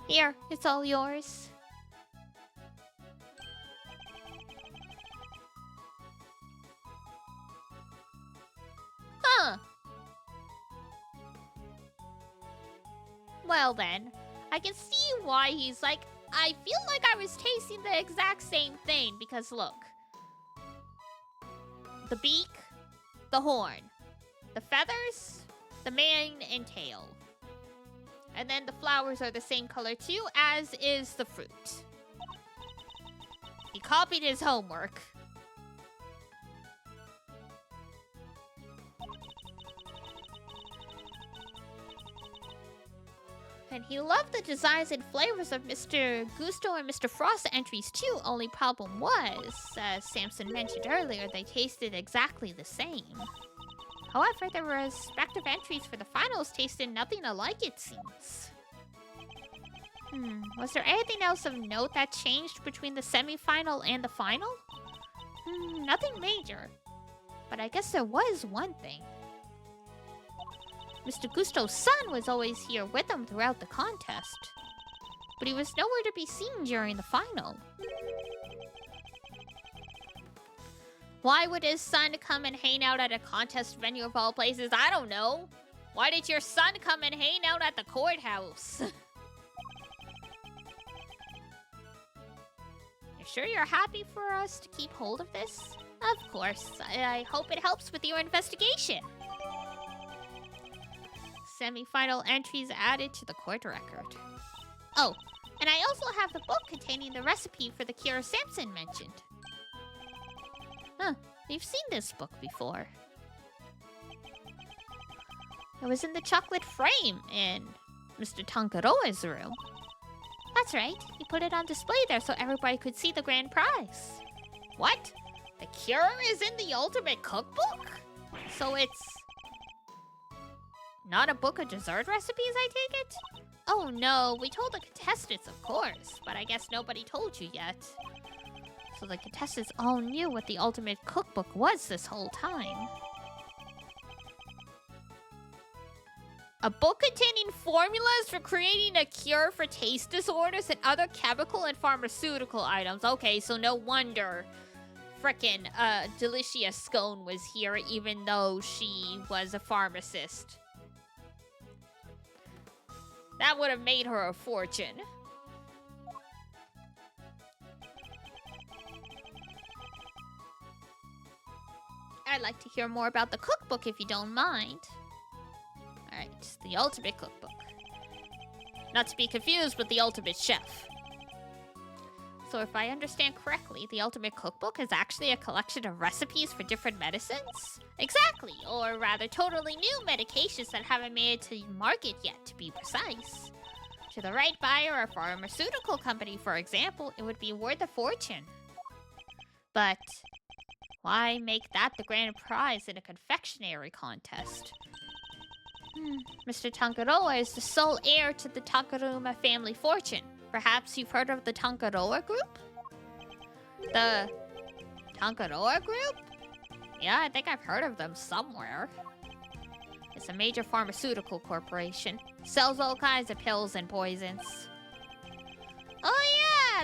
Here, it's all yours. Huh. Well then, I can see why he's like, I feel like I was tasting the exact same thing, because look. The beak, the horn, the feathers, the mane and tail. And then the flowers are the same color too, as is the fruit. He copied his homework. And he loved the designs and flavors of Mr. Gusto and Mr. Frost's entries too. Only problem was, as Samson mentioned earlier, they tasted exactly the same. However, their respective entries for the finals tasted nothing alike, it seems. Was there anything else of note that changed between the semi-final and the final? Nothing major. But I guess there was one thing. Mr. Gusto's son was always here with him throughout the contest. But he was nowhere to be seen during the final. Why would his son come and hang out at a contest venue of all places? I don't know. Why did your son come and hang out at the courthouse? You sure you're happy for us to keep hold of this? Of course. I hope it helps with your investigation. Semi-final entries added to the court record. Oh, and I also have the book containing the recipe for the cure Samson mentioned. Huh, we've seen this book before. It was in the chocolate frame in Mr. Tangaroa's room. That's right, he put it on display there so everybody could see the grand prize. What? The cure is in the ultimate cookbook? So it's not a book of dessert recipes, I take it? Oh no, we told the contestants, of course, but I guess nobody told you yet. So the contestants all knew what the ultimate cookbook was this whole time. A book containing formulas for creating a cure for taste disorders and other chemical and pharmaceutical items. Okay, so no wonder frickin' Delicia Scone was here even though she was a pharmacist. That would have made her a fortune. I'd like to hear more about the cookbook if you don't mind. Alright, the ultimate cookbook. Not to be confused with the ultimate chef. So if I understand correctly, the ultimate cookbook is actually a collection of recipes for different medicines? Exactly, or rather totally new medications that haven't made it to market yet, to be precise. To the right buyer or pharmaceutical company, for example, it would be worth a fortune. But why make that the grand prize in a confectionery contest? Mr. Tangaroa is the sole heir to the Takaruma family fortune. Perhaps you've heard of the Tangaroa Group? The Tangaroa Group? Yeah, I think I've heard of them somewhere. It's a major pharmaceutical corporation. Sells all kinds of pills and poisons.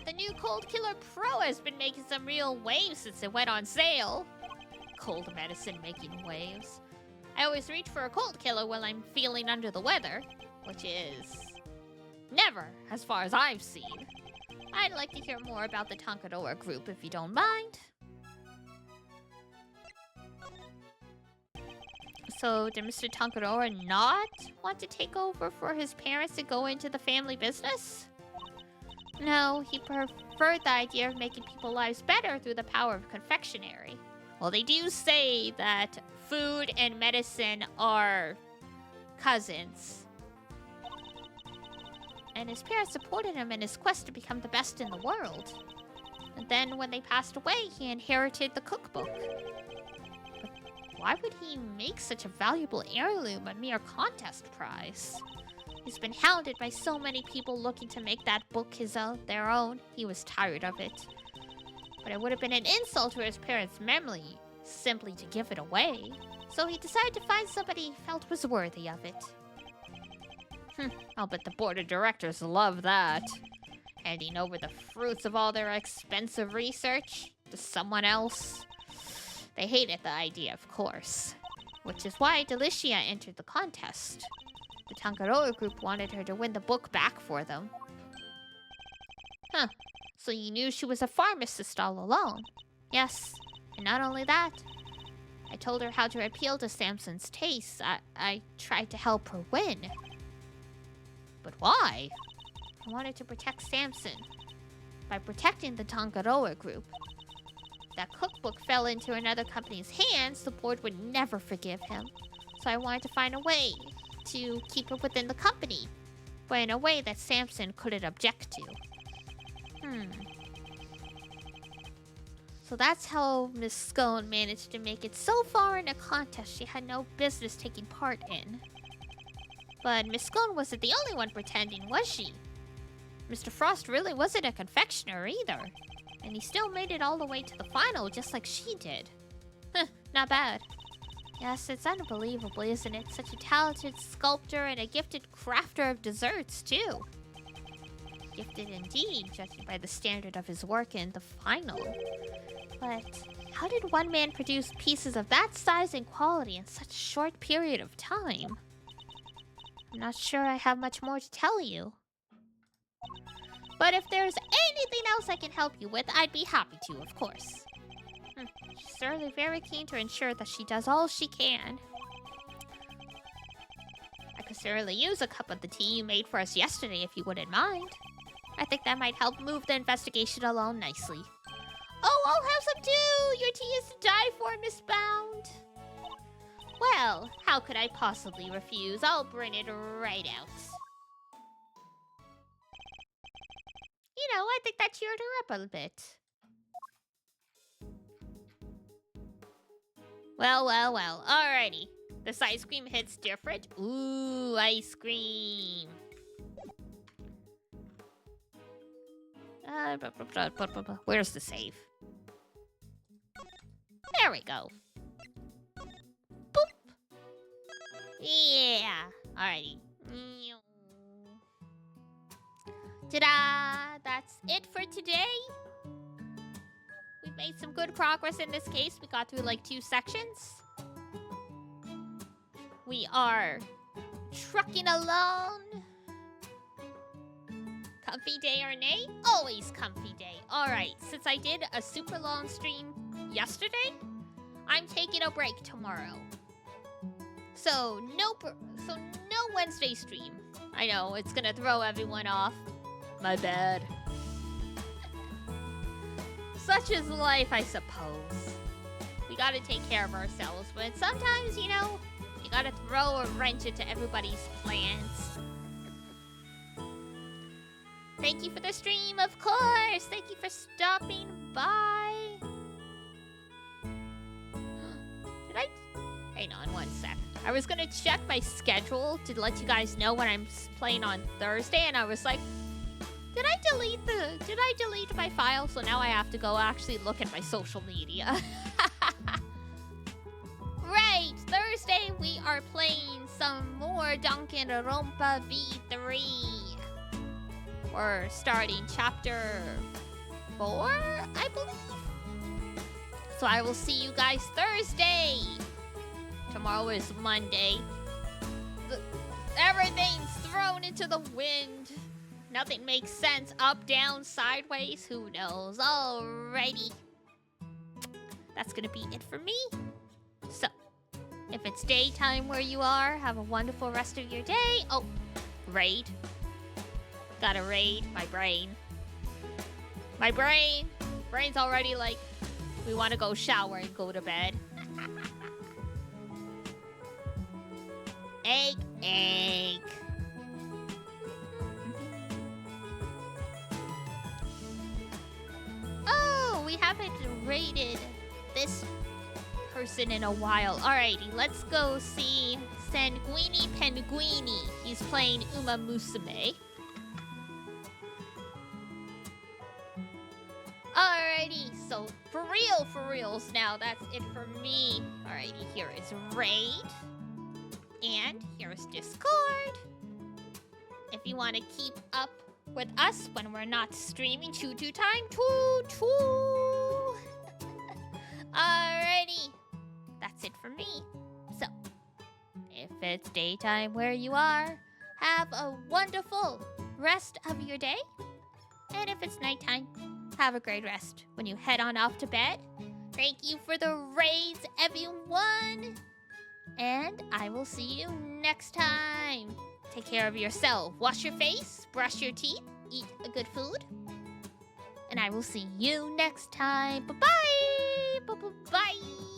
the new Cold Killer Pro has been making some real waves since it went on sale. Cold medicine making waves. I always reach for a cold killer when I'm feeling under the weather, which is never, as far as I've seen. I'd like to hear more about the Tankadora group if you don't mind. So, did Mr. Tankadora not want to take over for his parents to go into the family business? No, he preferred the idea of making people's lives better through the power of confectionery. Well, they do say that food and medicine are cousins. And his parents supported him in his quest to become the best in the world. And then when they passed away, he inherited the cookbook. But why would he make such a valuable heirloom a mere contest prize? He's been hounded by so many people looking to make that book their own. He was tired of it. But it would have been an insult to his parents' memory simply to give it away. So he decided to find somebody he felt was worthy of it. I'll bet the board of directors love that. Handing over the fruits of all their expensive research to someone else. They hated the idea, of course. Which is why Delicia entered the contest. The Tankadora group wanted her to win the book back for them. So you knew she was a pharmacist all along? Yes, and not only that. I told her how to appeal to Samson's tastes. I tried to help her win. But why? I wanted to protect Samson. By protecting the Tankadora group. If that cookbook fell into another company's hands, the board would never forgive him. So I wanted to find a way to keep it within the company. But in a way that Samson couldn't object to. So that's how Miss Scone managed to make it so far in a contest she had no business taking part in. But Miss Scone wasn't the only one pretending, was she? Mr. Frost really wasn't a confectioner either. And he still made it all the way to the final just like she did. Not bad. Yes, it's unbelievable, isn't it? Such a talented sculptor and a gifted crafter of desserts, too. Gifted indeed, judging by the standard of his work in the final. But how did one man produce pieces of that size and quality in such a short period of time? I'm not sure I have much more to tell you. But if there's anything else I can help you with, I'd be happy to, of course. She's certainly very keen to ensure that she does all she can. I could certainly use a cup of the tea you made for us yesterday if you wouldn't mind. I think that might help move the investigation along nicely. Oh, I'll have some too! Your tea is to die for, Miss Bound. Well, how could I possibly refuse? I'll bring it right out. You know, I think that cheered her up a bit. Well. Alrighty. This ice cream hits different. Ooh, ice cream. Where's the save? There we go. Boop. Yeah. Alrighty. Ta-da! That's it for today. We've made some good progress in this case. We got through like 2 sections. We are trucking along. Comfy day or nay? Always comfy day. Alright, since I did a super long stream yesterday, I'm taking a break tomorrow. So no Wednesday stream. I know, it's gonna throw everyone off. My bad. Such is life, I suppose. We gotta take care of ourselves, but sometimes, you know, you gotta throw a wrench into everybody's plans. Thank you for the stream, of course! Thank you for stopping by! Did I... Hang on one sec. I was gonna check my schedule to let you guys know when I'm playing on Thursday, and I was like, Did I delete my file? So now I have to go actually look at my social media. Right, Thursday we are playing some more Danganronpa V3. We're starting chapter 4, I believe. So I will see you guys Thursday. Tomorrow is Monday. Everything's thrown into the wind. Nothing makes sense. Up, down, sideways. Who knows? Alrighty. That's gonna be it for me. So, if it's daytime where you are, have a wonderful rest of your day. Oh, raid. Gotta raid my brain. My brain's already like, we want to go shower and go to bed. Egg. Oh, we haven't raided this person in a while. Alrighty, let's go see Sanguini Penguini. He's playing Uma Musume. Alrighty, so for reals now, that's it for me. Alrighty, here is Raid. And here's Discord. If you want to keep up with us when we're not streaming, choo time, choo. Alrighty, that's it for me. So, if it's daytime where you are, have a wonderful rest of your day. And if it's nighttime, have a great rest when you head on off to bed. Thank you for the raids, everyone. And I will see you next time. Take care of yourself. Wash your face, brush your teeth, eat a good food. And I will see you next time. Bye-bye. Bye-bye.